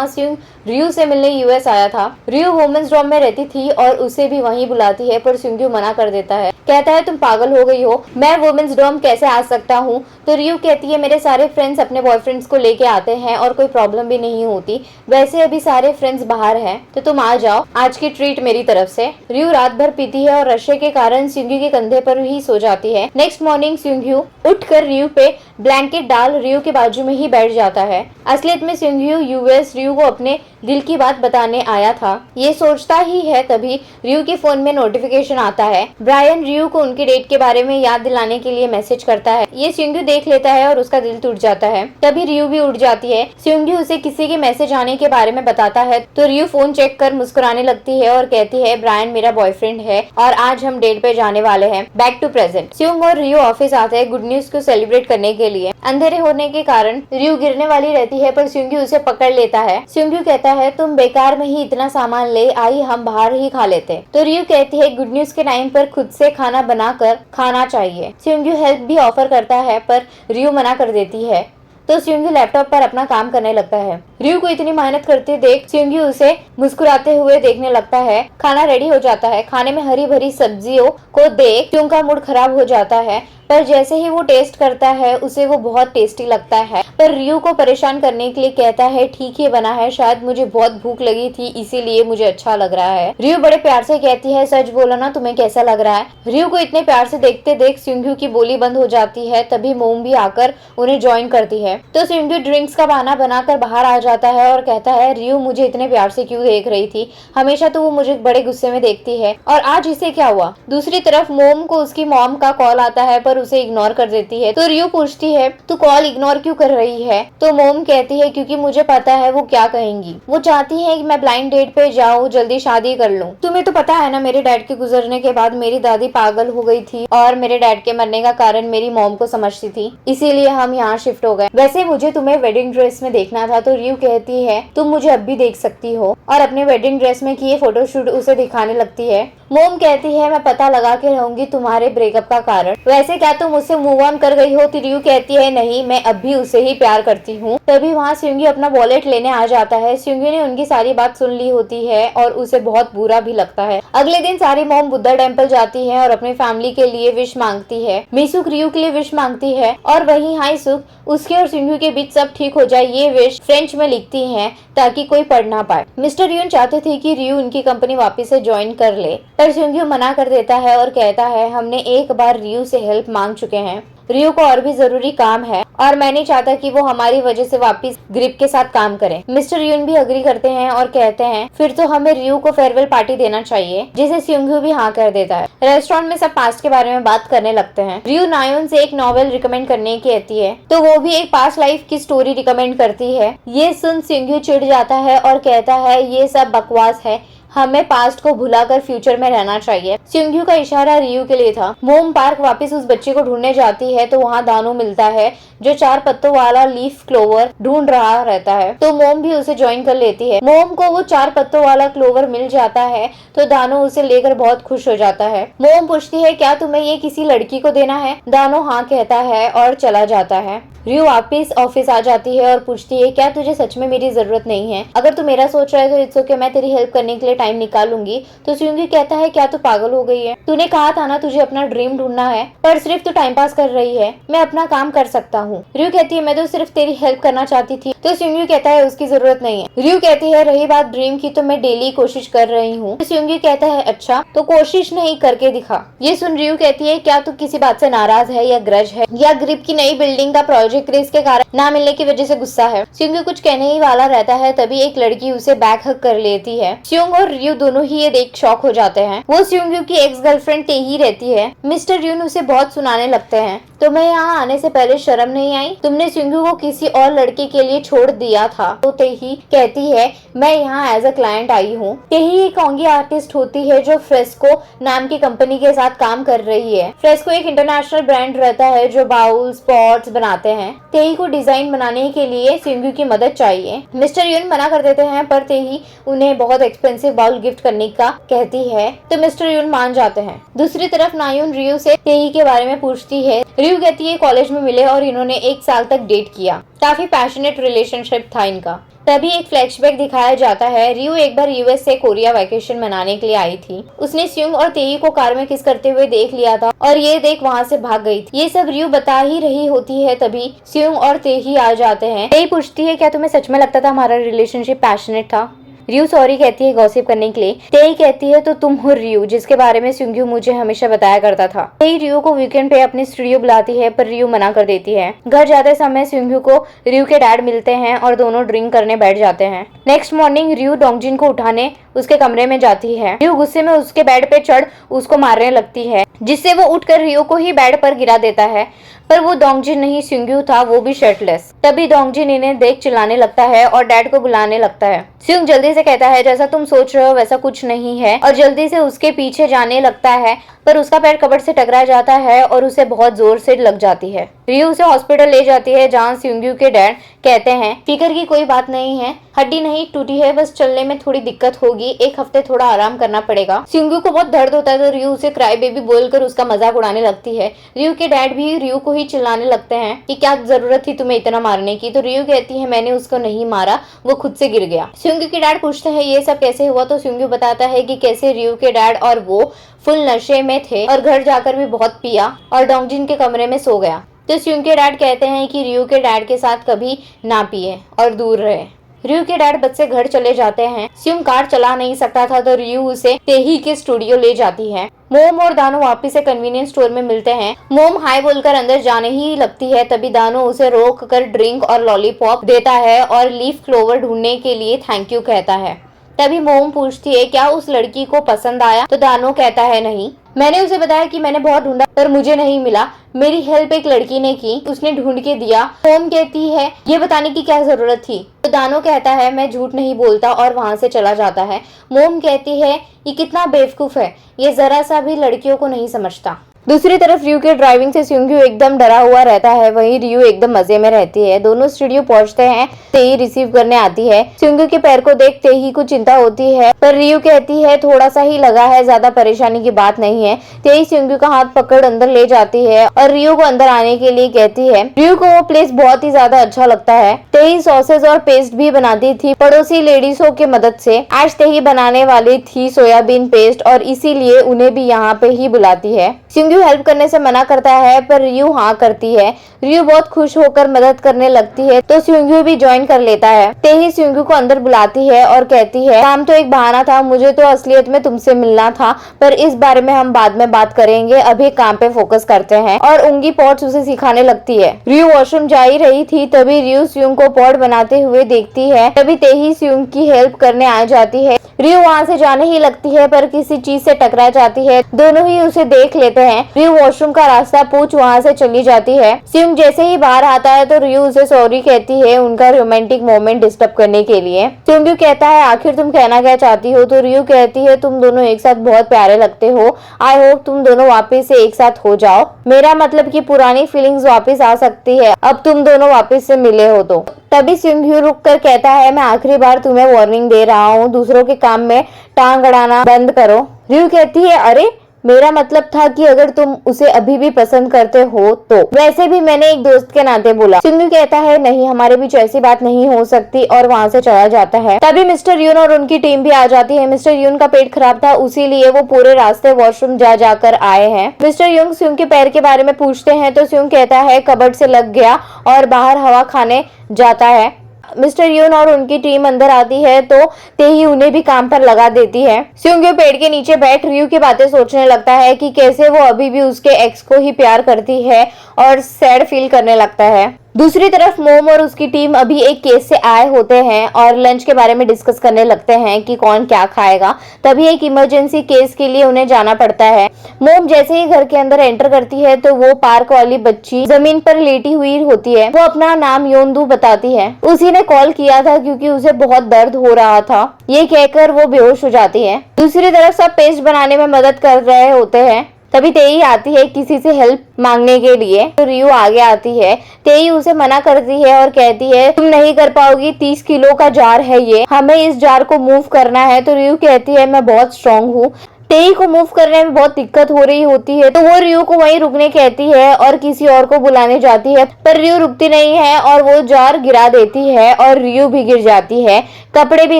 स्यूंग रियू से मिलने यूएस आया था। रियू वुमेन्स डॉम में रहती थी और उसे भी वहीं बुलाती है, पर स्यूंग मना कर देता है, कहता है तुम पागल हो गई हो, मैं वुमेन्स डॉम कैसे आ सकता हूँ। तो रियू कहती है मेरे सारे फ्रेंड्स अपने बॉयफ्रेंड्स को लेके आते हैं और कोई प्रॉब्लम भी नहीं होती, वैसे अभी सारे फ्रेंड्स बाहर हैं तो तुम आ जाओ, आज की ट्रीट मेरी तरफ से। रियू रात भर पीती है और नशे के कारण स्यूंग के कंधे पर ही सो जाती है। नेक्स्ट मॉर्निंग स्यूंग उठकर रियू पे ब्लैंकेट डाल रियू के बाजू में ही बैठ जाता है। असलियत में स्यूंग यूएस रियू को अपने दिल की बात बताने आया था, ये सोचता ही है तभी रियू के फोन में नोटिफिकेशन आता है। ब्रायन रियू को उनके डेट के बारे में याद दिलाने के लिए मैसेज करता है, ये स्यूंग देख लेता है और उसका दिल टूट जाता है। तभी रियू भी उठ जाती है। स्यूंग उसे किसी के मैसेज आने के बारे में बताता है तो रियू फोन चेक कर मुस्कुराने लगती है और कहती है ब्रायन मेरा बॉयफ्रेंड है और आज हम डेट पे जाने वाले हैं। Back to present. स्यूंग और रियू ऑफिस आते हैं गुड न्यूज को सेलिब्रेट करने के लिए। अंधेरे होने के कारण रियू गिरने वाली रहती है पर स्यूंग उसे पकड़ लेता है। स्यूंग कहता है तुम बेकार में ही इतना सामान ले आई, हम बाहर ही खा लेते। तो रियू कहती है गुड न्यूज के टाइम पर खुद से खाना बनाकर खाना चाहिए। स्यूंग हेल्प भी ऑफर करता है पर रियू मना कर देती है तो स्यूंग लैपटॉप पर अपना काम करने लगता है। रियू को इतनी मेहनत करते देख स्यूंग उसे मुस्कुराते हुए देखने लगता है। खाना रेडी हो जाता है। खाने में हरी भरी सब्जियों को देख स्यूंग का मूड खराब हो जाता है, पर जैसे ही वो टेस्ट करता है उसे वो बहुत टेस्टी लगता है। पर रियू को परेशान करने के लिए कहता है ठीक ही बना है, शायद मुझे बहुत भूख लगी थी इसीलिए मुझे अच्छा लग रहा है। रियू बड़े प्यार से कहती है सच बोलो ना तुम्हें कैसा लग रहा है। रियू को इतने प्यार से देखते देख स्यूंग की बोली बंद हो जाती है। तभी मोम भी आकर उन्हें ज्वाइन करती है तो स्यूंग ड्रिंक्स का बहाना बनाकर बाहर आ जाता है और कहता है रियू मुझे इतने प्यार से क्यों देख रही थी, हमेशा तो वो मुझे बड़े गुस्से में देखती है और आज इसे क्या हुआ। दूसरी तरफ मोम को उसकी मॉम का कॉल आता है पर उसे इग्नोर कर देती है। तो रियू पूछती है तू कॉल इग्नोर क्यों कर रही है। तो मोम कहती है क्योंकि मुझे पता है वो क्या कहेंगी, वो चाहती है कि मैं ब्लाइंड डेट पे जाऊँ, जल्दी शादी कर लूँ। तुम्हें तो पता है ना मेरे डैड के गुजरने के बाद मेरी दादी पागल हो गई थी और मेरे डैड के मरने का कारण मेरी मॉम को समझती थी, इसीलिए हम यहाँ शिफ्ट हो गए। वैसे मुझे तुम्हें वेडिंग ड्रेस में देखना था। तो रियू कहती है तुम मुझे अब भी देख सकती हो और अपने वेडिंग ड्रेस में किए फोटोशूट उसे दिखाने लगती है। मोम कहती है मैं पता लगा के रहूंगी तुम्हारे ब्रेकअप का कारण, वैसे क्या तुम उससे मूव ऑन कर गई हो। तो रियू कहती है नहीं, मैं अब भी उसे ही प्यार करती हूँ। तभी वहाँ स्यूंगी अपना वॉलेट लेने आ जाता है। स्यूंगी ने उनकी सारी बात सुन ली होती है और उसे बहुत बुरा भी लगता है। अगले दिन सारी मोम बुद्धा टेम्पल जाती है और अपनी फैमिली के लिए विश मांगती है। मीसुक रियू के लिए विश मांगती है और वही हाई सुक उसके और स्यूंगी के बीच सब ठीक हो जाए ये विश फ्रेंच में लिखती है ताकि कोई पढ़ ना पाए। मिस्टर रियून चाहते थे कि रियू उनकी कंपनी वापस से ज्वाइन कर ले, पर स्यूंगी मना कर देता है और कहता है हमने एक बार रियू से हेल्प मांग चुके हैं, रियू को और भी जरूरी काम है और मैं नहीं चाहता कि वो हमारी वजह से वापस ग्रिप के साथ काम करे। मिस्टर यून भी अग्री करते हैं और कहते हैं फिर तो हमें रियू को फेयरवेल पार्टी देना चाहिए, जिसे स्यूंग भी हाँ कर देता है। रेस्टोरेंट में सब पास्ट के बारे में बात करने लगते हैं। रियू नायोन से एक नॉवेल रिकमेंड करने की कहती है तो वो भी एक पास्ट लाइफ की स्टोरी रिकमेंड करती है। ये सुन स्यूंग चिढ़ जाता है और कहता है ये सब बकवास है, हमें पास्ट को भुलाकर फ्यूचर में रहना चाहिए। स्यूंग का इशारा रियू के लिए था। मोम पार्क वापस उस बच्चे को ढूंढने जाती है तो वहाँ दानू मिलता है जो 4 पत्तों वाला लीफ क्लोवर ढूंढ रहा रहता है, तो मोम भी उसे ज्वाइन कर लेती है। मोम को वो 4 पत्तों वाला क्लोवर मिल जाता है तो दानू उसे लेकर बहुत खुश हो जाता है। मोम पूछती है क्या तुम्हें ये किसी लड़की को देना है। दानू हाँ कहता है और चला जाता है। रियू वापिस ऑफिस आ जाती है और पूछती है क्या तुझे सच में मेरी जरूरत नहीं है, अगर तू मेरा सोच रहा है तो इट्स ओके, मैं तेरी हेल्प करने के लिए टाइम निकालूंगी। तो स्यूंगी कहता है क्या तू पागल हो गई है, तूने कहा था ना तुझे अपना ड्रीम ढूंढना है, पर सिर्फ तू टाइम पास कर रही है, मैं अपना काम कर सकता हूँ। रियू कहती है मैं तो सिर्फ तेरी हेल्प करना चाहती थी। तो स्यूंगी कहता है उसकी जरूरत नहीं है। रियू कहती है रही बात ड्रीम की तो मैं डेली कोशिश कर रही हूँ। स्यूंगी कहता है अच्छा तो कोशिश नहीं करके दिखा। ये सुन रियू कहती है क्या तू किसी बात से नाराज है या ग्रज है या ग्रिप की नई बिल्डिंग का प्रोजेक्ट क्रेज के कारण ना मिलने की वजह से गुस्सा है। स्यूंग कुछ कहने ही वाला रहता है तभी एक लड़की उसे बैक हक कर लेती है। स्यूंग और रियू दोनों ही ये देख शॉक हो जाते हैं। वो स्यूंग की एक्स गर्लफ्रेंड तेही रहती है। मिस्टर यून उसे बहुत सुनाने लगते हैं तुम्हें यहाँ आने से पहले शर्म नहीं आई, तुमने स्यूंग को किसी और लड़के के लिए छोड़ दिया था। तो तेही कहती है मैं यहाँ एज अ क्लाइंट आई हूँ। तेही एक ओंगी आर्टिस्ट होती है जो फ्रेस्को नाम की कंपनी के साथ काम कर रही है। फ्रेस्को एक इंटरनेशनल ब्रांड रहता है जो बाउल्स पॉट्स बनाते हैं। तेही को डिजाइन बनाने के लिए स्यूंग की मदद चाहिए। मिस्टर यून मना कर देते हैं पर तेही उन्हें बहुत एक्सपेंसिव बाउल गिफ्ट करने का कहती है तो मिस्टर यून मान जाते हैं। दूसरी तरफ नायून रियू से तेही के बारे में पूछती है। रियू कहती है कॉलेज में मिले और इन्होंने 1 साल तक डेट किया, काफी पैशनेट रिलेशनशिप था इनका। तभी एक फ्लैशबैक दिखाया जाता है। रियू एक बार यूएस से कोरिया वैकेशन मनाने के लिए आई थी। उसने स्यूंग और तेही को कार में किस करते हुए देख लिया था और ये देख वहाँ से भाग गई थी। ये सब रियू बता ही रही होती है, तभी स्यूंग और तेही आ जाते हैं। तेही पूछती है क्या तुम्हें सच में लगता था हमारा रिलेशनशिप पैशनेट था? रियू सॉरी कहती है गॉसिप करने के लिए। तेही कहती है तो तुम हो रियू जिसके बारे में स्यूंग्यू मुझे हमेशा बताया करता था। तेही रियू को वीकेंड पे अपने स्टूडियो बुलाती है पर रियू मना कर देती है। घर जाते समय स्यूंग्यू को रियू के डैड मिलते हैं और दोनों ड्रिंक करने बैठ जाते हैं। नेक्स्ट मॉर्निंग रियू डोंगजिन को उठाने उसके कमरे में जाती है। रियू गुस्से में उसके बेड पे चढ़ उसको मारने लगती है, जिससे वो उठकर रियू को ही बेड पर गिरा देता है। पर वो डोंगजिन नहीं स्यूंग्यू था, वो भी शर्टलेस। तभी डोंगजिन इन्हें देख चिल्लाने लगता है और डैड को बुलाने लगता है। स्यूंग जल्दी से कहता है जैसा तुम सोच रहे हो वैसा कुछ नहीं है और जल्दी से उसके पीछे जाने लगता है, पर उसका पैर कबर्ड से टकरा जाता है और उसे बहुत जोर से लग जाती है। रियू उसे हॉस्पिटल ले जाती है जहाँ स्यूंग्यू के डैड कहते हैं फिकर की कोई बात नहीं है, हड्डी नहीं टूटी है, बस चलने में थोड़ी दिक्कत होगी, 1 हफ्ते थोड़ा आराम करना पड़ेगा। स्यूंग्यू को बहुत दर्द होता है तो रियू उसे क्राई बेबी बोलकर उसका मजाक उड़ाने लगती है। रियू के डैड भी रियू को ही चिल्लाने लगते हैं कि क्या जरूरत थी तुम्हें इतना मारने की, तो रियू कहती है मैंने उसको नहीं मारा, वो खुद से गिर गया। स्यूंग्यू के डैड पूछते हैं ये सब कैसे हुआ, तो स्यूंग्यू बताता है कि कैसे रियू के डैड और वो फुल नशे में थे और घर जाकर भी बहुत पिया और डोंगजिन के कमरे में सो गया। तो स्यूंग के डैड कहते हैं कि रियू के डैड के साथ कभी ना पिए और दूर रहे। रियू के डैड बस से घर चले जाते हैं। स्यूंग कार चला नहीं सकता था तो रियू उसे तेही के स्टूडियो ले जाती है। मोम और दानो वापिस से कन्वीनियंस स्टोर में मिलते हैं। मोम हाय बोलकर अंदर जाने ही लगती है, तभी दानो उसे रोक कर ड्रिंक और लॉलीपॉप देता है और लीफ क्लोवर ढूंढने के लिए थैंक यू कहता है। तभी मोम पूछती है क्या उस लड़की को पसंद आया, तो दानो कहता है नहीं, मैंने उसे बताया कि मैंने बहुत ढूंढा पर मुझे नहीं मिला, मेरी हेल्प एक लड़की ने की, उसने ढूंढ के दिया। मोम कहती है ये बताने की क्या जरूरत थी, तो दानो कहता है मैं झूठ नहीं बोलता और वहाँ से चला जाता है। मोम कहती है ये कितना बेवकूफ है, ये जरा सा भी लड़कियों को नहीं समझता। दूसरी तरफ रियू के ड्राइविंग से स्यूंग्यू एकदम डरा हुआ रहता है, वहीं रियू एकदम मजे में रहती है। दोनों स्टूडियो पहुंचते हैं। तेही रिसीव करने आती है। स्यूंग्यू के पैर को देख तेही को चिंता होती है, पर रियू कहती है थोड़ा सा ही लगा है, ज्यादा परेशानी की बात नहीं है। तेही स्यूंग्यू का हाथ पकड़ अंदर ले जाती है और रियू को अंदर आने के लिए कहती है। रियू को वो प्लेस बहुत ही ज्यादा अच्छा लगता है। तेही सॉसेज और पेस्ट भी बनाती थी पड़ोसी लेडीजों की मदद से। आज तेही बनाने वाली थी सोयाबीन पेस्ट और इसीलिए उन्हें भी यहाँ पे ही बुलाती है। स्यूंग्यू हेल्प करने से मना करता है पर रियू हाँ करती है। रियू बहुत खुश होकर मदद करने लगती है तो स्यूंग्यू भी ज्वाइन कर लेता है। तेही स्यूंग्यू को अंदर बुलाती है और कहती है काम तो एक बहाना था, मुझे तो असलियत में तुमसे मिलना था, पर इस बारे में हम बाद में बात करेंगे, अभी काम पे फोकस करते हैं। और उंगी पॉट्स उसे सिखाने लगती है। रियू वॉशरूम जा ही रही थी, तभी रियू स्यूंग को पॉट बनाते हुए देखती है। तभी तेही स्यूंग की हेल्प करने आ जाती है। रियू वहाँ से जाने ही लगती है पर किसी चीज से टकरा जाती है। दोनों ही उसे देख लेते हैं। रियू वॉशरूम का रास्ता पूछ वहाँ से चली जाती है। स्यूंग जैसे ही बाहर आता है तो रियू उसे सॉरी कहती है उनका रोमांटिक मोमेंट डिस्टर्ब करने के लिए। स्यूंग कहता है आखिर तुम कहना क्या चाहती हो, तो रियू कहती है तुम दोनों एक साथ बहुत प्यारे लगते हो, आई होप तुम दोनों वापस से एक साथ हो जाओ, मेरा मतलब कि पुरानी फीलिंग्स वापस आ सकती है अब तुम दोनों वापस से मिले हो तो। तभी स्यूंग रुक कर कहता है मैं आखिरी बार तुम्हें वार्निंग दे रहा हूँ, दूसरों के काम में टांग अड़ाना बंद करो। रियू कहती है अरे मेरा मतलब था कि अगर तुम उसे अभी भी पसंद करते हो तो, वैसे भी मैंने एक दोस्त के नाते बोला। सिंधु कहता है नहीं हमारे बीच ऐसी बात नहीं हो सकती और वहाँ से चला जाता है। तभी मिस्टर यून और उनकी टीम भी आ जाती है। मिस्टर यून का पेट खराब था उसीलिए वो पूरे रास्ते वॉशरूम जा जाकर आए हैं। मिस्टर यून स्यूंग के पैर के बारे में पूछते हैं तो स्यूंग कहता है कबर्ड से लग गया और बाहर हवा खाने जाता है। मिस्टर यून और उनकी टीम अंदर आती है तो तेही उन्हें भी काम पर लगा देती है। स्यूंग्यू पेड़ के नीचे बैठ रियू की बातें सोचने लगता है कि कैसे वो अभी भी उसके एक्स को ही प्यार करती है और सैड फील करने लगता है। दूसरी तरफ मोम और उसकी टीम अभी एक केस से आए होते हैं और लंच के बारे में डिस्कस करने लगते हैं कि कौन क्या खाएगा। तभी एक इमरजेंसी केस के लिए उन्हें जाना पड़ता है। मोम जैसे ही घर के अंदर एंटर करती है तो वो पार्क वाली बच्ची जमीन पर लेटी हुई होती है। वो अपना नाम योंदू बताती है। उसी ने कॉल किया था क्योंकि उसे बहुत दर्द हो रहा था। ये कहकर वो बेहोश हो जाती है। दूसरी तरफ सब पेस्ट बनाने में मदद कर रहे होते हैं। तभी तेई आती है किसी से हेल्प मांगने के लिए, तो रियू आगे आती है। तेई उसे मना करती है और कहती है तुम नहीं कर पाओगी, 30 किलो का जार है ये, हमें इस जार को मूव करना है। तो रियू कहती है मैं बहुत स्ट्रांग हूँ। तेई को मूव करने में बहुत दिक्कत हो रही होती है, तो वो रियू को वहीं रुकने कहती है और किसी और को बुलाने जाती है, पर रियू रुकती नहीं है और वो जार गिरा देती है और रियू भी गिर जाती है, कपड़े भी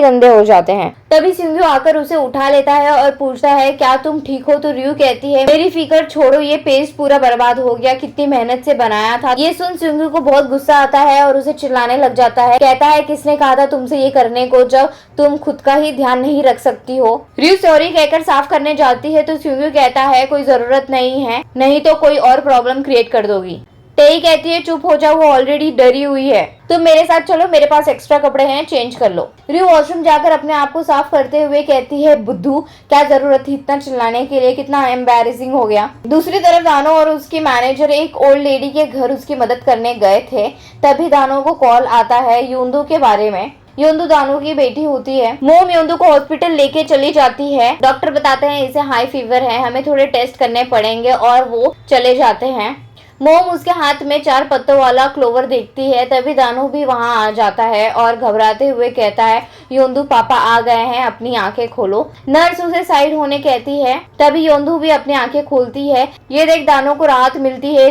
गंदे हो जाते हैं। तभी सिंघू आकर उसे उठा लेता है और पूछता है क्या तुम ठीक हो? तो रियू कहती है मेरी फिक्र छोड़ो, ये पेस्ट पूरा बर्बाद हो गया, कितनी मेहनत से बनाया था। ये सुन सिंघू को बहुत गुस्सा आता है और उसे चिल्लाने लग जाता है, कहता है किसने कहा था तुमसे ये करने को, जब तुम खुद का ही ध्यान नहीं रख सकती हो। रियू सॉरी कहकर साफ करने जाती है, तो सिंघू कहता है कोई जरूरत नहीं है, नहीं तो कोई और प्रॉब्लम क्रिएट कर दोगी। तेई कहती है चुप हो जाओ, वो ऑलरेडी डरी हुई है, तुम मेरे साथ चलो, मेरे पास एक्स्ट्रा कपड़े हैं, चेंज कर लो। रियू वॉशरूम जाकर अपने आप को साफ करते हुए कहती है बुद्धू क्या जरूरत थी इतना चिल्लाने के लिए, कितना एम्बैरेसिंग हो गया। दूसरी तरफ दानो और उसकी मैनेजर एक ओल्ड लेडी के घर उसकी मदद करने गए थे। तभी दानो को कॉल आता है योंदू के बारे में। योंदू दानो की बेटी होती है। मोम योंदू को हॉस्पिटल लेके चली जाती है। डॉक्टर बताते हैं इसे हाई फीवर है, हमें थोड़े टेस्ट करने पड़ेंगे, और वो चले जाते हैं। मोम उसके हाथ में 4 पत्तों वाला क्लोवर देखती है। तभी दानू भी वहां आ जाता है और घबराते हुए कहता है योंदू पापा आ गए हैं, अपनी आंखें खोलो। नर्स उसे साइड होने कहती है। तभी योंदू भी अपनी आंखें खोलती है। ये देख दानू को राहत मिलती है।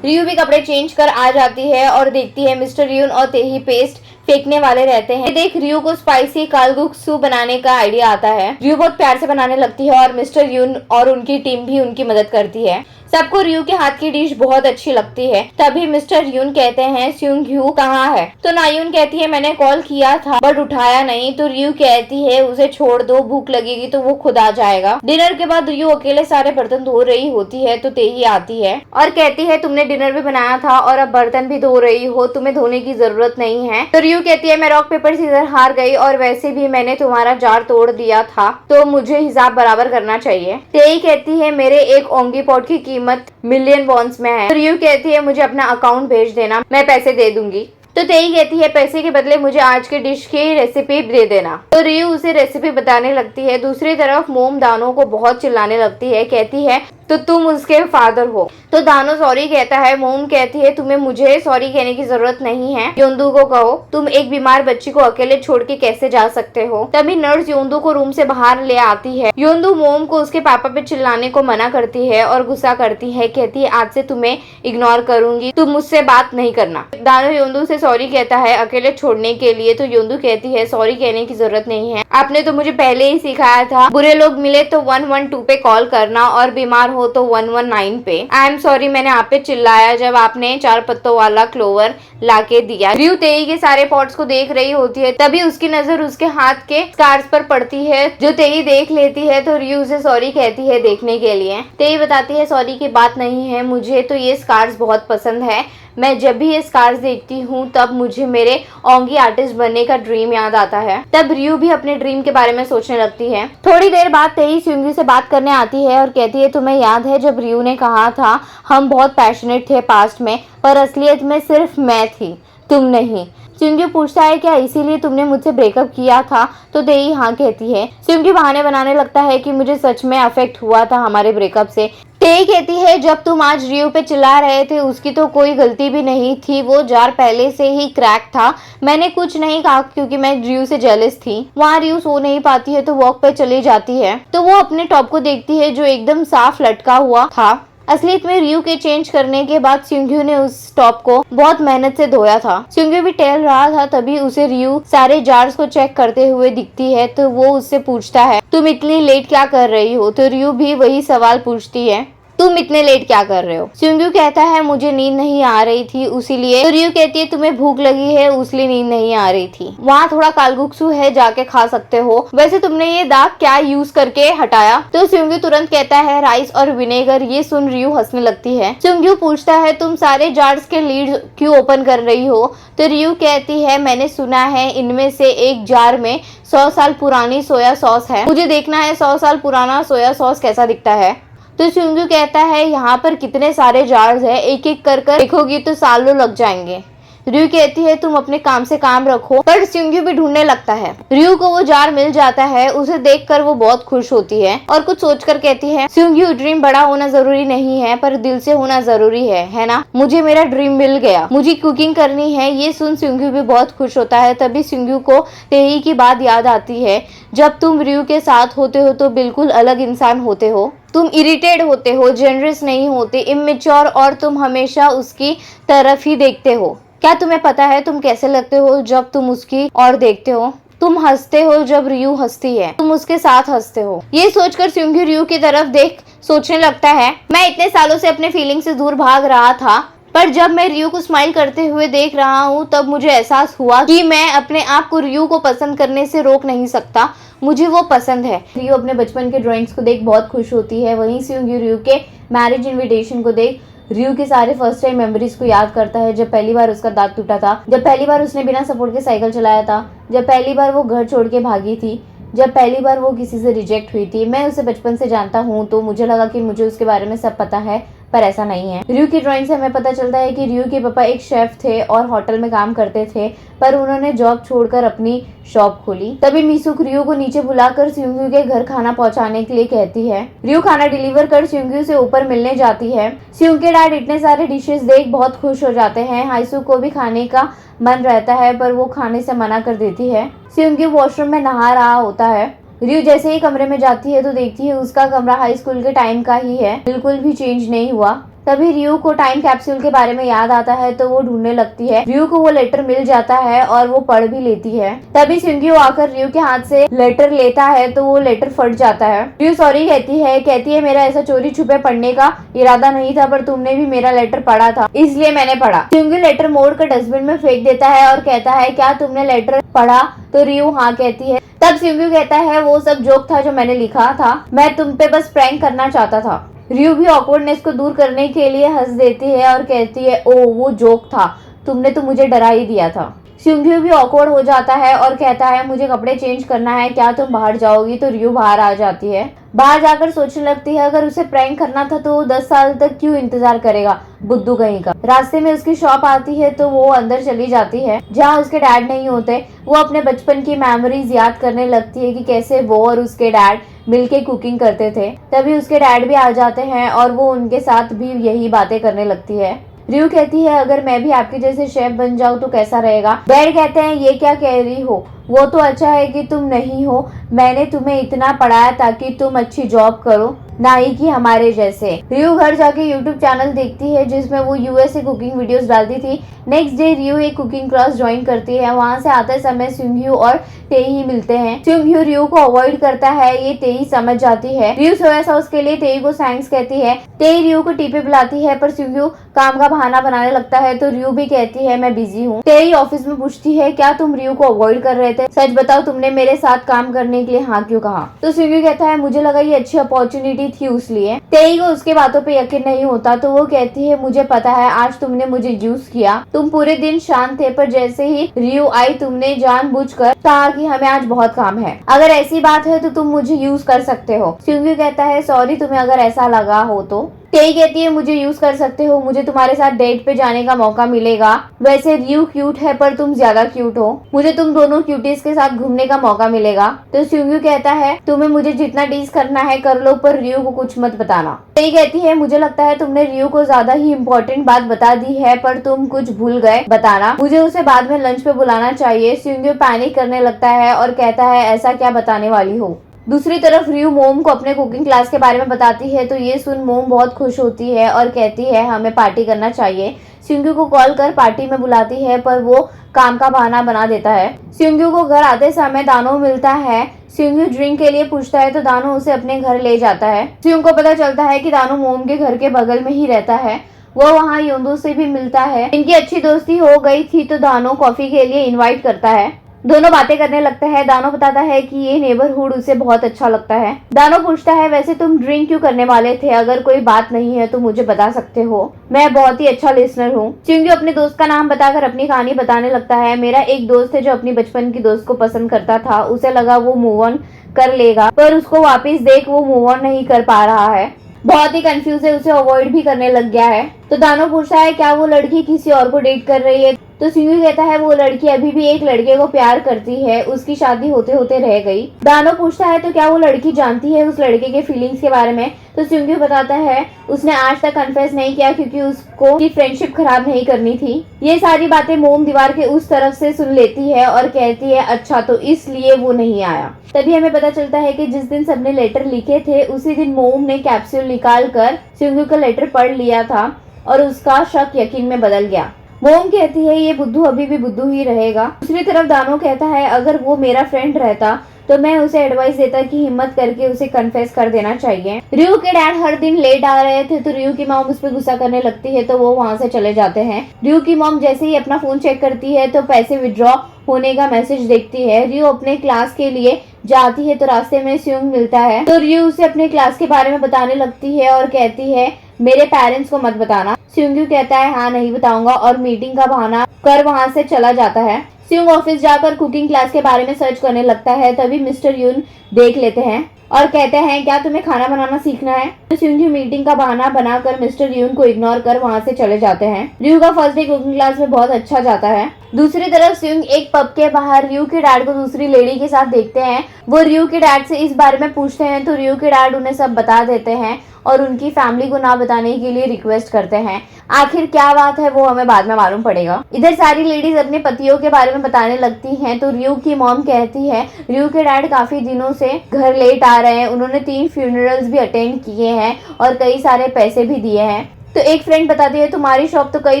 रियू भी कपड़े चेंज कर आ जाती है और देखती है मिस्टर यून और तेही पेस्ट फेंकने वाले रहते हैं। देख रियू को स्पाइसी कालगुक्सू बनाने का आइडिया आता है। रियू बहुत प्यार से बनाने लगती है और मिस्टर यून और उनकी टीम भी उनकी मदद करती है। सबको रियू के हाथ की डिश बहुत अच्छी लगती है। तभी मिस्टर यून कहते हैं स्यूंग यू कहाँ है? तो नायून कहती है मैंने कॉल किया था बट उठाया नहीं। तो रियू कहती है उसे छोड़ दो, भूख लगेगी तो वो खुद आ जाएगा। डिनर के बाद रियू अकेले सारे बर्तन धो रही होती है, तो तेही आती है और कहती है तुमने डिनर भी बनाया था और अब बर्तन भी धो रही हो, तुम्हें धोने की जरूरत नहीं है। तो रियू कहती है मैं रॉक पेपर सीजर हार गई और वैसे भी मैंने तुम्हारा जार तोड़ दिया था, तो मुझे हिसाब बराबर करना चाहिए। तेही कहती है मेरे एक ओंगी पॉट की कीमत मिलियन वॉन्स में है। तो रियू कहती है मुझे अपना अकाउंट भेज देना, मैं पैसे दे दूंगी। तो तेई कहती है पैसे के बदले मुझे आज के डिश की रेसिपी दे देना। तो रियू उसे रेसिपी बताने लगती है। दूसरी तरफ मोम दानो को बहुत चिल्लाने लगती है, कहती है तो तुम उसके फादर हो। तो दानो सॉरी कहता है। मोम कहती है तुम्हें मुझे सॉरी कहने की जरूरत नहीं है, योंदू को कहो, तुम एक बीमार बच्ची को अकेले छोड़ के कैसे जा सकते हो। तभी नर्स योंदू को रूम से बाहर ले आती है। योंदू मोम को उसके पापा पे चिल्लाने को मना करती है और गुस्सा करती है, कहती है आज से तुम्हें इग्नोर करूंगी, तुम मुझसे बात नहीं करना। दानो योंदू से सॉरी कहता है अकेले छोड़ने के लिए। तो योंदू कहती है सॉरी कहने की जरूरत नहीं है, आपने तो मुझे पहले ही सिखाया था, बुरे लोग मिले तो 112 पे कॉल करना और बीमार हो तो 119 पे। आई एम सॉरी मैंने आप पे चिल्लाया जब आपने 4 पत्तों वाला क्लोवर लाके दिया। रियू तेई के सारे पॉट्स को देख रही होती है। तभी उसकी नजर उसके हाथ के स्कार्स पर पड़ती है, जो तेई देख लेती है। तो रियू उसे सॉरी कहती है देखने के लिए। तेई बताती है सॉरी की बात नहीं है, मुझे तो ये स्कार्स बहुत पसंद है, मैं जब भी ये स्कार्स देखती हूँ तब मुझे मेरे ओंगी आर्टिस्ट बनने का ड्रीम याद आता है। तब रियू भी अपने ड्रीम के बारे में सोचने लगती है। थोड़ी देर बाद तेई स्यूंगी से बात करने आती है और कहती है तुम्हें याद है जब रियू ने कहा था हम बहुत पैशनेट थे पास्ट में, पर असलियत में सिर्फ मैं थी, तुम नहीं। स्यूंगी पूछता है क्या इसीलिए तुमने मुझसे ब्रेकअप किया था? तो तेई हाँ कहती है। स्यूंगी बहाने बनाने लगता है कि मुझे सच में अफेक्ट हुआ था हमारे ब्रेकअप से। तेई कहती है जब तुम आज रियू पे चिल्ला रहे थे उसकी तो कोई गलती भी नहीं थी, वो जार पहले से ही क्रैक था, मैंने कुछ नहीं कहा क्योंकि मैं रियू से जेलस थी। वहाँ रियू सो नहीं पाती है तो वॉक पे चली जाती है। तो वो अपने टॉप को देखती है जो एकदम साफ लटका हुआ था। असलियत में रियू के चेंज करने के बाद स्यूंग्यू ने उस टॉप को बहुत मेहनत से धोया था। स्यूंग्यू भी टहल रहा था, तभी उसे रियू सारे जार्स को चेक करते हुए दिखती है। तो वो उससे पूछता है तुम इतनी लेट क्या कर रही हो? तो रियू भी वही सवाल पूछती है, तुम इतने लेट क्या कर रहे हो? स्यूंग्यू कहता है मुझे नींद नहीं आ रही थी उसीलिए। तो रियू कहती है तुम्हें भूख लगी है उसलिए नींद नहीं आ रही थी, वहाँ थोड़ा कालगुक्सू है जाके खा सकते हो, वैसे तुमने ये दाग क्या यूज करके हटाया? तो स्यूंग्यू तुरंत कहता है राइस और विनेगर। ये सुन रियू हंसने लगती है। स्यूंग्यू पूछता है तुम सारे जार्स के लीड क्यों ओपन कर रही हो? तो रियू कहती है मैंने सुना है इनमें से एक जार में 100 साल पुरानी सोया सॉस है, मुझे देखना है 100 साल पुराना सोया सॉस कैसा दिखता है। तो स्यूंग्यू कहता है यहाँ पर कितने सारे जार्स है, एक एक कर देखोगी तो सालों लग जाएंगे। रयू कहती है तुम अपने काम से काम रखो, पर सिंग्यू भी ढूंढने लगता है। रयू को वो जार मिल जाता है, उसे देखकर वो बहुत खुश होती है और कुछ सोचकर कहती है सिंग्यू ड्रीम बड़ा होना जरूरी नहीं है पर दिल से होना जरूरी है ना। मुझे मेरा ड्रीम मिल गया, मुझे कुकिंग करनी है। ये सुन सिंग्यू भी बहुत खुश होता है। तभी सिंग्यू को तेई की बात याद आती है, जब तुम रयू के साथ होते हो तो बिल्कुल अलग इंसान होते हो। तुम इरिटेट होते हो, जेनरस नहीं होते, इमेच्योर, और तुम हमेशा उसकी तरफ ही देखते हो। क्या तुम्हें पता है तुम कैसे लगते हो जब तुम उसकी ओर देखते हो? तुम हंसते हो जब रयू हंसती है, तुम उसके साथ हंसते हो। ये सोचकर सिंग्यू रयू की तरफ देख सोचने लगता है, मैं इतने सालों से अपने फीलिंग से दूर भाग रहा था, पर जब मैं रयू को स्माइल करते हुए देख रहा हूँ तब मुझे एहसास हुआ कि मैं अपने आप को रयू को पसंद करने से रोक नहीं सकता। मुझे वो पसंद है। रयू अपने बचपन के ड्राइंग्स को देख बहुत खुश होती है। वहीं सिंग्यू रयू के मैरिज इनविटेशन को देख रयू के सारे फर्स्ट टाइम मेमोरीज को याद करता है। जब पहली बार उसका दांत टूटा था, जब पहली बार उसने बिना सपोर्ट के साइकिल चलाया था, जब पहली बार वो घर छोड़ के भागी थी, जब पहली बार वो किसी से रिजेक्ट हुई थी। मैं उसे बचपन से जानता हूँ तो मुझे लगा कि मुझे उसके बारे में सब पता है, पर ऐसा नहीं है। रयू की ड्राइंग से हमें पता चलता है कि रयू के पापा एक शेफ थे और होटल में काम करते थे, पर उन्होंने जॉब छोड़कर अपनी शॉप खोली। तभी मिसुक रयू को नीचे बुलाकर सिंग्यू के घर खाना पहुंचाने के लिए कहती है। रयू खाना डिलीवर कर सिंग्यू से ऊपर मिलने जाती है। सिंग्यू के डैड इतने सारे डिशेस देख बहुत खुश हो जाते हैं। हाइसू को भी खाने का मन रहता है पर वो खाने से मना कर देती है। सिंग्यू वॉशरूम में नहा रहा होता है। रयू जैसे ही कमरे में जाती है तो देखती है उसका कमरा हाई स्कूल के टाइम का ही है, बिल्कुल भी चेंज नहीं हुआ। तभी रयू को टाइम कैप्सूल के बारे में याद आता है तो वो ढूंढने लगती है। रयू को वो लेटर मिल जाता है और वो पढ़ भी लेती है। तभी सिंग्यू आकर रयू के हाथ से लेटर लेता है तो वो लेटर फट जाता है। रयू सॉरी कहती है मेरा ऐसा चोरी छुपे पढ़ने का इरादा नहीं था, पर तुमने भी मेरा लेटर पढ़ा था इसलिए मैंने पढ़ा। सिंग्यू लेटर मोड़ कर डस्टबिन में फेंक देता है और कहता है क्या तुमने लेटर पढ़ा? तो रयू हाँ कहती है। तब सिंग्यू कहता है वो सब जोक था जो मैंने लिखा था, मैं तुम पे बस प्रैंक करना चाहता था। रयू भी ऑकवर्डनेस को दूर करने के लिए हंस देती है और कहती है ओ वो जोक था, तुमने तो मुझे डरा ही दिया था। सिंग्यू भी ऑकवर्ड हो जाता है और कहता है मुझे कपड़े चेंज करना है, क्या तुम बाहर जाओगी? तो रयू बाहर आ जाती है। बाहर जाकर सोचने लगती है अगर उसे प्रैंक करना था तो 10 साल तक क्यों इंतजार करेगा, बुद्धू कहीं का। रास्ते में उसकी शॉप आती है तो वो अंदर चली जाती है जहाँ उसके डैड नहीं होते। वो अपने बचपन की मेमोरीज याद करने लगती है कि कैसे वो और उसके डैड मिलके कुकिंग करते थे। तभी उसके डैड भी आ जाते हैं और वो उनके साथ भी यही बातें करने लगती है। रयू कहती है अगर मैं भी आपके जैसे शेफ बन जाऊं तो कैसा रहेगा? डैड कहते हैं ये क्या कह रही हो, वो तो अच्छा है कि तुम नहीं हो, मैंने तुम्हें इतना पढ़ाया ताकि तुम अच्छी जॉब करो, ना ही कि हमारे जैसे। रयू घर जाके यूट्यूब चैनल देखती है जिसमें वो यूएस से कुकिंग वीडियोस डालती थी। नेक्स्ट डे रयू एक कुकिंग क्लास ज्वाइन करती है। वहाँ से आते समय सिंग्यू और तेई मिलते हैं। सिंग्यू रयू को अवॉइड करता है, ये तेई समझ जाती है। रयू सोया सॉस के लिए तेई को थैंक्स कहती है। तेई रयू को टी पे बुलाती है पर सिंग्यू काम का बहाना बनाने लगता है तो रयू भी कहती है मैं बिजी हूँ। तेई ऑफिस में पूछती है क्या तुम रयू को अवॉइड कर रहे थे? सच बताओ तुमने मेरे साथ काम करने के लिए हाँ क्यों कहा? तो सिंग्यू कहता है मुझे लगा ये अच्छी अपॉर्चुनिटी थी उसलिए। तेई को उसके बातों पे यकीन नहीं होता तो वो कहती है मुझे पता है आज तुमने मुझे यूज किया, तुम पूरे दिन शांत थे पर जैसे ही रयू आई तुमने जानबूझकर कहा कि हमें आज बहुत काम है, अगर ऐसी बात है तो तुम मुझे यूज कर सकते हो। सिंग्यू कहता है सॉरी तुम्हें अगर ऐसा लगा हो तो। तेई कहती है मुझे यूज कर सकते हो, मुझे तुम्हारे साथ डेट पे जाने का मौका मिलेगा। वैसे रयू क्यूट है पर तुम ज्यादा क्यूट हो, मुझे तुम दोनों क्यूटीज के साथ घूमने का मौका मिलेगा। तो सिंग्यू कहता है तुम्हें मुझे जितना टीज करना है कर लो पर रयू को कुछ मत बताना। तेई कहती है मुझे लगता है तुमने रयू को ज्यादा ही इम्पोर्टेंट बात बता दी है पर तुम कुछ भूल गए बताना, मुझे उसे बाद में लंच पे बुलाना चाहिए। सिंग्यू पैनिक करने लगता है और कहता है ऐसा क्या बताने वाली हो। दूसरी तरफ रयू मोम को अपने कुकिंग क्लास के बारे में बताती है तो ये सुन मोम बहुत खुश होती है और कहती है हमें पार्टी करना चाहिए। सिंग्यू को कॉल कर पार्टी में बुलाती है पर वो काम का बहाना बना देता है। सिंग्यू को घर आते समय दानो मिलता है। सिंग्यू ड्रिंक के लिए पूछता है तो दानो उसे अपने घर ले जाता है। सिंग्यू को पता चलता है कि दानो मोम के घर के बगल में ही रहता है। वो वहाँ योंदो से भी मिलता है। इनकी अच्छी दोस्ती हो गई थी तो दानो कॉफी के लिए इनवाइट करता है। दोनों बातें करने लगते हैं। दानो बताता है कि ये नेबरहुड उसे बहुत अच्छा लगता है। दानो पूछता है वैसे तुम ड्रिंक क्यों करने वाले थे, अगर कोई बात नहीं है तो मुझे बता सकते हो, मैं बहुत ही अच्छा लिसनर हूँ। सिंग्यू अपने दोस्त का नाम बताकर अपनी कहानी बताने लगता है। मेरा एक दोस्त है जो अपनी बचपन की दोस्त को पसंद करता था, उसे लगा वो मूव ऑन कर लेगा पर उसको वापिस देख वो मूव ऑन नहीं कर पा रहा है, बहुत ही कंफ्यूज है, उसे अवॉइड भी करने लग गया है। तो दानो पूछता है क्या वो लड़की किसी और को डेट कर रही है? तो सिंगू कहता है वो लड़की अभी भी एक लड़के को प्यार करती है, उसकी शादी होते होते रह गई। दानो पूछता है तो क्या वो लड़की जानती है उस लड़के के फीलिंग्स के बारे में, तो सिंगू बताता है उसने आज तक कन्फेस नहीं किया क्योंकि उसको की फ्रेंडशिप खराब नहीं करनी थी। ये सारी बातें मोम दीवार के उस तरफ से सुन लेती है और कहती है अच्छा तो इसलिए वो नहीं आया। तभी हमें पता चलता है कि जिस दिन सबने लेटर लिखे थे उसी दिन मोम ने कैप्सूल निकाल कर सिंगू का लेटर पढ़ लिया था और उसका शक यकीन में बदल गया। मोम कहती है ये बुद्धू अभी भी बुद्धू ही रहेगा। दूसरी तरफ दानो कहता है अगर वो मेरा फ्रेंड रहता तो मैं उसे एडवाइस देता कि हिम्मत करके उसे कन्फेस कर देना चाहिए। रियो के डैड हर दिन लेट आ रहे थे तो रियो की मॉम उस पर गुस्सा करने लगती है तो वो वहाँ से चले जाते हैं। रियो की मॉम जैसे ही अपना फोन चेक करती है तो पैसे विड्रॉ होने का मैसेज देखती है। रियो अपने क्लास के लिए जाती है तो रास्ते में स्यूंग मिलता है तो रियो उसे अपने क्लास के बारे में बताने लगती है और कहती है मेरे पेरेंट्स को मत बताना। स्यूंग कहता है हाँ नहीं बताऊंगा और मीटिंग का बहाना कर वहाँ से चला जाता है। स्यूंग ऑफिस जाकर कुकिंग क्लास के बारे में सर्च करने लगता है। तभी मिस्टर यून देख लेते हैं और कहते हैं क्या तुम्हें खाना बनाना सीखना है। तो स्यूंग मीटिंग का बहाना बनाकर मिस्टर यून को इग्नोर कर वहाँ से चले जाते हैं। रियो का फर्स्ट डे कुकिंग क्लास में बहुत अच्छा जाता है। दूसरी तरफ स्यूंग एक पब के बाहर रियो के डैड को दूसरी लेडी के साथ देखते हैं। वो रियो के डैड से इस बारे में पूछते हैं तो रियो के डैड उन्हें सब बता देते हैं और उनकी फैमिली को ना बताने के लिए रिक्वेस्ट करते हैं। आखिर क्या बात है वो हमें बाद में मालूम पड़ेगा। इधर सारी लेडीज अपने पतियों के बारे में बताने लगती हैं तो रियो की मॉम कहती है रियो के डैड काफी दिनों से घर लेट आ रहे हैं, उन्होंने 3 फ्यूनरल्स भी अटेंड किए हैं और कई सारे पैसे भी दिए हैं। तो एक फ्रेंड बताती है तुम्हारी शॉप तो कई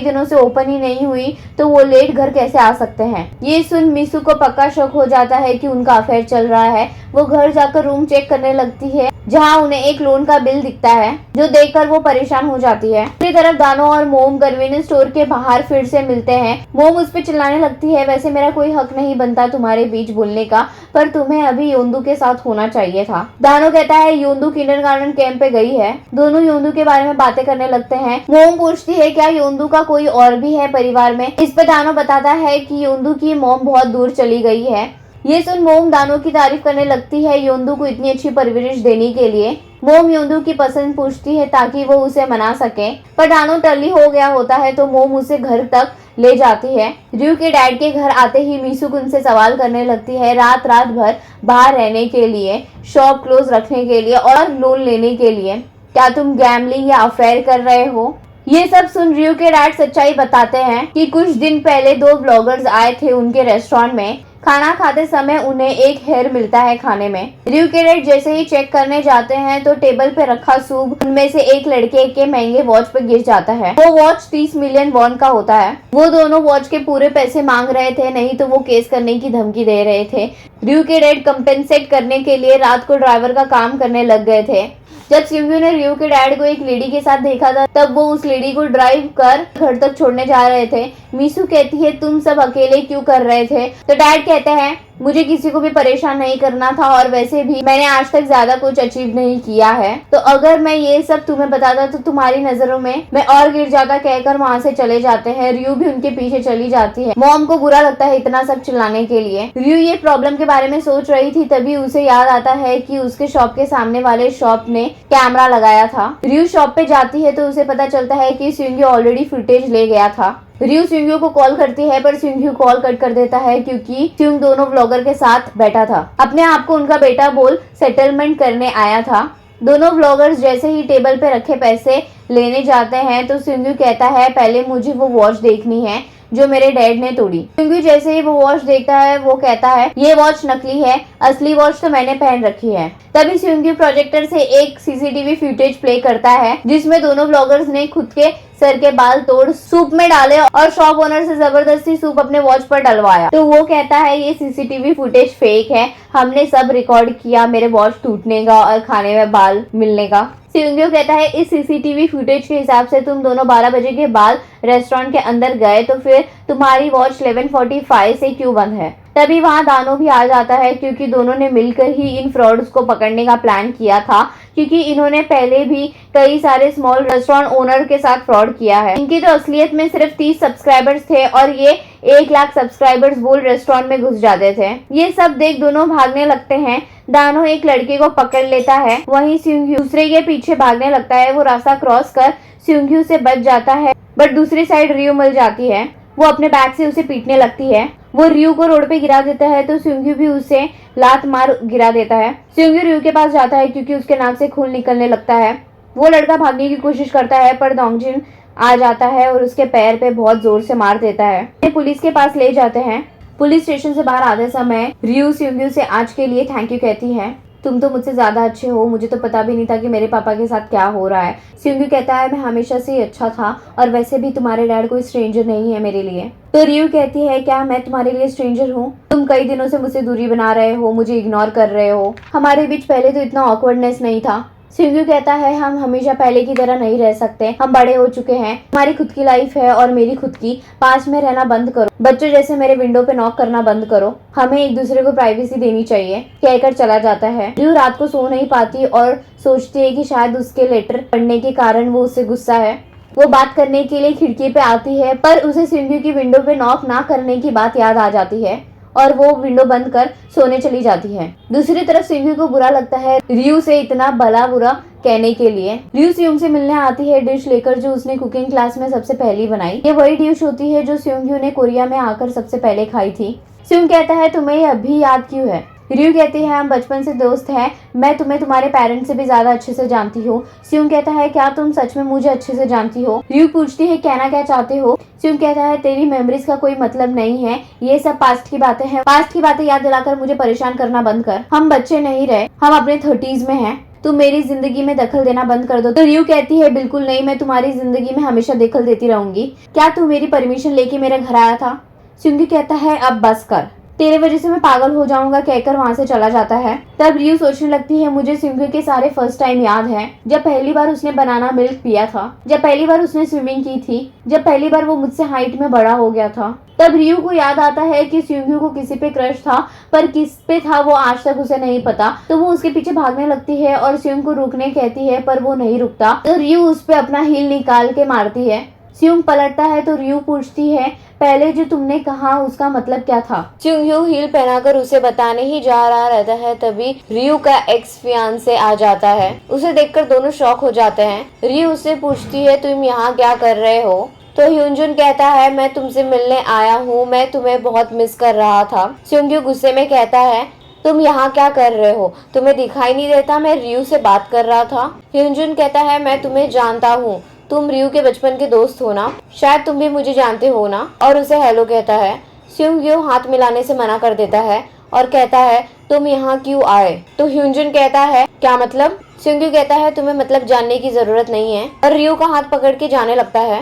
दिनों से ओपन ही नहीं हुई तो वो लेट घर कैसे आ सकते हैं। ये सुन मिसू को पक्का शक हो जाता है कि उनका अफेयर चल रहा है। वो घर जाकर रूम चेक करने लगती है जहां उन्हें एक लोन का बिल दिखता है जो देखकर वो परेशान हो जाती है। दूसरी तरफ दानो और मोम कन्वीनियंस स्टोर के बाहर फिर से मिलते हैं। मोम उस पर चिल्लाने लगती है वैसे मेरा कोई हक नहीं बनता तुम्हारे बीच बोलने का, पर तुम्हें अभी योंदू के साथ होना चाहिए था। दानो कहता है योंदू किंडरगार्टन कैंप पे गई है। दोनों योंदू के बारे में बातें करने लगते हैं। मोम पूछती है क्या योंदू का कोई और भी है परिवार में। इस पे दानो बताता है कि योंदू की मॉम बहुत दूर चली गई है। ये सुन मोम दानो की तारीफ करने लगती है योंदू को इतनी अच्छी परवरिश देने के लिए। मोम योंदू की पसंद पूछती है ताकि वो उसे मना सके, पर दानो टल्ली हो गया होता है तो मोम उसे घर तक ले जाती है। रियो के डैड के घर आते ही मिसुक उनसे सवाल करने लगती है रात भर बाहर रहने के लिए, शॉप क्लोज रखने के लिए और लोन लेने के लिए। क्या तुम गैम्बलिंग या अफेयर कर रहे हो। ये सब सुन रियो के डैड सच्चाई बताते हैं कि कुछ दिन पहले 2 ब्लॉगर्स आए थे उनके रेस्टोरेंट में। खाना खाते समय उन्हें एक हेयर मिलता है खाने में। रियो के डैड जैसे ही चेक करने जाते हैं तो टेबल पे रखा सूप उनमें से एक लड़के के महंगे वॉच पर गिर जाता है। वो वॉच 30 मिलियन वॉन का होता है। वो दोनों वॉच के पूरे पैसे मांग रहे थे, नहीं तो वो केस करने की धमकी दे रहे थे। रियो के डैड कंपेंसेट करने के लिए रात को ड्राइवर का काम करने लग गए थे। जब सिंगू ने रियो के डैड को एक लेडी के साथ देखा था तब वो उस लेडी को ड्राइव कर घर तक छोड़ने जा रहे थे। मिसू कहती है तुम सब अकेले क्यों कर रहे थे, तो डैड कहते हैं मुझे किसी को भी परेशान नहीं करना था और वैसे भी मैंने आज तक ज्यादा कुछ अचीव नहीं किया है, तो अगर मैं ये सब तुम्हें बताता तो तुम्हारी नजरों में मैं और गिर जाता, कहकर वहाँ से चले जाते हैं। रियो भी उनके पीछे चली जाती है। मॉम को बुरा लगता है इतना सब चिल्लाने के लिए। रियो ये प्रॉब्लम के बारे में सोच रही थी तभी उसे याद आता है कि उसके शॉप के सामने वाले शॉप ने कैमरा लगाया था। रियो शॉप पे जाती है तो उसे पता चलता है कि सिंगू ऑलरेडी फुटेज ले गया था। रियो सिंगू को कॉल करती है पर सिंगू कॉल कट कर देता है क्योंकि सिंगू दोनों व्लॉगर के साथ बैठा था। अपने आप को उनका बेटा बोल सेटलमेंट करने आया था। दोनों व्लॉगर्स जैसे ही टेबल पे रखे पैसे लेने जाते हैं तो सिंगू कहता है पहले मुझे वो वॉच देखनी है जो मेरे डैड ने तोड़ी। सिंगू जैसे ही वो वॉच देखता है वो कहता है ये वॉच नकली है, असली वॉच तो मैंने पहन रखी है। तभी सिंगू प्रोजेक्टर से एक सीसीटीवी फुटेज प्ले करता है जिसमें दोनों ब्लॉगर्स ने खुद के सर के बाल तोड़ सूप में डाले और शॉप ओनर से जबरदस्ती सूप अपने वॉच पर डलवाया। तो वो कहता है ये सीसीटीवी फुटेज फेक है, हमने सब रिकॉर्ड किया मेरे वॉच टूटने का और खाने में बाल मिलने का। सिंगू कहता है इस सीसीटीवी फुटेज के हिसाब से तुम दोनों 12 बजे के बाद रेस्टोरेंट के अंदर गए तो फिर तुम्हारी वॉच 11:45 से क्यों बंद है। तभी वहां दानो भी आ जाता है क्योंकि दोनों ने मिलकर ही इन फ्रॉड्स को पकड़ने का प्लान किया था, क्योंकि इन्होंने पहले भी कई सारे स्मॉल रेस्टोरेंट ओनर के साथ फ्रॉड किया है। इनकी तो असलियत में सिर्फ 30 सब्सक्राइबर्स थे और ये 1 लाख सब्सक्राइबर्स बोल रेस्टोरेंट में घुस जाते थे। ये सब देख दोनों भागने लगते हैं। दानो एक लड़के को पकड़ लेता है, वहीं सिंगू दूसरे के पीछे भागने लगता है। वो रास्ता क्रॉस कर सिंगू से बच जाता है बट दूसरी साइड रियो मिल जाती है। वो अपने बैग से उसे पीटने लगती है। वो रियू को रोड पे गिरा देता है तो स्योंग्यू भी उसे लात मार गिरा देता है। स्योंग्यू रियू के पास जाता है क्योंकि उसके नाक से खून निकलने लगता है। वो लड़का भागने की कोशिश करता है पर डोंगजिन आ जाता है और उसके पैर पे बहुत जोर से मार देता है। पुलिस के पास ले जाते हैं। पुलिस स्टेशन से बाहर आते समय रियू स्योंग्यू से आज के लिए थैंक यू कहती है। तुम तो मुझसे ज्यादा अच्छे हो, मुझे तो पता भी नहीं था कि मेरे पापा के साथ क्या हो रहा है। स्योंग्यू कहता है मैं हमेशा से ही अच्छा था और वैसे भी तुम्हारे डैड कोई स्ट्रेंजर नहीं है मेरे लिए। तो रियू कहती है क्या मैं तुम्हारे लिए स्ट्रेंजर हूँ? तुम कई दिनों से मुझसे दूरी बना रहे हो, मुझे इग्नोर कर रहे हो। हमारे बीच पहले तो इतना ऑकवर्डनेस नहीं था। स्योंग्यू कहता है हम हमेशा पहले की तरह नहीं रह सकते, हम बड़े हो चुके हैं, हमारी खुद की लाइफ है और मेरी खुद की। पास में रहना बंद करो, बच्चों जैसे मेरे विंडो पे नॉक करना बंद करो, हमें एक दूसरे को प्राइवेसी देनी चाहिए, कहकर चला जाता है। रियू रात को सो नहीं पाती और सोचती है कि शायद उसके लेटर पढ़ने के कारण वो उससे गुस्सा है। वो बात करने के लिए खिड़की पे आती है पर उसे स्योंग्यू की विंडो पे नॉक ना करने की बात याद आ जाती है और वो विंडो बंद कर सोने चली जाती है। दूसरी तरफ स्योंग्यू को बुरा लगता है रियू से इतना भला बुरा कहने के लिए। रियू स्योंग से मिलने आती है डिश लेकर जो उसने कुकिंग क्लास में सबसे पहली बनाई। ये वही डिश होती है जो स्योंग्यू ने कोरिया में आकर सबसे पहले खाई थी। स्योंग कहता है तुम्हें ये अभी याद क्यों है? रियू कहती है हम बचपन से दोस्त हैं, मैं तुम्हें तुम्हारे पेरेंट्स से भी ज्यादा अच्छे से जानती हूँ। स्योंग कहता है क्या तुम सच में मुझे अच्छे से जानती हो? रियू पूछती है कहना क्या चाहते हो? स्योंग कहता है तेरी मेमोरीज का कोई मतलब नहीं है, ये सब पास्ट की बातें हैं। पास्ट की बातें याद दिलाकर मुझे परेशान करना बंद कर, हम बच्चे नहीं रहे, हम अपने 30s में हैं। तुम मेरी जिंदगी में दखल देना बंद कर दो। तो रियू कहती है बिल्कुल नहीं, मैं तुम्हारी जिंदगी में हमेशा दखल देती रहूंगी। क्या तू मेरी परमिशन लेके मेरे घर आया था? स्योंग कहता है अब बस कर, तेरे वजह से मैं पागल हो जाऊंगा, कहकर वहां से चला जाता है। तब रियू सोचने लगती है मुझे स्योंग्यू के सारे फर्स्ट टाइम याद है। जब पहली बार उसने बनाना मिल्क पिया था, जब पहली बार उसने स्विमिंग की थी, जब पहली बार वो मुझसे हाइट में बड़ा हो गया था। तब रियू को याद आता है कि स्योंग्यू को किसी पे क्रश था पर किस पे था वो आज तक उसे नहीं पता। तो वो उसके पीछे भागने लगती है और स्योंग को रुकने कहती है पर वो नहीं रुकता। तो रियू उस पे अपना हील निकाल के मारती है। स्योंग पलटता है तो रियू पूछती है पहले जो तुमने कहा उसका मतलब क्या था? स्योंग्यू हील पहनाकर उसे बताने ही जा रहा रहता है तभी रियू का एक्स फियांसे आ जाता है। उसे देखकर दोनों शॉक हो जाते हैं। रियू उससे पूछती है तुम यहाँ क्या कर रहे हो? तो ह्यूनजुन कहता है मैं तुमसे मिलने आया हूँ, मैं तुम्हें बहुत मिस कर रहा था। स्योंग्यू गुस्से में कहता है तुम यहाँ क्या कर रहे हो? तुम्हें दिखाई नहीं देता मैं रियू से बात कर रहा था? ह्यूनजुन कहता है मैं तुम्हें जानता हूँ, तुम रियू के बचपन के दोस्त हो ना, शायद तुम भी मुझे जानते हो ना, और उसे हेलो कहता है। स्योंग्यू हाथ मिलाने से मना कर देता है और कहता है तुम यहाँ क्यों आए? तो ह्यूनजुन कहता है क्या मतलब? स्योंग्यू कहता है तुम्हें मतलब जानने की जरूरत नहीं है और रियू का हाथ पकड़ के जाने लगता है।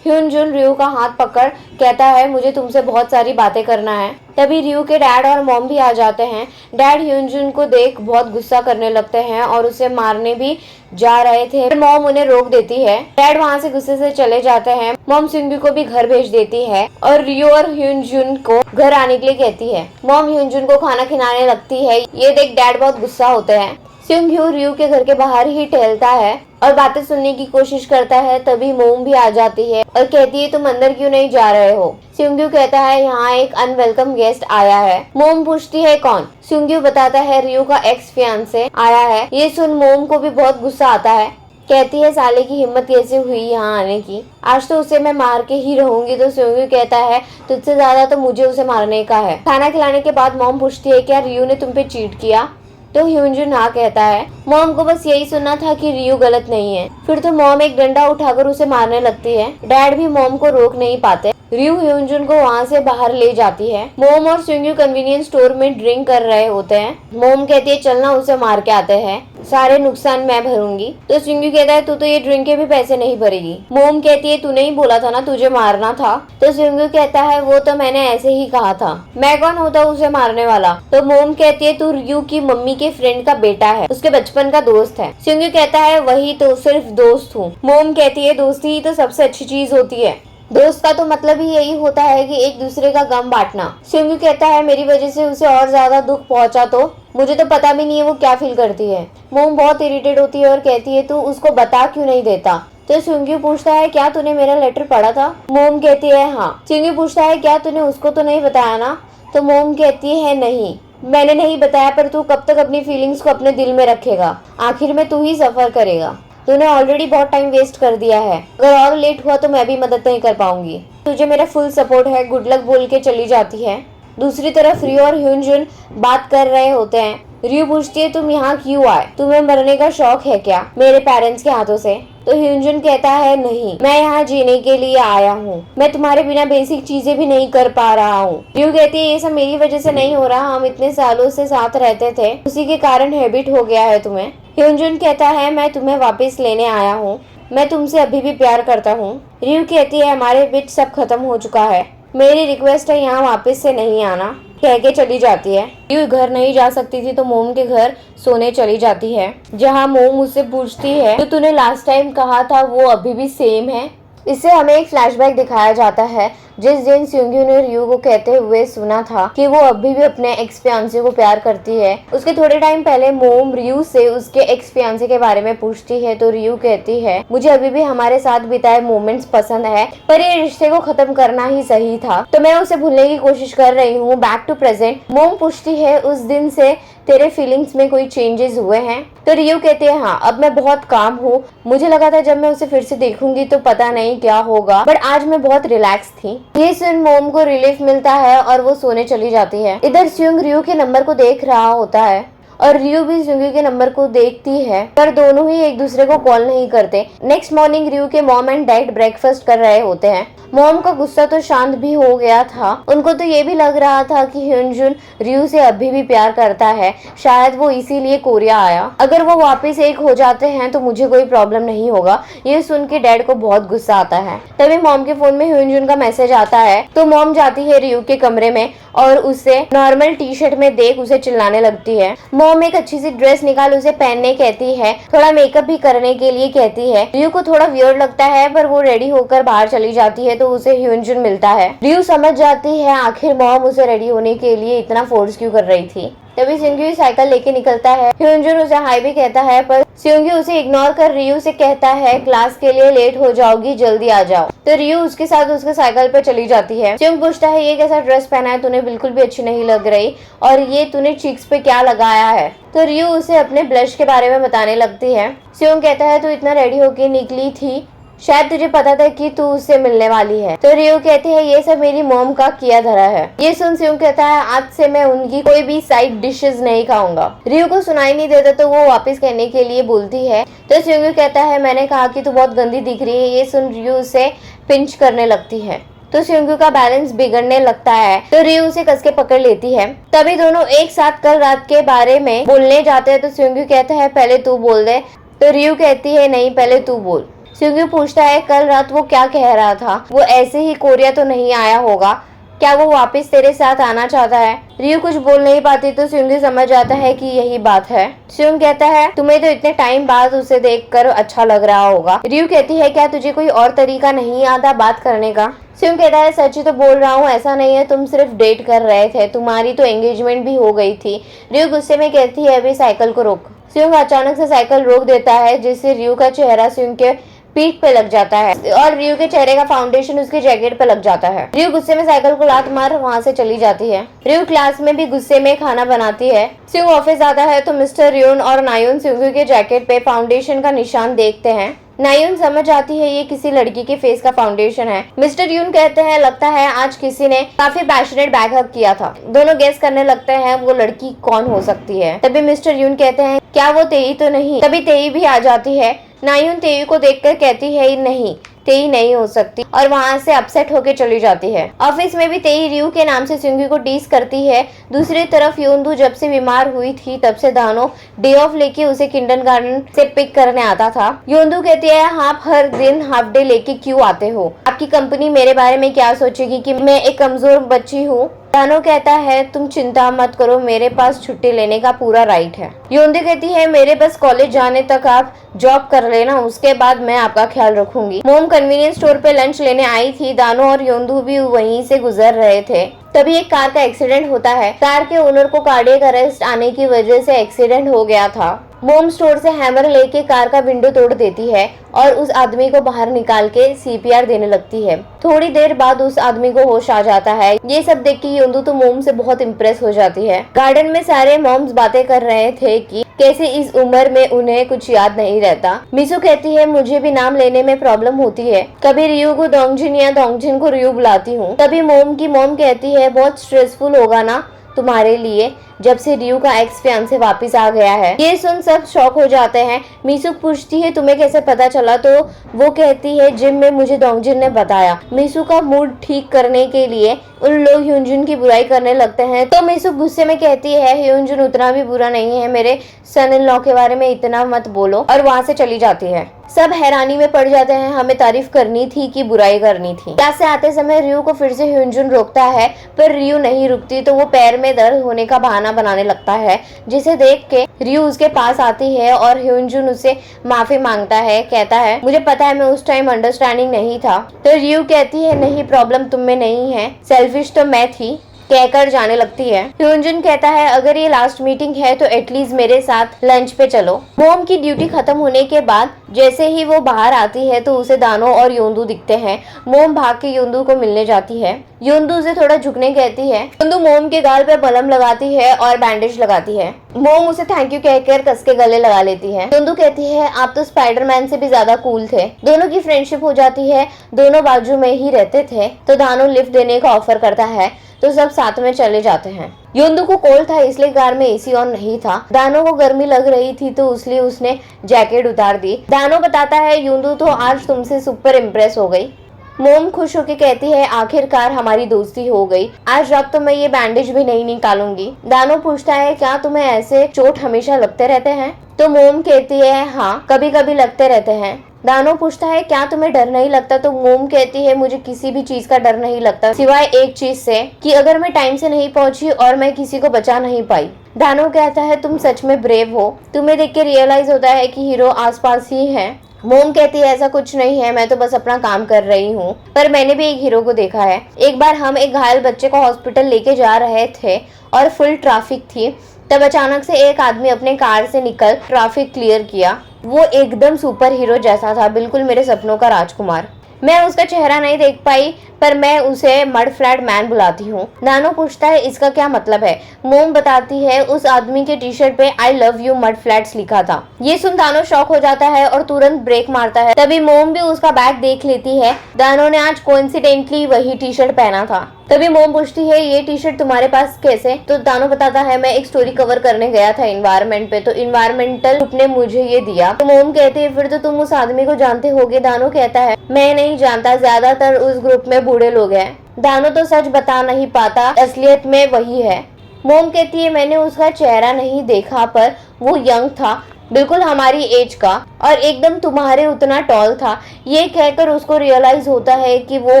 ह्यूनजुन रियू का हाथ पकड़ कहता है मुझे तुमसे बहुत सारी बातें करना है। तभी रियू के डैड और मॉम भी आ जाते हैं। डैड ह्यूनजुन को देख बहुत गुस्सा करने लगते हैं और उसे मारने भी जा रहे थे। मॉम उन्हें रोक देती है। डैड वहाँ से गुस्से से चले जाते हैं। मॉम स्योंग्यू को भी घर भेज देती है और रियू और ह्यूनजुन को घर आने के लिए कहती है। मॉम ह्यूनजुन को खाना खिलाने लगती है। ये देख डैड बहुत गुस्सा होते हैं। स्योंग्यू रियू के घर के बाहर ही टहलता है और बातें सुनने की कोशिश करता है। तभी मोम भी आ जाती है और कहती है तुम अंदर क्यों नहीं जा रहे हो? स्योंग्यू कहता है यहाँ एक अनवेलकम गेस्ट आया है। मोम पूछती है कौन? स्योंग्यू बताता है रियू का एक्स फियांसे आया है। ये सुन मोम को भी बहुत गुस्सा आता है। कहती है साले की हिम्मत कैसे हुई यहाँ आने की, आज तो उसे मैं मार के ही रहूंगी। तो स्योंग्यू कहता है तुझसे ज्यादा तो मुझे उसे मारने का है। खाना खिलाने के बाद मोम पूछती है क्या रियू ने तुम पे चीट किया? तो ह्यूनजुन हाँ कहता है। मॉम को बस यही सुनना था कि रियू गलत नहीं है। फिर तो मॉम एक डंडा उठाकर उसे मारने लगती है। डैड भी मॉम को रोक नहीं पाते। रियू ह्यूनजुन को वहाँ से बाहर ले जाती है। मोम और स्योंग्यू कन्वीनियंस स्टोर में ड्रिंक कर रहे होते हैं। मोम कहती है चलना उसे मार के आते हैं, सारे नुकसान मैं भरूंगी। तो स्योंग्यू कहता है तू तो ये ड्रिंक के भी पैसे नहीं भरेगी। मोम कहती है तूने ही बोला था ना तुझे मारना था। तो स्योंग्यू कहता है वो तो मैंने ऐसे ही कहा था, मैं कौन होता उसे मारने वाला। तो मोम कहती है तू रियू की मम्मी के फ्रेंड का बेटा है, उसके बचपन का दोस्त है। स्योंग्यू कहता है वही तो, सिर्फ दोस्त हूँ। मोम कहती है दोस्ती ही तो सबसे अच्छी चीज होती है, दोस्त का तो मतलब ही यही होता है कि एक दूसरे का गम बांटना। स्योंग्यू कहता है मेरी वजह से उसे और ज्यादा दुख पहुंचा तो मुझे तो पता भी नहीं है वो क्या फील करती है। मोम बहुत इरिटेट होती है और कहती है तू उसको बता क्यों नहीं देता। तो स्योंग्यू पूछता है क्या तूने मेरा लेटर पढ़ा था? मोम कहती है हाँ। स्योंग्यू पूछता है क्या तूने उसको तो नहीं बताया ना? तो मोम कहती है नहीं, मैंने नहीं बताया, पर तू कब तक अपनी फीलिंग्स को अपने दिल में रखेगा, आखिर में तू ही सफर करेगा। तूने ऑलरेडी बहुत टाइम वेस्ट कर दिया है, अगर और लेट हुआ तो मैं भी मदद नहीं कर पाऊंगी। तुझे मेरा फुल सपोर्ट है, गुड लक बोल के चली जाती है। दूसरी तरफ रियो और ह्यूनजुन बात कर रहे होते हैं। रियो पूछती है तुम यहाँ क्यों आए, तुम्हें मरने का शौक है क्या मेरे पेरेंट्स के हाथों से? तो ह्यूनजुन कहता है नहीं, मैं यहाँ जीने के लिए आया हूँ, मैं तुम्हारे बिना बेसिक चीजें भी नहीं कर पा रहा हूँ। रियो कहती है ये सब मेरी वजह से नहीं हो रहा, हम इतने सालों से साथ रहते थे, उसी के कारण हैबिट हो गया है तुम्हें। ह्यूनजुन कहता है मैं तुम्हें वापस लेने आया हूँ, मैं तुमसे अभी भी प्यार करता हूँ। रियो कहती है हमारे बीच सब खत्म हो चुका है, मेरी रिक्वेस्ट है यहाँ वापस से नहीं आना, कह के चली जाती है। रियो घर नहीं जा सकती थी तो मोम के घर सोने चली जाती है, जहाँ मोम उससे पूछती है जो तूने लास्ट टाइम कहा था वो अभी भी सेम है। इससे हमें एक फ्लैशबैक दिखाया जाता है जिस दिन स्योंग्यू ने रियो को कहते हुए सुना था कि वो अभी भी अपने एक्स फियांसे को प्यार करती है। उसके थोड़े टाइम पहले मोम रियो से उसके एक्स फियांसे के बारे में पूछती है तो रियो कहती है मुझे अभी भी हमारे साथ बिताए मोमेंट्स पसंद है, पर ये रिश्ते को खत्म करना ही सही था, तो मैं उसे भूलने की कोशिश कर रही हूँ। Back to present. मोम पूछती है उस दिन से तेरे फीलिंग्स में कोई चेंजेस हुए हैं? तो रियो कहते हैं हाँ, अब मैं बहुत काम हूँ, मुझे लगा था जब मैं उसे फिर से देखूंगी तो पता नहीं क्या होगा, बट आज मैं बहुत रिलैक्स थी। ये सुन मोम को रिलीफ मिलता है और वो सोने चली जाती है। इधर स्योंग रियो के नंबर को देख रहा होता है और रियो भी स्योंग के नंबर को देखती है, पर दोनों ही एक दूसरे को कॉल नहीं करते। नेक्स्ट मॉर्निंग रियो के मॉम एंड डैड ब्रेकफास्ट कर रहे होते हैं। मॉम का गुस्सा तो शांत भी हो गया था, उनको तो ये भी लग रहा था कि ह्यूनजुन रियो से अभी भी प्यार करता है, शायद वो इसीलिए कोरिया आया। अगर वो वापस एक हो जाते हैं तो मुझे कोई प्रॉब्लम नहीं होगा। ये सुन के डैड को बहुत गुस्सा आता है। तभी मॉम के फोन में ह्यूनजुन का मैसेज आता है तो मॉम जाती है रियो के कमरे में और उसे नॉर्मल टी शर्ट में देख उसे चिल्लाने लगती है। मॉम एक अच्छी सी ड्रेस निकाल उसे पहनने कहती है, थोड़ा मेकअप भी करने के लिए कहती है। रियो को थोड़ा वियर्ड लगता है पर वो रेडी होकर बाहर चली जाती है तो उसे ह्यूनजुन मिलता है। रियो समझ जाती है आखिर मॉम उसे रेडी होने के लिए इतना फोर्स क्यों कर रही थी। तभी स्योंग्यू साइकिल लेके निकलता है। ह्यूनजुन उसे हाई भी कहता है पर स्योंग्यू उसे इग्नोर कर रियो से कहता है क्लास के लिए लेट हो जाओगी, जल्दी आ जाओ। तो रियो उसके साथ उसके साइकिल पर चली जाती है। स्योंग पूछता है ये कैसा ड्रेस पहना है तूने, बिल्कुल भी अच्छी नहीं लग रही, और ये तूने चीक्स पे क्या लगाया है? तो रियो उसे अपने ब्लश के बारे में बताने लगती है। स्योंग कहता है तू इतना रेडी होके निकली थी, शायद तुझे पता था कि तू उससे मिलने वाली है। तो रियो कहती है ये सब मेरी मॉम का किया धरा है। ये सुन स्योंग कहता है आज से मैं उनकी कोई भी साइड डिशेस नहीं खाऊंगा। रियो को सुनाई नहीं देता तो वो वापस कहने के लिए बोलती है तो स्योंग कहता है मैंने कहा कि तू बहुत गंदी दिख रही है। ये सुन रियो उसे पिंच करने लगती है तो स्योंग का बैलेंस बिगड़ने लगता है तो रियो उसे कस के पकड़ लेती है। तभी दोनों एक साथ कल रात के बारे में बोलने जाते हैं तो स्योंग कहता है पहले तू बोल दे। तो रियो कहती है नहीं, पहले तू बोल। स्योंग पूछता है कल रात वो क्या कह रहा था, वो ऐसे ही कोरिया तो नहीं आया होगा, क्या वो वापस तेरे साथ आना चाहता है? रियो कुछ बोल नहीं पाती तो स्योंग समझ जाता है कि यही बात है। स्योंग कहता है तुम्हें तो इतने टाइम बाद उसे देखकर अच्छा लग रहा होगा। रियो कहती है क्या तुझे कोई और तरीका नहीं आता बात करने का? स्योंग कहता है सच ही तो बोल रहा हूँ, ऐसा नहीं है तुम सिर्फ डेट कर रहे थे, तुम्हारी तो एंगेजमेंट भी हो गई थी। रियो गुस्से में कहती है अभी साइकिल को रोक। स्योंग अचानक से साइकिल रोक देता है जिससे रियो का चेहरा स्योंग के पीठ पे लग जाता है और रियो के चेहरे का फाउंडेशन उसके जैकेट पे लग जाता है। रियो गुस्से में साइकिल को लात मार वहाँ से चली जाती है। रियो क्लास में भी गुस्से में खाना बनाती है। स्योंग ऑफिस आता है तो मिस्टर रियोन और नायोन स्योंग के जैकेट पे फाउंडेशन का निशान देखते हैं। नायोन समझ आती है ये किसी लड़की के फेस का फाउंडेशन है। मिस्टर यून कहते हैं लगता है आज किसी ने काफी पैशनेट बैकअप किया था। दोनों गेस करने लगते हैं वो लड़की कौन हो सकती है। तभी मिस्टर यून कहते हैं क्या वो तेई तो नहीं? तभी तेई भी आ जाती है। नायोन तेई को देखकर कहती है नहीं, तेई नहीं हो सकती, और वहाँ से अपसेट होके चली जाती है। ऑफिस में भी तेई रियो के नाम से स्योंग को टीज करती है। दूसरी तरफ योंदू जब से बीमार हुई थी तब से दानो डे ऑफ लेके उसे किंडरगार्टन से पिक करने आता था। योंदू कहती है आप हर दिन हाफ डे लेके क्यों आते हो? आपकी कंपनी मेरे बारे में क्या सोचेगी कि मैं एक कमजोर बच्ची हूँ? दानो कहता है तुम चिंता मत करो, मेरे पास छुट्टी लेने का पूरा राइट है। योंदू कहती है मेरे बस कॉलेज जाने तक आप जॉब कर लेना, उसके बाद मैं आपका ख्याल रखूंगी। मोम कन्वीनियंस स्टोर पे लंच लेने आई थी। दानो और योंदू भी वहीं से गुजर रहे थे। तभी एक कार का एक्सीडेंट होता है। कार के ओनर को कार्डियक अरेस्ट आने की वजह से एक्सीडेंट हो गया था। मोम स्टोर से हैमर लेके कार का विंडो तोड़ देती है और उस आदमी को बाहर निकाल के सीपीआर देने लगती है। थोड़ी देर बाद उस आदमी को होश आ जाता है। ये सब देख के योंदू तो मोम से बहुत इम्प्रेस हो जाती है। गार्डन में सारे मॉम्स बातें कर रहे थे कि कैसे इस उम्र में उन्हें कुछ याद नहीं रहता। मिसू कहती है मुझे भी नाम लेने में प्रॉब्लम होती है, कभी रियू को डोंगजिन या डोंगजिन को रियू बुलाती हूँ। तभी मोम की मॉम कहती है बहुत स्ट्रेसफुल होगा ना तुम्हारे लिए जब से रियू का एक्स फियांसे वापस आ गया है। ये सुन सब शॉक हो जाते हैं। मिसू पूछती है तुम्हें कैसे पता चला, तो वो कहती है जिम में मुझे डोंगजिन ने बताया। मिसू का मूड ठीक करने के लिए उन लोग ह्यूनजुन की बुराई करने लगते हैं, तो मिसू गुस्से में कहती है ह्यूनजुन उतना भी बुरा नहीं है, मेरे सन इन लॉ के बारे में इतना मत बोलो, और वहाँ से चली जाती है। सब हैरानी में पड़ जाते हैं, हमें तारीफ करनी थी कि बुराई करनी थी। क्लास से आते समय रियू को फिर से ह्यूनजुन रोकता है, पर रियू नहीं रुकती, तो वो पैर में दर्द होने का बहाना बनाने लगता है, जिसे देख के रियू उसके पास आती है और ह्यूनजुन उससे माफी मांगता है। कहता है मुझे पता है मैं उस टाइम अंडरस्टैंडिंग नहीं था। तो रियू कहती है नहीं, प्रॉब्लम तुम में नहीं है, सेल्फिश तो मैं थी, कहकर जाने लगती है। ह्यूनजुन कहता है अगर ये लास्ट मीटिंग है तो एटलीस्ट मेरे साथ लंच पे चलो। मोम की ड्यूटी खत्म होने के बाद जैसे ही वो बाहर आती है तो उसे दानो और योंदू दिखते हैं। मोम भाग के योंदू को मिलने जाती है। योंदू उसे थोड़ा झुकने कहती है। योंदू मोम के गाल पे मलहम लगाती है और बैंडेज लगाती है। मोम उसे थैंक यू कहकर कस के गले लगा लेती है। योंदू कहती है आप तो स्पाइडरमैन से भी ज्यादा कूल थे। दोनों की फ्रेंडशिप हो जाती है। दोनों बाजू में ही रहते थे, तो दानो लिफ्ट देने का ऑफर करता है, तो सब साथ में चले जाते हैं। योंदू को कोल्ड था इसलिए कार में एसी ऑन नहीं था। दानो को गर्मी लग रही थी तो इसलिए उसने जैकेट उतार दी। दानो बताता है योंदू तो आज तुमसे सुपर इम्प्रेस हो गई। मोम खुश होकर कहती है आखिरकार हमारी दोस्ती हो गई, आज रात तो मैं ये बैंडेज भी नहीं निकालूंगी। दानो पूछता है क्या तुम्हें ऐसे चोट हमेशा लगते रहते हैं, तो मोम कहती है हाँ कभी कभी लगते रहते हैं। दानो पूछता है क्या तुम्हें डर नहीं लगता, तो मोम कहती है मुझे किसी भी चीज का डर नहीं लगता सिवाय एक चीज से कि अगर मैं टाइम से नहीं पहुंची और मैं किसी को बचा नहीं पाई। दानो कहता है तुम सच में ब्रेव हो, तुम्हें देख के रियलाइज होता है कि हीरो आसपास ही है। मोम कहती है ऐसा कुछ नहीं है, मैं तो बस अपना काम कर रही हूँ, पर मैंने भी एक हीरो को देखा है। एक बार हम एक घायल बच्चे को हॉस्पिटल लेके जा रहे थे और फुल ट्रैफिक थी, तब अचानक से एक आदमी अपने कार से निकल ट्रैफिक क्लियर किया। वो एकदम सुपर हीरो जैसा था, बिल्कुल मेरे सपनों का राजकुमार। मैं उसका चेहरा नहीं देख पाई, पर मैं उसे मड फ्लैट मैन बुलाती हूँ। नानो पूछता है इसका क्या मतलब है। मोम बताती है उस आदमी के टी शर्ट पे I love you mud flats लिखा था। ये सुन दानो शॉक हो जाता है और तुरंत ब्रेक मारता है। तभी मोम भी उसका बैग देख लेती है। दानो ने आज कोइंसिडेंटली वही टी शर्ट पहना था। तभी मोम पूछती है ये टी शर्ट तुम्हारे पास कैसे, तो दानो बताता है मैं एक स्टोरी कवर करने गया था इन्वायरमेंट पे, तो इन्वायरमेंटल ग्रुप ने मुझे ये दिया। तो मोम कहती है फिर तो तुम उस आदमी को जानते होगे। दानो कहता है मैं नहीं जानता, ज्यादातर उस ग्रुप में बूढ़े लोग हैं। दानो तो सच बता नहीं पाता, असलियत में वही है। मोम कहती है मैंने उसका चेहरा नहीं देखा, पर वो यंग था, बिल्कुल हमारी एज का, और एकदम तुम्हारे उतना टॉल था। ये कहकर उसको रियलाइज होता है कि वो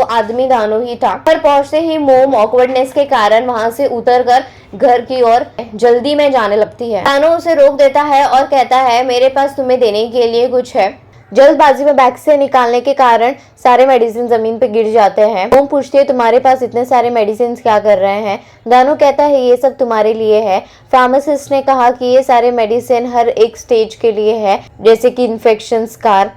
आदमी दानो ही था। पर पहुंचते ही मोम ऑकवर्डनेस के कारण वहां से उतरकर घर की ओर जल्दी में जाने लगती है। दानो उसे रोक देता है और कहता है मेरे पास तुम्हें देने के लिए कुछ है। जल्दबाजी में बैग से निकालने के कारण सारे मेडिसिन जमीन पे गिर जाते हैं। मोम पूछती है तुम्हारे पास इतने सारे मेडिसिन क्या कर रहे हैं। दानो कहता है ये सब तुम्हारे लिए है। फार्मासिस्ट ने कहा कि ये सारे मेडिसिन हर एक स्टेज के लिए है, जैसे कि इन्फेक्शन, स्कार,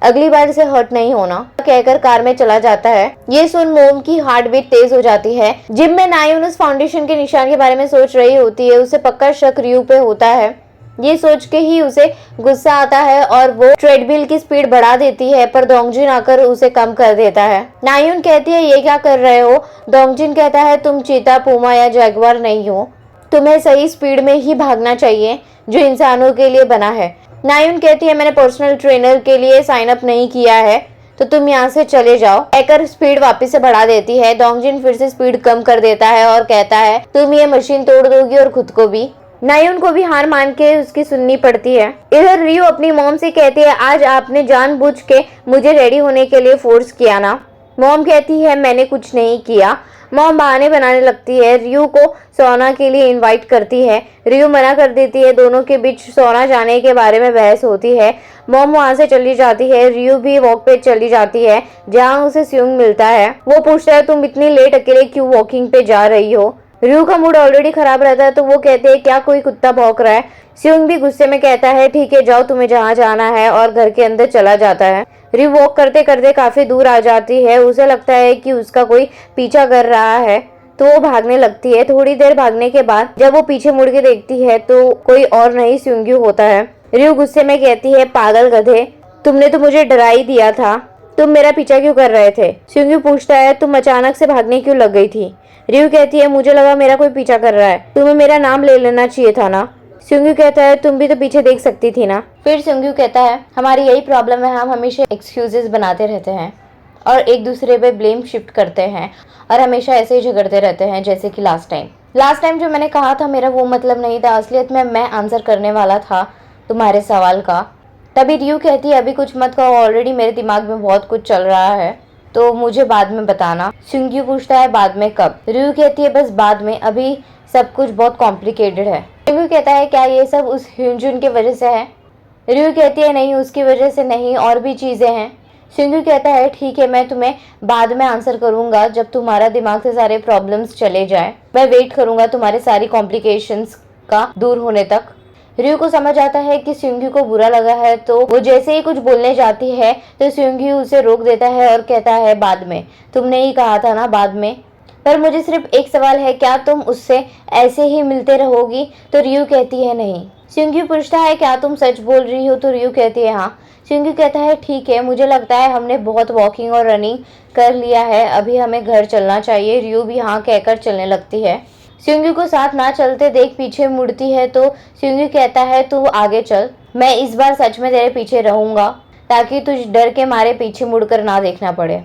अगली बार से हर्ट नहीं होना, कहकर कार में चला जाता है। ये सुन मोम की हार्ट बीट तेज हो जाती है। जिम में नायुन उस फाउंडेशन के निशान के बारे में सोच रही होती है। उसे पक्का शक रियू पे होता है। ये सोच के ही उसे गुस्सा आता है और वो ट्रेडमिल की स्पीड बढ़ा देती है, पर डोंगजिन आकर उसे कम कर देता है। नायुन कहती है ये क्या कर रहे हो। डोंगजिन कहता है तुम चीता, पूमा या जैगुआर नहीं हो, तुम्हें सही स्पीड में ही भागना चाहिए जो इंसानों के लिए बना है। नायुन कहती है मैंने पर्सनल ट्रेनर के लिए साइन अप नहीं किया है, तो तुम यहाँ से चले जाओ। कहकर स्पीड वापस से बढ़ा देती है। डोंगजिन फिर से स्पीड कम कर देता है और कहता है तुम ये मशीन तोड़ दोगी और खुद को भी। नायुन को भी हार मान के उसकी सुननी पड़ती है। इधर रियो अपनी मॉम से कहती है आज आपने जानबूझ के मुझे रेडी होने के लिए फोर्स किया ना। मॉम कहती है मैंने कुछ नहीं किया। मॉम बहाने बनाने लगती है। रियो को सोना के लिए इनवाइट करती है। रियो मना कर देती है। दोनों के बीच सोना जाने के बारे में बहस होती है। मॉम वहाँ से चली जाती है। रियो भी वॉक पे चली जाती है जहाँ उसे स्यूंग मिलता है। वो पूछता है तुम इतनी लेट अकेले क्यों वॉकिंग पे जा रही हो। रयू का मूड ऑलरेडी खराब रहता है तो वो कहते हैं क्या कोई कुत्ता भौंक रहा है। स्योंग भी गुस्से में कहता है ठीक है जाओ तुम्हें जहाँ जाना है और घर के अंदर चला जाता है। रयू वॉक करते करते काफी दूर आ जाती है। उसे लगता है कि उसका कोई पीछा कर रहा है तो वो भागने लगती है। थोड़ी देर भागने के बाद जब वो पीछे मुड़ के देखती है तो कोई और नहीं स्योंग्यू होता है। रयू गुस्से में कहती है पागल गधे, तुमने तो मुझे डरा ही दिया था, तुम मेरा पीछा क्यों कर रहे थे। स्योंग्यू पूछता है तुम अचानक से भागने क्यों लग गई थी। रयू कहती है मुझे लगा मेरा कोई पीछा कर रहा है, तुम्हें मेरा नाम ले लेना चाहिए था ना। स्योंग्यू कहता है तुम भी तो पीछे देख सकती थी ना। फिर स्योंग्यू कहता है हमारी यही प्रॉब्लम है, हम हमेशा एक्सक्यूजेस बनाते रहते हैं और एक दूसरे पे ब्लेम शिफ्ट करते हैं और हमेशा ऐसे ही झगड़ते रहते हैं। जैसे कि लास्ट टाइम जो मैंने कहा था मेरा वो मतलब नहीं था, असलियत में मैं आंसर करने वाला था तुम्हारे सवाल का। तभी रयू कहती है अभी कुछ मत कहो, ऑलरेडी मेरे दिमाग में बहुत कुछ चल रहा है तो मुझे बाद में बताना। स्योंग्यू पूछता है बाद में कब। रयू कहती है बस बाद में, अभी सब कुछ बहुत कॉम्प्लिकेटेड है। स्योंग्यू कहता है क्या ये सब उस ह्यूनजुन की वजह से है। रयू कहती है नहीं उसकी वजह से नहीं, और भी चीजें हैं। स्योंग्यू कहता है ठीक है मैं तुम्हें बाद में आंसर करूंगा जब तुम्हारा दिमाग से सारे प्रॉब्लम्स चले जाए, मैं वेट करूंगा तुम्हारे सारी कॉम्प्लिकेशंस का दूर होने तक। रयू को समझ आता है कि स्योंग्यू को बुरा लगा है तो वो जैसे ही कुछ बोलने जाती है तो स्योंग्यू उसे रोक देता है और कहता है बाद में, तुमने ही कहा था ना बाद में। पर मुझे सिर्फ एक सवाल है, क्या तुम उससे ऐसे ही मिलते रहोगी। तो रयू कहती है नहीं। स्योंग्यू पूछता है क्या तुम सच बोल रही हो। तो रयू कहती है हाँ। स्योंग्यू कहता है ठीक है मुझे लगता है हमने बहुत वॉकिंग और रनिंग कर लिया है, अभी हमें घर चलना चाहिए। रयू भी हाँ कहकर चलने लगती है। स्योंग्यू को साथ ना चलते देख पीछे मुड़ती है तो स्योंग्यू कहता है तू आगे चल, मैं इस बार सच में तेरे पीछे रहूंगा ताकि तुझ डर के मारे पीछे मुड़कर ना देखना पड़े।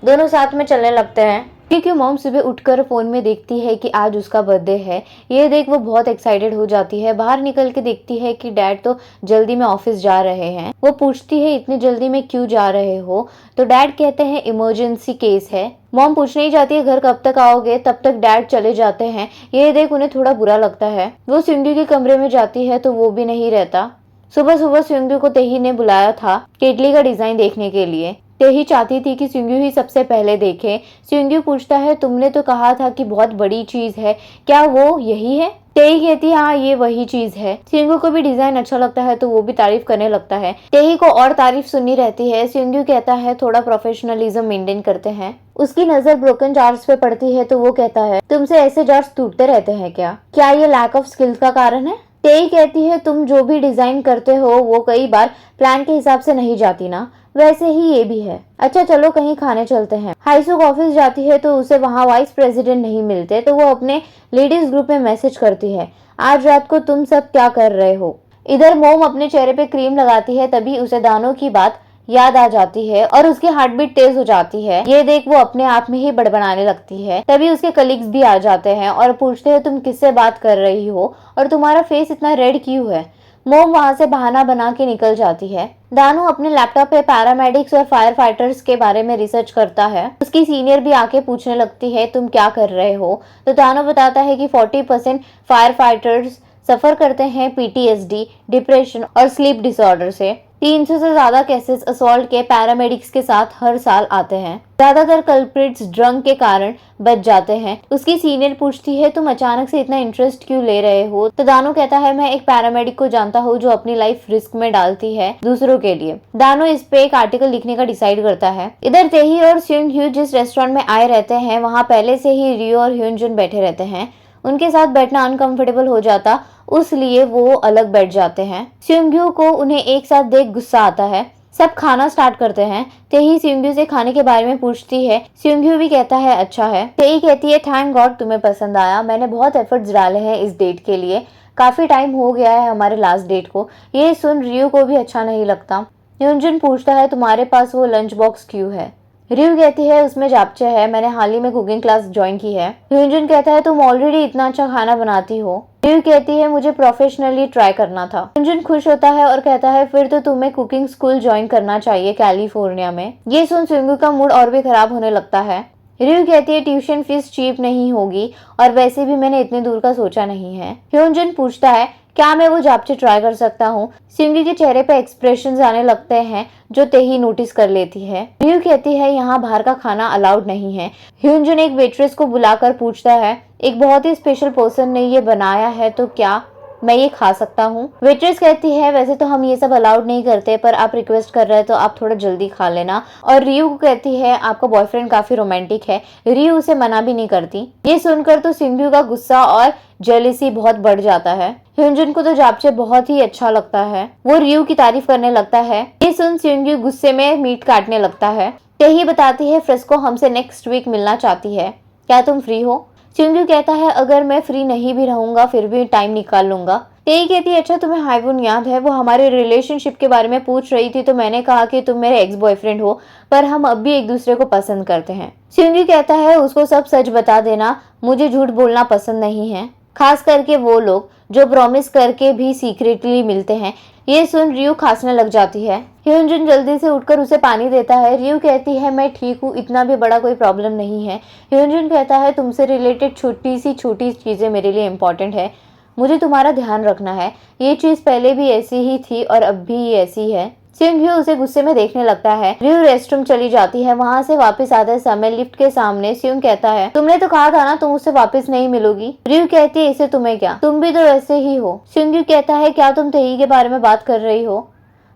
दोनों साथ में चलने लगते हैं। क्योंकि मॉम सुबह उठकर फोन में देखती है कि आज उसका बर्थडे है। ये देख वो बहुत एक्साइटेड हो जाती है। बाहर निकल के देखती है कि डैड तो जल्दी में ऑफिस जा रहे हैं। वो पूछती है इतनी जल्दी में क्यों जा रहे हो। तो डैड कहते हैं इमरजेंसी केस है। मॉम पूछने ही जाती है घर कब तक आओगे, तब तक डैड चले जाते हैं। ये देख उन्हें थोड़ा बुरा लगता है। वो स्योंग्यू के कमरे में जाती है तो वो भी नहीं रहता। सुबह सुबह स्योंग्यू को तेही ने बुलाया था केटली का डिजाइन देखने के लिए। तेही चाहती थी कि स्योंग्यू ही सबसे पहले देखे। स्योंग्यू पूछता है तुमने तो कहा था कि बहुत बड़ी चीज है, क्या वो यही है। तेही कहती है हाँ ये वही चीज है। स्योंग्यू को भी डिजाइन अच्छा लगता है तो वो भी तारीफ करने लगता है। तेही को और तारीफ सुननी रहती है। स्योंग्यू कहता है थोड़ा प्रोफेशनलिज्म मेंटेन करते हैं। उसकी नजर ब्रोकन जार्स पे पड़ती है तो वो कहता है तुमसे ऐसे जार्स टूटते रहते हैं क्या ये लैक ऑफ स्किल्स का कारण है। तेही कहती है तुम जो भी डिजाइन करते हो वो कई बार प्लान के हिसाब से नहीं जाती ना, वैसे ही ये भी है। अच्छा चलो कहीं खाने चलते हैं। हाईसुक ऑफिस जाती है तो उसे वहाँ वाइस प्रेसिडेंट नहीं मिलते तो वो अपने लेडीज ग्रुप में मैसेज करती है आज रात को तुम सब क्या कर रहे हो। इधर मोम अपने चेहरे पे क्रीम लगाती है तभी उसे दानों की बात याद आ जाती है और उसकी हार्ट बीट तेज हो जाती है। ये देख वो अपने आप में ही बड़बड़ाने लगती है। तभी उसके कलीग्स भी आ जाते हैं और पूछते हैं तुम किससे बात कर रही हो और तुम्हारा फेस इतना रेड क्यों है। मोम वहाँ से बहाना बना के निकल जाती है। दानू अपने लैपटॉप पे पैरामेडिक्स और फायर फाइटर्स के बारे में रिसर्च करता है। उसकी सीनियर भी आके पूछने लगती है तुम क्या कर रहे हो। तो दानू बताता है कि 40% फायर फाइटर्स सफर करते हैं पीटीएसडी, डिप्रेशन और स्लीप डिसऑर्डर से। 300 से ज्यादा केसेस असॉल्ट के पैरामेडिक्स के साथ हर साल आते हैं। ज्यादातर कल्प्रिट्स ड्रंक के कारण बच जाते हैं। उसकी सीनियर पूछती है तुम अचानक से इतना इंटरेस्ट क्यों ले रहे हो। तो दानो कहता है मैं एक पैरामेडिक को जानता हूँ जो अपनी लाइफ रिस्क में डालती है दूसरों के लिए। दानो इस पे एक आर्टिकल लिखने का डिसाइड करता है। इधर तेही और स्योंग्यू जिस रेस्टोरेंट में आए रहते हैं वहाँ पहले से ही रियो और ह्यूनजुन बैठे रहते हैं। उनके साथ बैठना अनकंफर्टेबल हो जाता उसलिए वो अलग बैठ जाते हैं। स्योंग्यू को उन्हें एक साथ देख गुस्सा आता है। सब खाना स्टार्ट करते हैं। तेही स्योंग्यू से खाने के बारे में पूछती है। स्योंग्यू भी कहता है अच्छा है। तेही कहती है थैंक गॉड तुम्हें पसंद आया, मैंने बहुत एफर्ट्स डाले हैं इस डेट के लिए, काफी टाइम हो गया है हमारे लास्ट डेट को। ये सुन रियो को भी अच्छा नहीं लगता। ह्यूनजुन पूछता है तुम्हारे पास वो लंच बॉक्स क्यों है। रियो कहती है उसमें जापचे है, मैंने हाल ही में कुकिंग क्लास ज्वाइन की है। ह्यूनजुन कहता है तुम ऑलरेडी इतना अच्छा खाना बनाती हो। रियो कहती है मुझे प्रोफेशनली ट्राई करना था। ह्यूनजुन खुश होता है और कहता है फिर तो तुम्हें कुकिंग स्कूल ज्वाइन करना चाहिए कैलिफोर्निया में। ये सुन स्योंग्यू का मूड और भी खराब होने लगता है। रियो कहती है ट्यूशन फीस चीप नहीं होगी और वैसे भी मैंने इतने दूर का सोचा नहीं है। ह्यूनजुन पूछता है क्या मैं वो जापचे ट्राई कर सकता हूँ? सिंगी के चेहरे पे एक्सप्रेशंस आने लगते हैं जो तेही नोटिस कर लेती है। रियू कहती है यहाँ बाहर का खाना अलाउड नहीं है। ह्यूनजुन एक वेट्रेस को बुलाकर पूछता है, एक बहुत ही स्पेशल पर्सन ने ये बनाया है तो क्या मैं ये खा सकता हूँ? वेट्रेस कहती है वैसे तो हम ये सब अलाउड नहीं करते, पर आप रिक्वेस्ट कर रहे हैं तो आप थोड़ा जल्दी खा लेना। और रियू को कहती है आपका बॉयफ्रेंड काफी रोमांटिक है। रियू उसे मना भी नहीं करती। ये सुनकर तो सिंग्यू का गुस्सा और जेलिसी बहुत बढ़ जाता है। ह्यूनजुन को तो जापचे बहुत ही अच्छा लगता है। वो रियू की तारीफ करने लगता है। ये सुन सिंग्यू गुस्से में मीट काटने लगता है। तेही बताती है फ्रेस्को हमसे नेक्स्ट वीक मिलना चाहती है, क्या तुम फ्री हो? सिंग्यू कहता है अगर मैं फ्री नहीं भी रहूंगा फिर भी टाइम निकाल लूंगा। तेई कहती है अच्छा तुम्हें हाइवुन याद है, वो हमारे रिलेशनशिप के बारे में पूछ रही थी तो मैंने कहा कि तुम मेरे एक्स बॉयफ्रेंड हो, पर हम अब भी एक दूसरे को पसंद करते हैं। सिंग्यू कहता है उसको सब सच बता देना, मुझे झूठ बोलना पसंद नहीं है, खास करके वो लोग जो प्रॉमिस करके भी सीक्रेटली मिलते हैं। ये सुन रियू खांसने लग जाती है। ह्यूनजुन जल्दी से उठकर उसे पानी देता है। रियू कहती है मैं ठीक हूँ, इतना भी बड़ा कोई प्रॉब्लम नहीं है। ह्यूनजुन कहता है तुमसे रिलेटेड छोटी चीजें मेरे लिए इम्पोर्टेंट है, मुझे तुम्हारा ध्यान रखना है। ये चीज पहले भी ऐसी ही थी और अब भी ऐसी है। सिंग्यू उसे गुस्से में देखने लगता है। रियू रेस्टरूम चली जाती है। वहाँ से वापस आते समय लिफ्ट के सामने सिंग कहता है तुमने तो कहा था ना तुम उससे वापस नहीं मिलोगी। रियू कहती है इसे तुम्हें क्या, तुम भी तो ऐसे ही हो। सिंग्यू कहता है क्या तुम तेई के बारे में बात कर रही हो?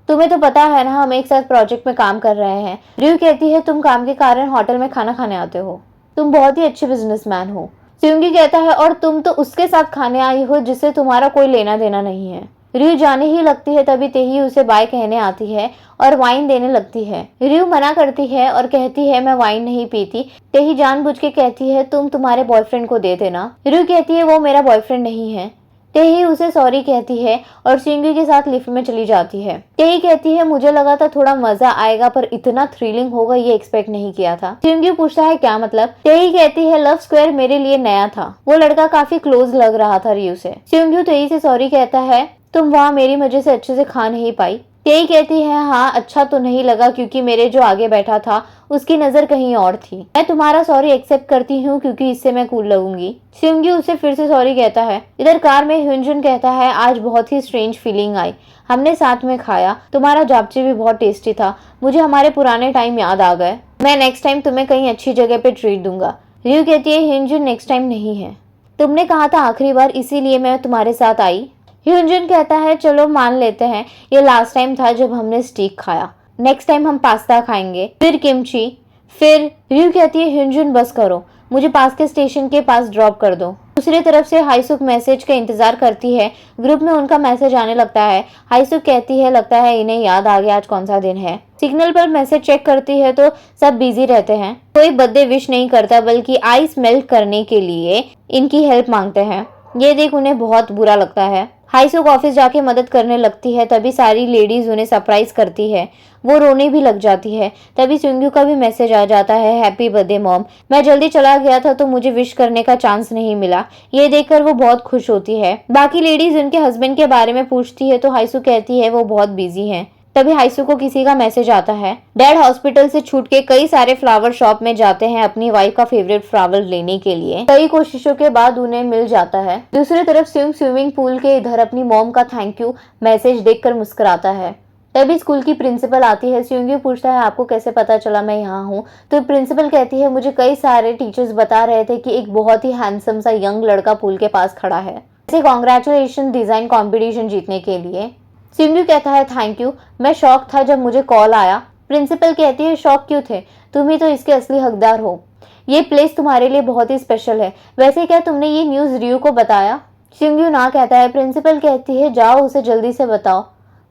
तुम्हें तो पता है ना हम एक साथ प्रोजेक्ट में काम कर रहे हैं। रियू कहती है तुम काम के कारण होटल में खाना खाने आते हो, तुम बहुत ही अच्छे बिजनेसमैन हो। सिंगी कहता है और तुम तो उसके साथ खाने आई हो जिससे तुम्हारा कोई लेना देना नहीं है। रियू जाने ही लगती है तभी तेही उसे बाय कहने आती है और वाइन देने लगती है। रियू मना करती है और कहती है मैं वाइन नहीं पीती। तेही जानबूझ के कहती है तुम तुम्हारे बॉयफ्रेंड को दे देना। रियू कहती है वो मेरा बॉयफ्रेंड नहीं है। तेही उसे सॉरी कहती है और सिंगी के साथ लिफ्ट में चली जाती है। तेही कहती है मुझे लगा था थोड़ा मजा आएगा पर इतना थ्रिलिंग होगा ये एक्सपेक्ट नहीं किया था। सिंगी पूछता है क्या मतलब? तेही कहती है लव स्क्वायर मेरे लिए नया था, वो लड़का काफी क्लोज लग रहा था रियू से। सिंगी तेही से सॉरी कहता है तुम वहाँ मेरी मजे से अच्छे से खा नहीं पाई। तेई कहती है हाँ अच्छा तो नहीं लगा क्योंकि मेरे जो आगे बैठा था उसकी नजर कहीं और थी। मैं तुम्हारा सॉरी एक्सेप्ट करती हूँ क्योंकि इससे मैं कूल लगूंगी। सिंगी उसे फिर से सॉरी कहता है। इधर कार में ह्यूनजुन कहता है आज बहुत ही स्ट्रेंज फीलिंग आई, हमने साथ में खाया, तुम्हारा जापचे भी बहुत टेस्टी था, मुझे हमारे पुराने टाइम याद आ गए। मैं नेक्स्ट टाइम तुम्हें कहीं अच्छी जगह पे ट्रीट दूंगा। रियू कहती है ह्यूनजुन नेक्स्ट टाइम नहीं है, तुमने कहा था आखिरी बार इसीलिए मैं तुम्हारे साथ आई। ह्यूनजुन कहता है चलो मान लेते हैं ये लास्ट टाइम था जब हमने स्टीक खाया, नेक्स्ट टाइम हम पास्ता खाएंगे, फिर किमची, फिर रियू कहती है ह्यूनजुन बस करो, मुझे पास के स्टेशन के पास ड्रॉप कर दो। दूसरी तरफ से हाईसुक मैसेज का इंतजार करती है। ग्रुप में उनका मैसेज आने लगता है। हाईसुक कहती है लगता है इन्हें याद आ गया आज कौन सा दिन है। सिग्नल पर मैसेज चेक करती है तो सब बिजी रहते हैं, कोई बर्थडे विश नहीं करता बल्कि आइस मेल्ट करने के लिए इनकी हेल्प मांगते हैं। ये देख उन्हें बहुत बुरा लगता है। हाईसुक ऑफिस जाके मदद करने लगती है तभी सारी लेडीज उन्हें सरप्राइज करती है, वो रोने भी लग जाती है। तभी सिंग्यू का भी मैसेज आ जाता है हैप्पी बर्थडे मॉम, मैं जल्दी चला गया था तो मुझे विश करने का चांस नहीं मिला। ये देखकर वो बहुत खुश होती है। बाकी लेडीज उनके हस्बैंड के बारे में पूछती है तो हाईसुक कहती है वो बहुत बिजी हैं। तभी हाईसुक को किसी का मैसेज आता है। डैड हॉस्पिटल से छूट के कई सारे फ्लावर शॉप में जाते हैं अपनी वाइफ का फेवरेट फ्लावर लेने के लिए। कई कोशिशों के बाद उन्हें मिल जाता है। दूसरी तरफ सिंग स्विमिंग पूल के इधर अपनी मॉम का थैंक यू मैसेज देखकर मुस्कुराता है। तभी स्कूल की प्रिंसिपल आती है। सिंगी पूछता है आपको कैसे पता चला मैं यहाँ हूँ? तो प्रिंसिपल कहती है मुझे कई सारे टीचर्स बता रहे थे कि एक बहुत ही हैंडसम सा यंग लड़का पूल के पास खड़ा है, इसे कॉन्ग्रेचुलेशन डिजाइन कॉम्पिटिशन जीतने के लिए। सिंगी कहता है थैंक यू, मैं शॉक था जब मुझे कॉल आया। प्रिंसिपल कहती है शॉक क्यों थे, तुम ही तो इसके असली हकदार हो, ये प्लेस तुम्हारे लिए बहुत ही स्पेशल है। वैसे क्या तुमने ये न्यूज़ रियू को बताया? सिंगी ना कहता है। प्रिंसिपल कहती है जाओ उसे जल्दी से बताओ,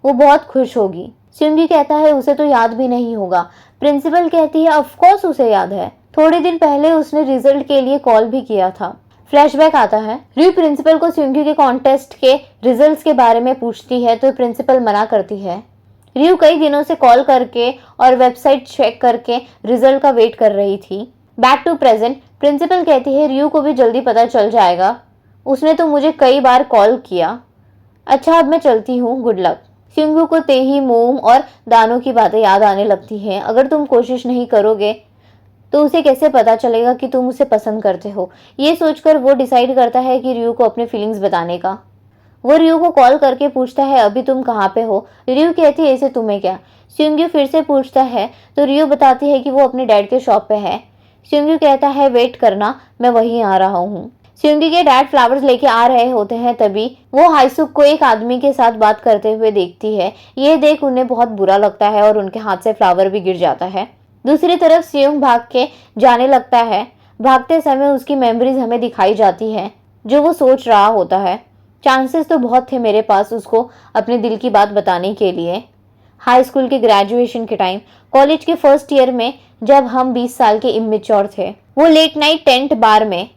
वो बहुत खुश होगी। सिंगी कहता है उसे तो याद भी नहीं होगा। प्रिंसिपल कहती है ऑफ कोर्स उसे याद है, थोड़े दिन पहले उसने रिजल्ट के लिए कॉल भी किया था। फ्लैशबैक आता है। रियू प्रिंसिपल को सिंगी के कॉन्टेस्ट के रिजल्ट्स के बारे में पूछती है तो प्रिंसिपल मना करती है। रियू कई दिनों से कॉल करके और वेबसाइट चेक करके रिजल्ट का वेट कर रही थी। Back to present. प्रिंसिपल कहती है रियू को भी जल्दी पता चल जाएगा, उसने तो मुझे कई बार कॉल किया। अच्छा अब मैं चलती हूँ, गुड लक। सिंगू को तेही, मोम और दानों की बातें याद आने लगती हैं। अगर तुम कोशिश नहीं करोगे तो उसे कैसे पता चलेगा कि तुम उसे पसंद करते हो। ये सोचकर वो डिसाइड करता है कि रियू को अपने फीलिंग्स बताने का। वो रियो को कॉल करके पूछता है अभी तुम कहाँ पे हो। रियो कहती है इसे तुम्हें क्या। सिंग्यू फिर से पूछता है तो रियो बताती है कि वो अपने डैड के शॉप पे है। सिंग्यू कहता है वेट करना, मैं वहीं आ रहा हूँ। सिंग्यू के डैड फ्लावर्स लेके आ रहे होते हैं, तभी वो हाईसुक को एक आदमी के साथ बात करते हुए देखती है। ये देख उन्हें बहुत बुरा लगता है और उनके हाथ से फ्लावर भी गिर जाता है। दूसरी तरफ सियोंग भाग के जाने लगता है। भागते समय उसकी मेमोरीज हमें दिखाई जाती है जो वो सोच रहा होता है। चांसेस तो बहुत थे मेरे पास उसको अपने दिल की बात बताने के लिए। हाई स्कूल के ग्रेजुएशन के टाइम, कॉलेज के फर्स्ट ईयर में, जब हम 20 साल के इमेच्योर थे। वो लेट नाइट टेंट बार में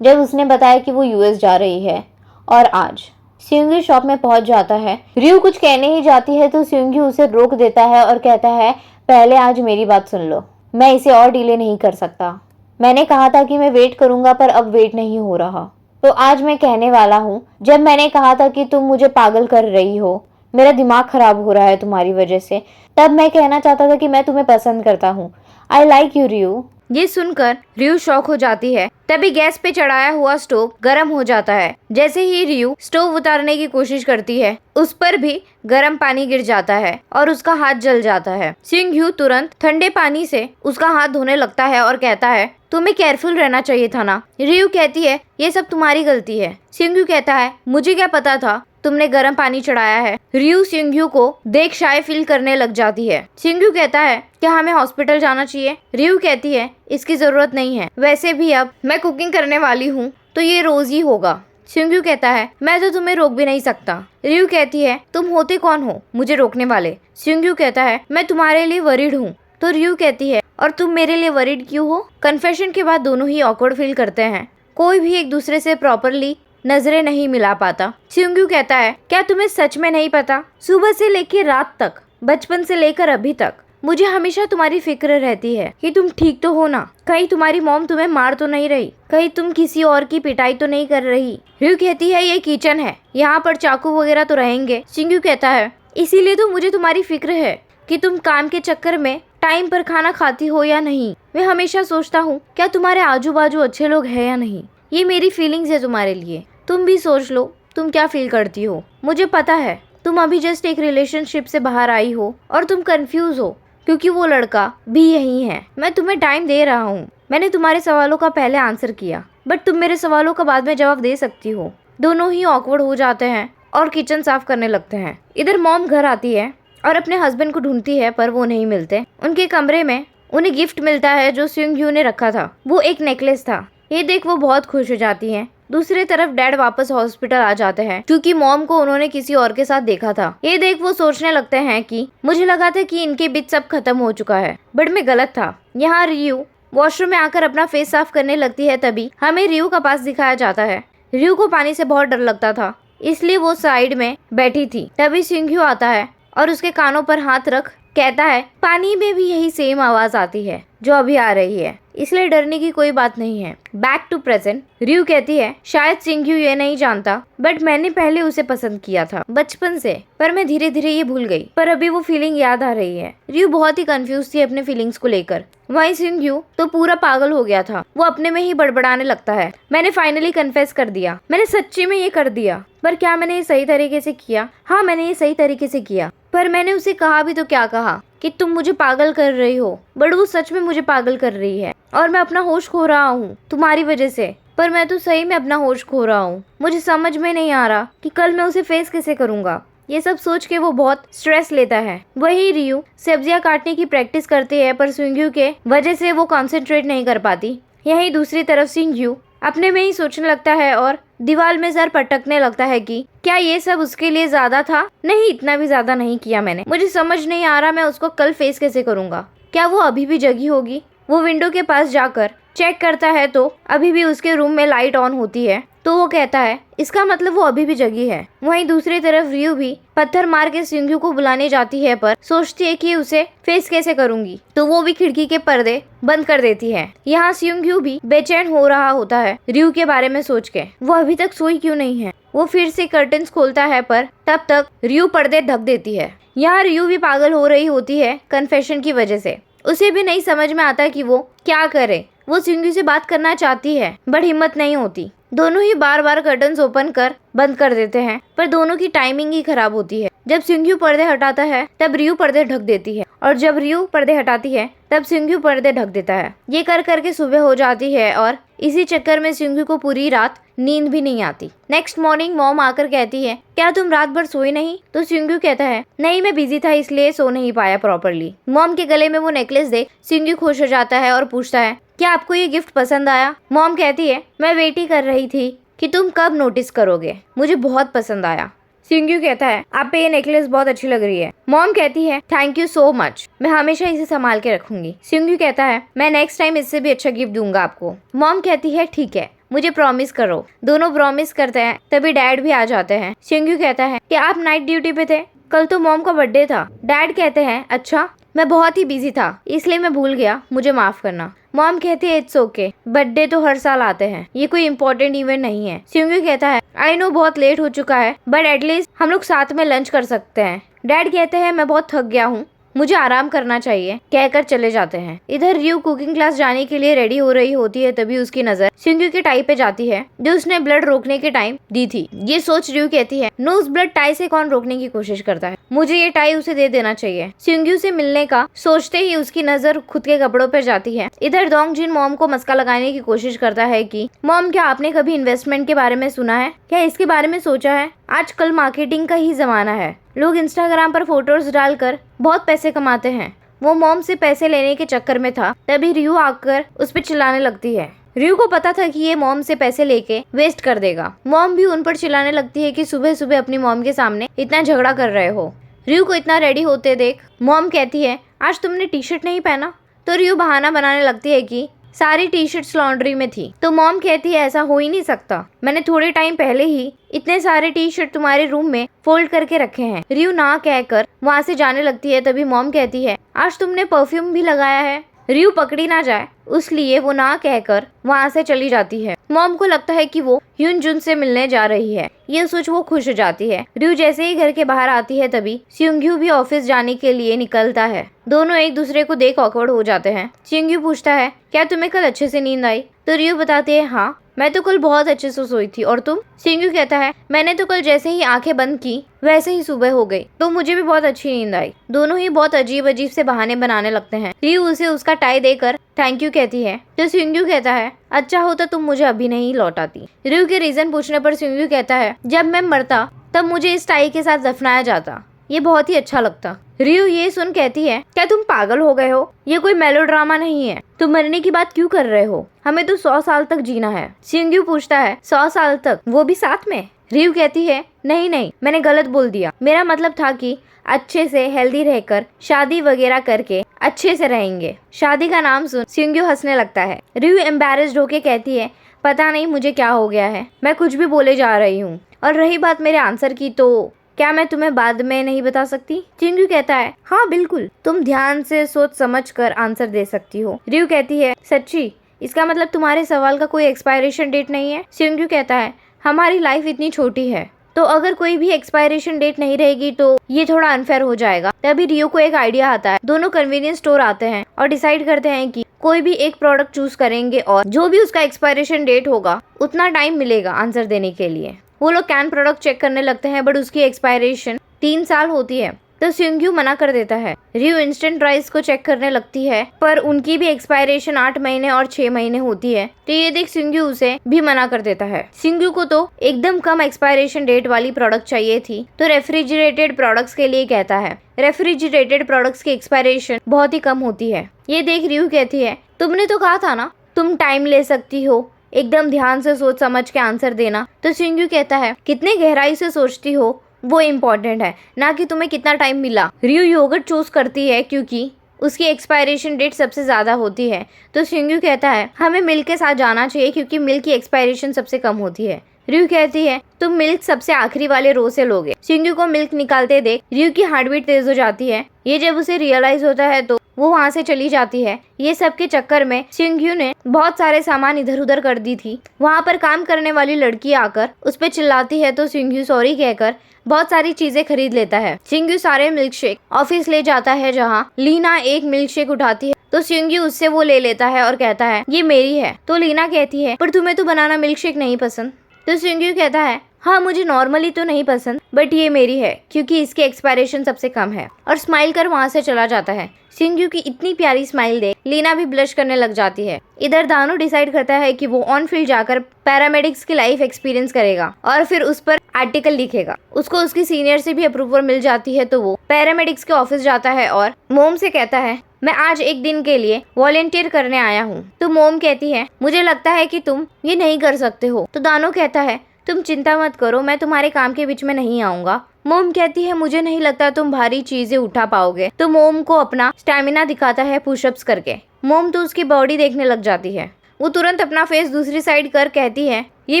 जब उसने बताया कि वो यूएस जा रही है। और आज सियोंग्यू शॉप में पहुंच जाता है। रियो कुछ कहने ही जाती है तो सियोंग्यू उसे रोक देता है और कहता है पहले आज मेरी बात सुन लो, मैं इसे और डिले नहीं कर सकता। मैंने कहा था कि मैं वेट करूंगा पर अब वेट नहीं हो रहा। तो आज मैं कहने वाला हूँ, जब मैंने कहा था कि तुम मुझे पागल कर रही हो, मेरा दिमाग खराब हो रहा है तुम्हारी वजह से, तब मैं कहना चाहता था कि मैं तुम्हें पसंद करता हूँ। आई लाइक यू रियो। ये सुनकर रियो शॉक हो जाती है। तभी गैस पे चढ़ाया हुआ स्टोव गर्म हो जाता है। जैसे ही रियो स्टोव उतारने की कोशिश करती है, उस पर भी गर्म पानी गिर जाता है और उसका हाथ जल जाता है। सिंग्यू तुरंत ठंडे पानी से उसका हाथ धोने लगता है और कहता है तुम्हें केयरफुल रहना चाहिए था ना। रियो कहती है ये सब तुम्हारी गलती है। सिंग्यू कहता है मुझे क्या पता था तुमने गर्म पानी चढ़ाया है। रियो सिंग्यू को देख शाय फील करने लग जाती है। सिंग्यू कहता है क्या हमें हॉस्पिटल जाना चाहिए। रियो कहती है इसकी जरूरत नहीं है, वैसे भी अब मैं कुकिंग करने वाली हूँ तो ये रोज ही होगा। सिंग्यू कहता है मैं तो तुम्हें रोक भी नहीं सकता। रियो कहती है तुम होते कौन हो मुझे रोकने वाले। सिंग्यू कहता है मैं तुम्हारे लिए वरीड हूँ। तो रियो कहती है और तुम मेरे लिए वरीड क्यों हो। कन्फेशन के बाद दोनों ही ऑकवर्ड फील करते हैं। कोई भी एक दूसरे से प्रॉपरली नजरें नहीं मिला पाता। सिंग्यू कहता है क्या तुम्हें सच में नहीं पता, सुबह से लेकर रात तक, बचपन से लेकर अभी तक मुझे हमेशा तुम्हारी फिक्र रहती है कि तुम ठीक तो हो ना, कहीं तुम्हारी मॉम तुम्हें मार तो नहीं रही, कहीं तुम किसी और की पिटाई तो नहीं कर रही। रियो कहती है ये किचन है, यहाँ पर चाकू वगैरह तो रहेंगे। सिंग्यू कहता है इसीलिए तो मुझे तुम्हारी फिक्र है कि तुम काम के चक्कर में टाइम पर खाना खाती हो या नहीं। मैं हमेशा सोचता हूँ क्या तुम्हारे आजू बाजू अच्छे लोग हैं या नहीं। ये मेरी फीलिंग्स है तुम्हारे लिए, तुम भी सोच लो तुम क्या फील करती हो। मुझे पता है तुम अभी जस्ट एक रिलेशनशिप से बाहर आई हो और तुम कंफ्यूज हो क्योंकि वो लड़का भी यही है। मैं तुम्हें टाइम दे रहा हूँ। मैंने तुम्हारे सवालों का पहले आंसर किया बट तुम मेरे सवालों का बाद में जवाब दे सकती हो। दोनों ही ऑकवर्ड हो जाते हैं और किचन साफ करने लगते हैं। इधर मॉम घर आती है और अपने हस्बैंड को ढूंढती है पर वो नहीं मिलते। उनके कमरे में उन्हें गिफ्ट मिलता है जो सिंग्यू ने रखा था। वो एक नेकलेस था। ये देख वो बहुत खुश हो जाती है। दूसरी तरफ डैड वापस हॉस्पिटल आ जाते हैं क्योंकि मॉम को उन्होंने किसी और के साथ देखा था। ये देख वो सोचने लगते हैं कि मुझे लगा था कि इनके बीच सब खत्म हो चुका है बट मैं गलत था। यहाँ रियो वॉशरूम में आकर अपना फेस साफ करने लगती है। तभी हमें रियो का पास दिखाया जाता है। रियो को पानी से बहुत डर लगता था इसलिए वो साइड में बैठी थी। तभी सिंग्यू आता है और उसके कानों पर हाथ रख कहता है पानी में भी यही सेम आवाज आती है जो अभी आ रही है, इसलिए डरने की कोई बात नहीं है। Back to present. रियो कहती है शायद सिंग्यू ये नहीं जानता बट मैंने पहले उसे पसंद किया था बचपन से, पर मैं धीरे धीरे ये भूल गई, पर अभी वो फीलिंग याद आ रही है। रियो बहुत ही कंफ्यूज थी अपने फीलिंग्स को लेकर। वहीं सिंग्यू तो पूरा पागल हो गया था। वो अपने में ही बड़बड़ाने लगता है मैंने फाइनली कन्फेस कर दिया, मैंने सच्ची में ये कर दिया। पर क्या मैंने ये सही तरीके से किया? हाँ मैंने ये सही तरीके से किया। पर मैंने उसे कहा भी तो क्या कहा कि तुम मुझे पागल कर रही हो, बट वो सच में मुझे पागल कर रही है और मैं अपना होश खो रहा हूँ तुम्हारी वजह से। पर मैं तो सही में अपना होश खो रहा हूँ। मुझे समझ में नहीं आ रहा कि कल मैं उसे फेस कैसे करूँगा। ये सब सोच के वो बहुत स्ट्रेस लेता है। वही रियो सब्जियां काटने की प्रैक्टिस करती है पर सिंग्यू के वजह से वो कंसंट्रेट नहीं कर पाती। यहीं दूसरी तरफ सिंग्यू अपने में ही सोचने लगता है और दीवार में सर पटकने लगता है कि क्या ये सब उसके लिए ज्यादा था? नहीं, इतना भी ज्यादा नहीं किया मैंने। मुझे समझ नहीं आ रहा मैं उसको कल फेस कैसे करूँगा। क्या वो अभी भी जगी होगी? वो विंडो के पास जाकर चेक करता है तो अभी भी उसके रूम में लाइट ऑन होती है। तो वो कहता है इसका मतलब वो अभी भी जगी है। वहीं दूसरी तरफ रियो भी पत्थर मार के सिंग्यू को बुलाने जाती है पर सोचती है कि उसे फेस कैसे करूंगी, तो वो भी खिड़की के पर्दे बंद कर देती है। यहाँ सिंग्यू भी बेचैन हो रहा होता है रियो के बारे में सोच के। वो अभी तक सोई क्यों नहीं है? वो फिर से कर्टन्स खोलता है पर तब तक रियो पर्दे ढक देती है। यहाँ रियो भी पागल हो रही होती है कन्फेशन की वजह से। उसे भी नहीं समझ में आता कि वो क्या करे। वो सिंग्यू से बात करना चाहती है बट हिम्मत नहीं होती। दोनों ही बार बार कर्टन्स ओपन कर बंद कर देते हैं, पर दोनों की टाइमिंग ही खराब होती है। जब सिंग्यू पर्दे हटाता है तब रियू पर्दे ढक देती है, और जब रियू पर्दे हटाती है तब सिंग्यू पर्दे ढक देता है। ये कर करके सुबह हो जाती है और इसी चक्कर में सिंग्यू को पूरी रात नींद भी नहीं आती। नेक्स्ट मॉर्निंग मॉम आकर कहती है, क्या तुम रात भर सोई नहीं? तो सिंग्यू कहता है, नहीं, मैं बिजी था इसलिए सो नहीं पाया प्रॉपरली। मॉम के गले में वो नेकलेस देख सिंग्यू खुश हो जाता है और पूछता है, क्या आपको ये गिफ्ट पसंद आया? मॉम कहती है, मैं वेट ही कर रही थी कि तुम कब नोटिस करोगे, मुझे बहुत पसंद आया। सिंग्यू कहता है, आप पे ये नेकलेस बहुत अच्छी लग रही है। मॉम कहती है, थैंक यू सो मच, मैं हमेशा इसे संभाल के रखूंगी। सिंग्यू कहता है, मैं नेक्स्ट टाइम इससे भी अच्छा गिफ्ट दूंगा आपको। मॉम कहती है, ठीक है, मुझे प्रॉमिस करो। दोनों प्रॉमिस करते हैं, तभी डैड भी आ जाते हैं। सिंग्यू कहता है कि आप नाइट ड्यूटी पे थे, कल तो मॉम का बर्थडे था। डैड कहते हैं, अच्छा, मैं बहुत ही बिजी था इसलिए मैं भूल गया, मुझे माफ करना। मॉम कहती है, इट्स ओके, बर्थडे तो हर साल आते हैं, ये कोई इम्पोर्टेंट इवेंट नहीं है। सिंग्यू कहता है, आई नो बहुत लेट हो चुका है, बट एटलीस्ट हम लोग साथ में लंच कर सकते हैं। डैड कहते हैं, मैं बहुत थक गया हूँ, मुझे आराम करना चाहिए, कहकर चले जाते हैं। इधर रियू कुकिंग क्लास जाने के लिए रेडी हो रही होती है, तभी उसकी नजर सिंग्यू के टाई पे जाती है जो उसने ब्लड रोकने के टाइम दी थी। ये सोच रियू कहती है, नो, उस ब्लड टाई से कौन रोकने की कोशिश करता है, मुझे ये टाई उसे दे देना चाहिए। सिंग्यू से मिलने का सोचते ही उसकी नजर खुद के कपड़ों पर जाती है। इधर डोंगजिन मॉम को मस्का लगाने की कोशिश करता है कि मॉम, क्या आपने कभी इन्वेस्टमेंट के बारे में सुना है? क्या इसके बारे में सोचा है? आजकल मार्केटिंग का ही जमाना है, लोग इंस्टाग्राम पर फोटोज डालकर बहुत पैसे कमाते हैं। वो मॉम से पैसे लेने के चक्कर में था, तभी रियू आकर उस पर चिल्लाने लगती है। रियू को पता था कि ये मॉम से पैसे लेके वेस्ट कर देगा। मॉम भी उन पर चिल्लाने लगती है कि सुबह सुबह अपनी मॉम के सामने इतना झगड़ा कर रहे हो। रियू को इतना रेडी होते देख मॉम कहती है, आज तुमने टी शर्ट नहीं पहना? तो रियू बहाना बनाने लगती है कि सारी टी शर्ट्स लॉन्ड्री में थी। तो मॉम कहती है, ऐसा हो ही नहीं सकता, मैंने थोड़े टाइम पहले ही इतने सारे टी शर्ट तुम्हारे रूम में फोल्ड करके रखे हैं। रियू ना कहकर वहाँ से जाने लगती है, तभी मॉम कहती है, आज तुमने परफ्यूम भी लगाया है। रियू पकड़ी ना जाए उसलिए वो ना कहकर वहाँ से चली जाती है। मॉम को लगता है कि वो ह्यून जुन से मिलने जा रही है, ये सोच वो खुश हो जाती है। रियू जैसे ही घर के बाहर आती है तभी सिंग्यू भी ऑफिस जाने के लिए निकलता है। दोनों एक दूसरे को देख ऑकवर्ड हो जाते हैं। सिंग्यू पूछता है, क्या तुम्हें कल अच्छे से नींद आई? तो रियू बताती है, हाँ, मैं तो कल बहुत अच्छे से सोई थी, और तुम? सिंग्यू कहता है, मैंने तो कल जैसे ही आंखें बंद की वैसे ही सुबह हो गई, तो मुझे भी बहुत अच्छी नींद आई। दोनों ही बहुत अजीब अजीब से बहाने बनाने लगते हैं। रियू उसे उसका टाई देकर थैंक यू कहती है, तो सिंग्यू कहता है, अच्छा होता तुम मुझे अभी नहीं लौटाती। रियू के रीजन पूछने पर सिंग्यू कहता है, जब मैं मरता तब मुझे इस टाई के साथ दफनाया जाता, ये बहुत ही अच्छा लगता। रियू ये सुन कहती है, क्या तुम पागल हो गए हो? ये कोई मेलोड्रामा नहीं है, तुम मरने की बात क्यों कर रहे हो? हमें तो 100 साल तक जीना है। सिंग्यू पूछता है, 100 साल तक, वो भी साथ में? रियू कहती है, नहीं नहीं, मैंने गलत बोल दिया, मेरा मतलब था कि अच्छे से हेल्दी रहकर शादी वगैरह करके अच्छे से रहेंगे। शादी का नाम सुन सिंग्यू हंसने लगता है। रियू एम्बैरेस्ड होके कहती है, पता नहीं मुझे क्या हो गया है, मैं कुछ भी बोले जा रही हूँ, और रही बात मेरे आंसर की, तो क्या मैं तुम्हें बाद में नहीं बता सकती? सिंग्यू कहता है, हाँ बिल्कुल, तुम ध्यान से सोच समझ कर आंसर दे सकती हो। रियू कहती है, सच्ची? इसका मतलब तुम्हारे सवाल का कोई एक्सपायरेशन डेट नहीं है? सिंग्यू कहता है, हमारी लाइफ इतनी छोटी है, तो अगर कोई भी एक्सपायरेशन डेट नहीं रहेगी तो ये थोड़ा अनफेयर हो जाएगा। तभी रियू को एक आइडिया आता है। दोनों कन्वीनियंस स्टोर आते हैं और डिसाइड करते हैं कि कोई भी एक प्रोडक्ट चूज करेंगे और जो भी उसका एक्सपायरेशन डेट होगा उतना टाइम मिलेगा आंसर देने के लिए। वो लोग कैन प्रोडक्ट चेक करने लगते हैं, बट उसकी एक्सपायरेशन 3 साल होती है, तो सिंग्यू मना कर देता है। रियू इंस्टेंट राइस को चेक करने लगती है, पर उनकी भी एक्सपायरेशन 8 महीने और 6 महीने होती है, तो ये देख सिंग्यू उसे भी मना कर देता है। सिंग्यू को तो एकदम कम एक्सपायरेशन डेट वाली प्रोडक्ट चाहिए थी, तो रेफ्रिजरेटेड प्रोडक्ट्स के लिए कहता है। रेफ्रिजरेटेड प्रोडक्ट्स की एक्सपायरेशन बहुत ही कम होती है। ये देख रियू कहती है, तुमने तो कहा था ना तुम टाइम ले सकती हो, एकदम ध्यान से सोच समझ के आंसर देना। तो सिंग्यू कहता है, कितने गहराई से सोचती हो वो इम्पोर्टेंट है, ना कि तुम्हें कितना टाइम मिला। रियू योगर्ट चूज करती है क्योंकि उसकी एक्सपायरेशन डेट सबसे ज्यादा होती है। तो सिंग्यू कहता है, हमें मिल्क के साथ जाना चाहिए क्योंकि मिल्क की एक्सपायरेशन सबसे कम होती है। रियू कहती है, तुम मिल्क सबसे आखिरी वाले रो से लोगे। सिंग्यू को मिल्क निकालते देख रियू की हार्ट बीट तेज हो जाती है। ये जब उसे रियलाइज होता है तो वो वहाँ से चली जाती है। ये सब के चक्कर में सिंग्यू ने बहुत सारे सामान इधर उधर कर दी थी। वहाँ पर काम करने वाली लड़की आकर उस पर चिल्लाती है, तो सिंग्यू सॉरी कहकर बहुत सारी चीजें खरीद लेता है। सिंग्यू सारे मिल्क शेक ऑफिस ले जाता है, जहाँ लीना एक मिल्क शेक उठाती है, तो सिंग्यू उससे वो ले लेता है और कहता है, ये मेरी है। तो लीना कहती है, पर तुम्हें तो बनाना मिल्क शेक नहीं पसंद। तो सिंग्यू कहता है, हाँ मुझे नॉर्मली तो नहीं पसंद, बट ये मेरी है क्योंकि इसकी एक्सपायरेशन सबसे कम है, और स्माइल कर वहाँ से चला जाता है। सिंग्यू की इतनी प्यारी स्माइल देख लीना भी ब्लश करने लग जाती है। इधर दानो डिसाइड करता है कि वो ऑन फील्ड जाकर पैरामेडिक्स की लाइफ एक्सपीरियंस करेगा और फिर उस पर आर्टिकल लिखेगा। उसको उसकी सीनियर से भी अप्रूवल मिल जाती है, तो वो पैरामेडिक्स के ऑफिस जाता है और मोम से कहता है मैं आज एक दिन के लिए वॉलेंटियर करने आया हूँ। तो मोम कहती है मुझे लगता है कि तुम ये नहीं कर सकते हो। तो दानो कहता है तुम चिंता मत करो, मैं तुम्हारे काम के बीच में नहीं आऊंगा। मोम कहती है मुझे नहीं लगता तुम भारी चीजें उठा पाओगे। तो मोम को अपना स्टैमिना दिखाता है पुशअप्स करके। मोम तो उसकी बॉडी देखने लग जाती है। वो तुरंत अपना फेस दूसरी साइड कर कहती है ये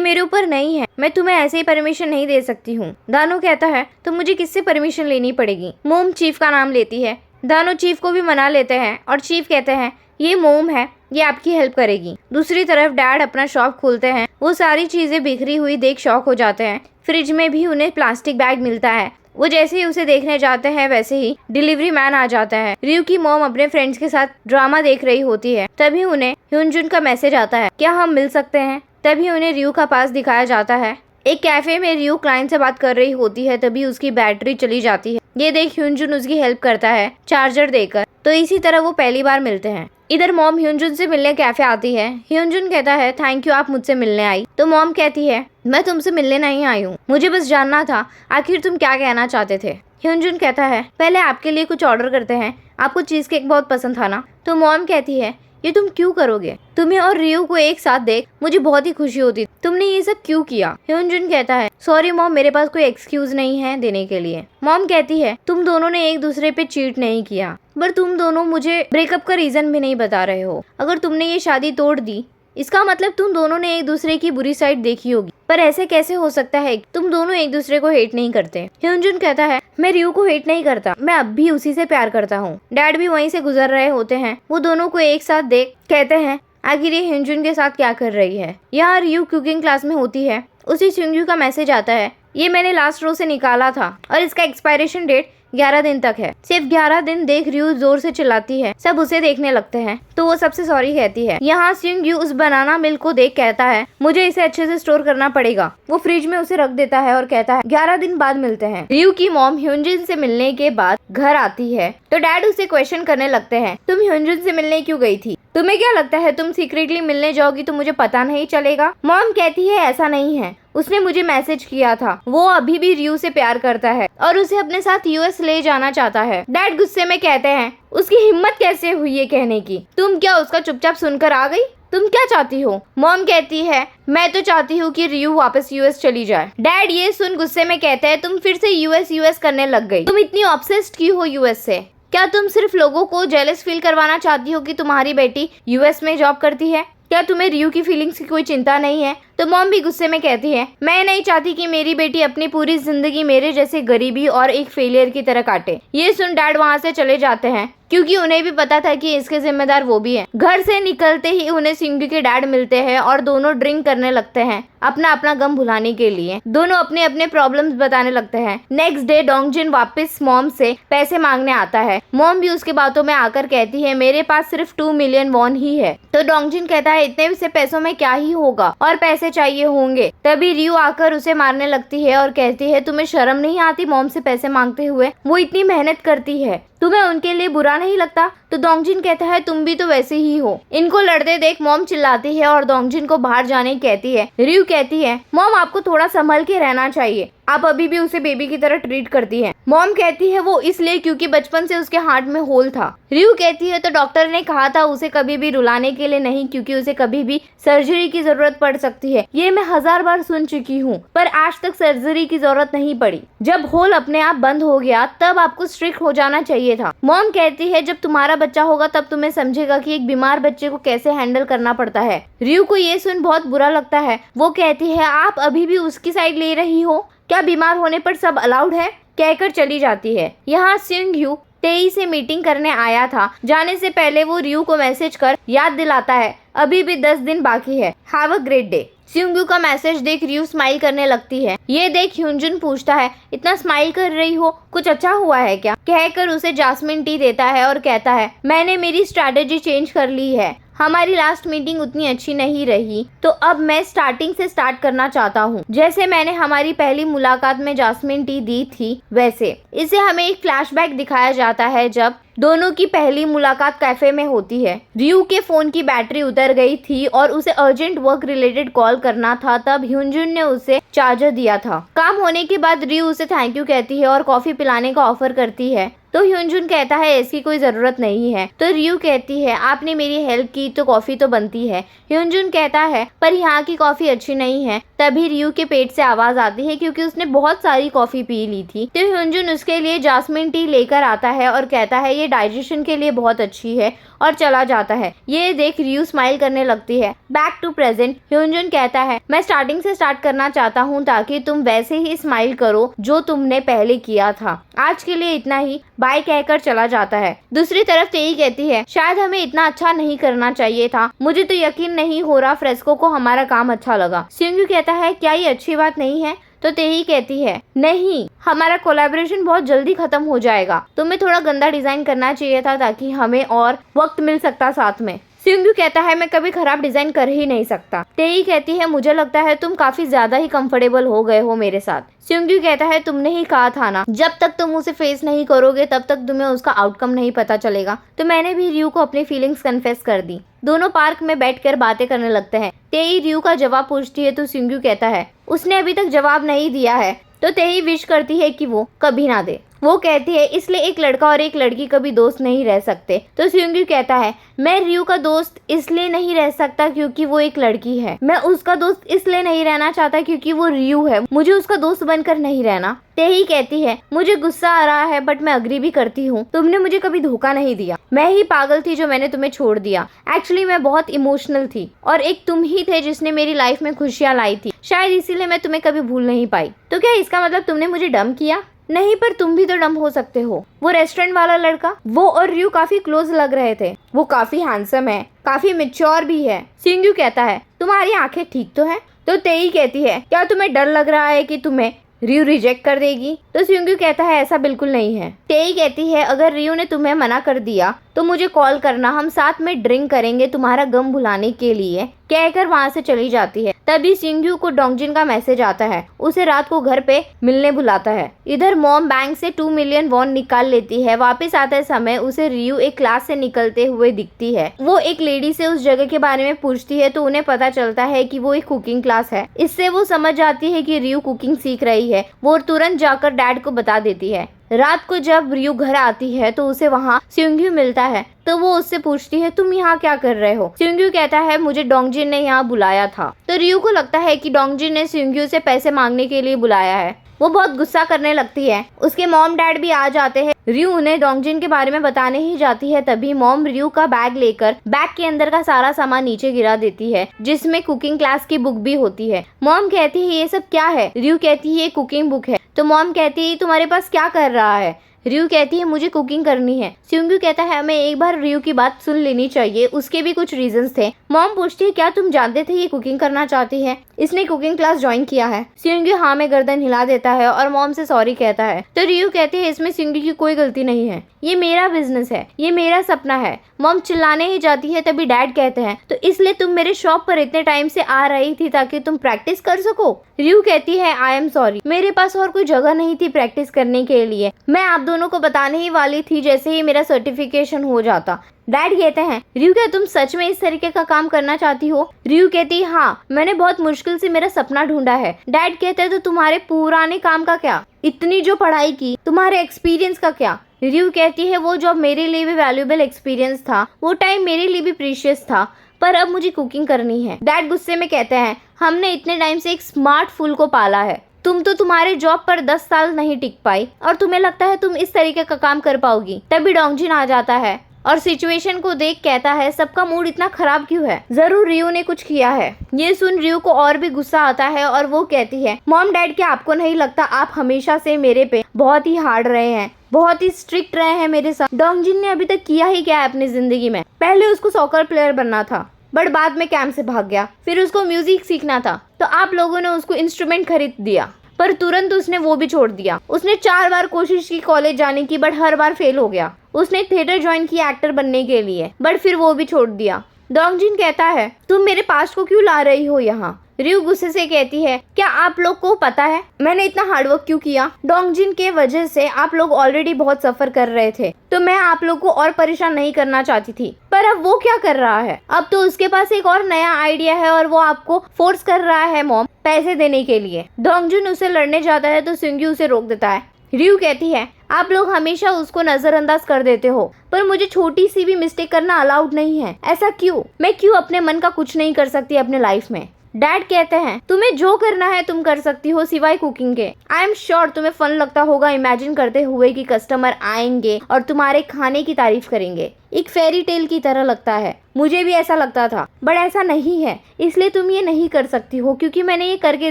मेरे ऊपर नहीं है, मैं तुम्हें ऐसे ही परमिशन नहीं दे सकती हूँ। दानो कहता है तो मुझे किससे परमिशन लेनी पड़ेगी। मोम चीफ का नाम लेती है। दानो चीफ को भी मना लेते हैं और चीफ कहते हैं ये मोम है, ये आपकी हेल्प करेगी। दूसरी तरफ डैड अपना शॉप खोलते हैं। वो सारी चीजें बिखरी हुई देख शॉक हो जाते हैं। फ्रिज में भी उन्हें प्लास्टिक बैग मिलता है। वो जैसे ही उसे देखने जाते हैं वैसे ही डिलीवरी मैन आ जाता है। रियू की मॉम अपने फ्रेंड्स के साथ ड्रामा देख रही होती है। तभी उन्हें ह्यूनजुन का मैसेज आता है क्या हम मिल सकते हैं। तभी उन्हें रियू का पास दिखाया जाता है। एक कैफे में रियू क्लाइंट से बात कर रही होती है, तभी उसकी बैटरी चली जाती है। ये देख ह्यूनजुन उसकी हेल्प करता है चार्जर देकर। तो इसी तरह वो पहली बार मिलते हैं। इधर मॉम ह्यूनजुन से मिलने कैफे आती है। ह्यूनजुन कहता है थैंक यू आप मुझसे मिलने आई। तो मॉम कहती है मैं तुमसे मिलने नहीं आई हूँ, मुझे बस जानना था आखिर तुम क्या कहना चाहते थे। ह्यूनजुन कहता है पहले आपके लिए कुछ ऑर्डर करते हैं, आपको चीज केक बहुत पसंद था ना। तो मॉम कहती है ये तुम क्यों करोगे, तुम्हें और रियू को एक साथ देख मुझे बहुत ही खुशी होती, तुमने ये सब क्यों किया। ह्यूनजुन कहता है सॉरी मॉम, मेरे पास कोई एक्सक्यूज नहीं है देने के लिए। मॉम कहती है तुम दोनों ने एक दूसरे पे चीट नहीं किया, पर तुम दोनों मुझे ब्रेकअप का रीजन भी नहीं बता रहे हो। अगर तुमने ये शादी तोड़ दी इसका मतलब तुम दोनों ने एक दूसरे की बुरी साइड देखी होगी, पर ऐसे कैसे हो सकता है तुम दोनों एक दूसरे को हेट नहीं करते। ह्यूनजुन कहता है मैं रियू को हेट नहीं करता, मैं अब भी उसी से प्यार करता हूँ। डैड भी वहीं से गुजर रहे होते हैं। वो दोनों को एक साथ देख कहते हैं आखिर ये ह्यूनजुन के साथ क्या कर रही है। यहाँ रियू कुकिंग क्लास में होती है। उसी सिंग्यू का मैसेज आता है ये मैंने लास्ट रो से निकाला था और इसका एक्सपायरेशन डेट 11 दिन तक है। सिर्फ 11 दिन देख रियू जोर से चिल्लाती है। सब उसे देखने लगते हैं तो वो सबसे सॉरी कहती है। यहाँ सिंग्यू उस बनाना मिल्क को देख कहता है मुझे इसे अच्छे से स्टोर करना पड़ेगा। वो फ्रिज में उसे रख देता है और कहता है 11 दिन बाद मिलते हैं। रियू की मॉम ह्यूनजुन से मिलने के बाद घर आती है तो डैड उसे क्वेश्चन करने लगते हैं तुम ह्यूनजुन से मिलने क्यों गई थी, तुम्हें क्या लगता है तुम सीक्रेटली मिलने जाओगी तो मुझे पता नहीं चलेगा। मॉम कहती है ऐसा नहीं है, उसने मुझे मैसेज किया था, वो अभी भी रियू से प्यार करता है और उसे अपने साथ यूएस ले जाना चाहता है। डैड गुस्से में कहते हैं उसकी हिम्मत कैसे हुई ये कहने की, तुम क्या उसका चुपचाप सुनकर आ गई, तुम क्या चाहती हो। मॉम कहती है मैं तो चाहती हूँ कि रियू वापस यूएस चली जाए। डैड ये सुन गुस्से में कहते हैं तुम फिर से यूएस करने लग गई, तुम इतनी ऑब्सेस्ड क्यों हो यूएस से, क्या तुम सिर्फ लोगों को जेलस फील करवाना चाहती हो कि तुम्हारी बेटी यूएस में जॉब करती है, क्या तुम्हें रियू की फीलिंग्स की कोई चिंता नहीं है। तो मॉम भी गुस्से में कहती है मैं नहीं चाहती कि मेरी बेटी अपनी पूरी जिंदगी मेरे जैसे गरीबी और एक फेलियर की तरह काटे। ये सुन डैड वहाँ से चले जाते हैं क्योंकि उन्हें भी पता था कि इसके जिम्मेदार वो भी है। घर से निकलते ही उन्हें सिंग्यू के डैड मिलते हैं और दोनों ड्रिंक करने लगते हैं अपना अपना गम भुलाने के लिए। दोनों अपने अपने प्रॉब्लम्स बताने लगते हैं। नेक्स्ट डे डोंगजिन वापस मॉम से पैसे मांगने आता है। मॉम भी उसके बातों में आकर कहती है मेरे पास सिर्फ 2 मिलियन वॉन ही है। तो डोंगजिन कहता है इतने से पैसों में क्या ही होगा और पैसे चाहिए होंगे। तभी रियू आकर उसे मारने लगती है और कहती है तुम्हें शर्म नहीं आती मॉम से पैसे मांगते हुए, वो इतनी मेहनत करती है, तुम्हें उनके लिए बुरा नहीं लगता। तो डोंगजिन कहता है तुम भी तो वैसे ही हो। इनको लड़ते देख मॉम चिल्लाती है और डोंगजिन को बाहर जाने कहती है। रियू कहती है मॉम आपको थोड़ा संभल के रहना चाहिए, आप अभी भी उसे बेबी की तरह ट्रीट करती हैं। मॉम कहती है वो इसलिए क्योंकि बचपन से उसके हार्ट में होल था। रियू कहती है तो डॉक्टर ने कहा था उसे कभी भी रुलाने के लिए नहीं, क्योंकि उसे कभी भी सर्जरी की जरूरत पड़ सकती है। ये मैं 1000 बार सुन चुकी हूँ, पर आज तक सर्जरी की जरूरत नहीं पड़ी। जब होल अपने आप बंद हो गया तब आपको स्ट्रिक्ट हो जाना चाहिए था। मॉम कहती है जब तुम्हारा बच्चा होगा तब तुम्हें समझेगा कि एक बीमार बच्चे को कैसे हैंडल करना पड़ता है। रियू को ये सुन बहुत बुरा लगता है। वो कहती है आप अभी भी उसकी साइड ले रही हो, क्या बीमार होने पर सब अलाउड है, कहकर चली जाती है। यहाँ सिंग्यू तेई से मीटिंग करने आया था। जाने से पहले वो रियू को मैसेज कर याद दिलाता है अभी भी 10 दिन बाकी है, हैव अ ग्रेट डे। सिंग्यू का मैसेज देख रियू स्माइल करने लगती है। ये देख ह्यूनजुन पूछता है इतना स्माइल कर रही हो, कुछ अच्छा हुआ है क्या, कहकर उसे जास्मिन टी देता है और कहता है मैंने मेरी स्ट्रैटेजी चेंज कर ली है, हमारी लास्ट मीटिंग उतनी अच्छी नहीं रही, तो अब मैं स्टार्टिंग से स्टार्ट करना चाहता हूँ, जैसे मैंने हमारी पहली मुलाकात में जास्मिन टी दी थी वैसे। इसे हमें एक फ्लैशबैक दिखाया जाता है जब दोनों की पहली मुलाकात कैफे में होती है। रियू के फोन की बैटरी उतर गई थी और उसे अर्जेंट वर्क रिलेटेड कॉल करना था, तब ह्यूनजुन ने उसे चार्जर दिया था। काम होने के बाद रियू उसे थैंक यू कहती है और कॉफी पिलाने का ऑफर करती है, तो ह्यूनजुन कहता है इसकी कोई जरूरत नहीं है। तो रियू कहती है आपने मेरी हेल्प की तो कॉफी तो बनती है। ह्यूनजुन कहता है पर यहाँ की कॉफी अच्छी नहीं है। तभी रियू के पेट से आवाज आती है क्योंकि उसने बहुत सारी कॉफी पी ली थी। तो ह्यूनजुन उसके लिए जास्मिन टी लेकर आता है और कहता है ये डाइजेशन के लिए बहुत अच्छी है और चला जाता है। ये देख रियू स्माइल करने लगती है। बैक टू प्रेजेंट, ह्यूनजुन कहता है मैं स्टार्टिंग से स्टार्ट करना चाहता हूँ ताकि तुम वैसे ही स्माइल करो जो तुमने पहले किया था। आज के लिए इतना ही, बाय कहकर चला जाता है। दूसरी तरफ तेई कहती है शायद हमें इतना अच्छा नहीं करना चाहिए था, मुझे तो यकीन नहीं हो रहा फ्रेस्को को हमारा काम अच्छा लगा। सिंगू कहता है क्या ये अच्छी बात नहीं है? तो तेई कहती है नहीं, हमारा कोलैबोरेशन बहुत जल्दी खत्म हो जाएगा, तुम्हें थोड़ा गंदा डिजाइन करना चाहिए था ताकि हमें और वक्त मिल सकता साथ में। सिंगू कहता है मैं कभी खराब डिजाइन कर ही नहीं सकता। तेई कहती है मुझे लगता है तुम काफी ज्यादा ही कंफर्टेबल हो गए हो मेरे साथ। सिंगू कहता है तुमने ही कहा था ना, जब तक तुम उसे फेस नहीं करोगे तब तक तुम्हें उसका आउटकम नहीं पता चलेगा। तो मैंने भी रियू को अपनी फीलिंग्स कन्फेस कर दी। दोनों पार्क में बैठकर बातें करने लगते हैं। तेई रियू का जवाब पूछती है तो सिंगू कहता है उसने अभी तक जवाब नहीं दिया है। तो तेई विश करती है कि वो कभी ना दे। वो कहती है इसलिए एक लड़का और एक लड़की कभी दोस्त नहीं रह सकते। तो सिंगू कहता है मैं रियू का दोस्त इसलिए नहीं रह सकता क्योंकि वो एक लड़की है, मैं उसका दोस्त इसलिए नहीं रहना चाहता क्योंकि वो रियू है, मुझे उसका दोस्त बनकर नहीं रहना। तेई कहती है मुझे गुस्सा आ रहा है बट मैं अग्री भी करती हूँ, तुमने मुझे कभी धोखा नहीं दिया, मैं ही पागल थी जो मैंने तुम्हें छोड़ दिया। एक्चुअली मैं बहुत इमोशनल थी और एक तुम ही थे जिसने मेरी लाइफ में खुशियाँ लाई थी, शायद इसीलिए मैं तुम्हें कभी भूल नहीं पाई। तो क्या इसका मतलब तुमने मुझे डम किया? नहीं, पर तुम भी तो डम हो सकते हो। वो रेस्टोरेंट वाला लड़का, वो और रियू काफी क्लोज लग रहे थे, वो काफी हैंडसम है, काफी मैच्योर भी है। सिंगू कहता है तुम्हारी आंखें ठीक तो है? तो तेई कहती है क्या तुम्हें डर लग रहा है कि तुम्हें रियू रिजेक्ट कर देगी? तो सिंगू कहता है ऐसा बिल्कुल नहीं है। तेई कहती है अगर रियू ने तुम्हें मना कर दिया तो मुझे कॉल करना, हम साथ में ड्रिंक करेंगे तुम्हारा गम भुलाने के लिए, कहकर वहाँ से चली जाती है। तभी सिंगू को डोंगजिन का मैसेज आता है, उसे रात को घर पे मिलने बुलाता है। इधर मॉम बैंक से 2 मिलियन वॉन निकाल लेती है। वापस आते समय उसे रियू एक क्लास से निकलते हुए दिखती है। वो एक लेडी से उस जगह के बारे में पूछती है तो उन्हें पता चलता है कि वो एक कुकिंग क्लास है। इससे वो समझ जाती है कि रियू कुकिंग सीख रही है। वो तुरंत जाकर डैड को बता देती है। रात को जब रियू घर आती है तो उसे वहाँ सिंगू मिलता है। तो वो उससे पूछती है तुम यहाँ क्या कर रहे हो? सिंगू कहता है मुझे डोंगजिन ने यहाँ बुलाया था। तो रियू को लगता है कि डोंगजिन ने सिंगू से पैसे मांगने के लिए बुलाया है। वो बहुत गुस्सा करने लगती है। उसके मॉम डैड भी आ जाते हैं। रियू उन्हें डोंगजिन के बारे में बताने ही जाती है, तभी मॉम रियू का बैग लेकर बैग के अंदर का सारा सामान नीचे गिरा देती है, जिसमें कुकिंग क्लास की बुक भी होती है। मॉम कहती है ये सब क्या है? रियू कहती है ये कुकिंग बुक है। तो मॉम कहती है तुम्हारे पास क्या कर रहा है? रियू कहती है मुझे कुकिंग करनी है। सिंगू कहता है हमें एक बार रियू की बात सुन लेनी चाहिए, उसके भी कुछ रीजंस थे। मॉम पूछती है क्या तुम जानते थे ये कुकिंग करना चाहती है? इसने कुकिंग क्लास ज्वाइन किया है। सिंगू हाँ में गर्दन हिला देता है और मॉम से सॉरी कहता है। तो रियू कहती है इसमें सिंगू की कोई गलती नहीं है, ये मेरा बिजनेस है, ये मेरा सपना है। मॉम चिल्लाने ही जाती है, तभी डैड कहते हैं तो इसलिए तुम मेरे शॉप पर इतने टाइम से आ रही थी ताकि तुम प्रैक्टिस कर सको? रियू कहती है आई एम सॉरी, मेरे पास और कोई जगह नहीं थी प्रैक्टिस करने के लिए, मैं आप दोनों को बताने ही वाली थी जैसे ही मेरा सर्टिफिकेशन हो जाता। डैड कहते हैं रियू क्या तुम सच में इस तरीके का काम करना चाहती हो? रियू कहती है हाँ, मैंने बहुत मुश्किल से मेरा सपना ढूंढा है। डैड कहते हैं तो तुम्हारे पुराने काम का क्या? इतनी जो पढ़ाई की, तुम्हारे एक्सपीरियंस का क्या? रियू कहती है वो जॉब मेरे लिए भी वैल्यूएबल एक्सपीरियंस था, वो टाइम मेरे लिए भी प्रीशियस था, पर अब मुझे कुकिंग करनी है। डैड गुस्से में कहते हैं हमने इतने टाइम से एक स्मार्ट फूल को पाला है, तुम तो तुम्हारे जॉब पर 10 साल नहीं टिक पाई और तुम्हें लगता है तुम इस तरीके का काम कर पाओगी। तभी डोंगजिन आ जाता है और सिचुएशन को देख कहता है सबका मूड इतना खराब क्यों है? जरूर रियू ने कुछ किया है। ये सुन रियू को और भी गुस्सा आता है और वो कहती है मॉम डैड क्या आपको नहीं लगता आप हमेशा से मेरे पे बहुत ही हार्ड रहे हैं, बहुत ही स्ट्रिक्ट रहे हैं मेरे साथ? डोंगजिन ने अभी तक किया ही क्या है अपनी जिंदगी में? पहले उसको सॉकर प्लेयर बनना था बट बाद में कैंप से भाग गया, फिर उसको म्यूजिक सीखना था तो आप लोगों ने उसको इंस्ट्रूमेंट खरीद दिया, पर तुरंत उसने वो भी छोड़ दिया। उसने 4 बार कोशिश की कॉलेज जाने की बट हर बार फेल हो गया। उसने थिएटर ज्वाइन किया एक्टर बनने के लिए बट फिर वो भी छोड़ दिया। डोंगजिन कहता है तुम मेरे पास्ट को क्यों ला रही हो यहाँ। रियू गुस्से से कहती है क्या आप लोग को पता है मैंने इतना हार्डवर्क क्यों किया। डोंगजिन के वजह से आप लोग ऑलरेडी बहुत सफर कर रहे थे तो मैं आप लोग को और परेशान नहीं करना चाहती थी, पर अब वो क्या कर रहा है, अब तो उसके पास एक और नया आइडिया है और वो आपको फोर्स कर रहा है मॉम पैसे देने के लिए। डोंगजिन उससे लड़ने जाता है तो सुंग्यू उसे रोक देता है। रियू कहती है आप लोग हमेशा उसको नजरअंदाज कर देते हो पर मुझे छोटी सी भी मिस्टेक करना अलाउड नहीं है। ऐसा क्यों, मैं क्यों अपने मन का कुछ नहीं कर सकती अपने लाइफ में। डैड कहते हैं तुम्हें जो करना है तुम कर सकती हो सिवाय कुकिंग के। आई एम श्योर तुम्हें फन लगता होगा इमेजिन करते हुए कि कस्टमर आएंगे और तुम्हारे खाने की तारीफ करेंगे। एक फेरी टेल की तरह लगता है, मुझे भी ऐसा लगता था बट ऐसा नहीं है, इसलिए तुम ये नहीं कर सकती हो क्योंकि मैंने ये करके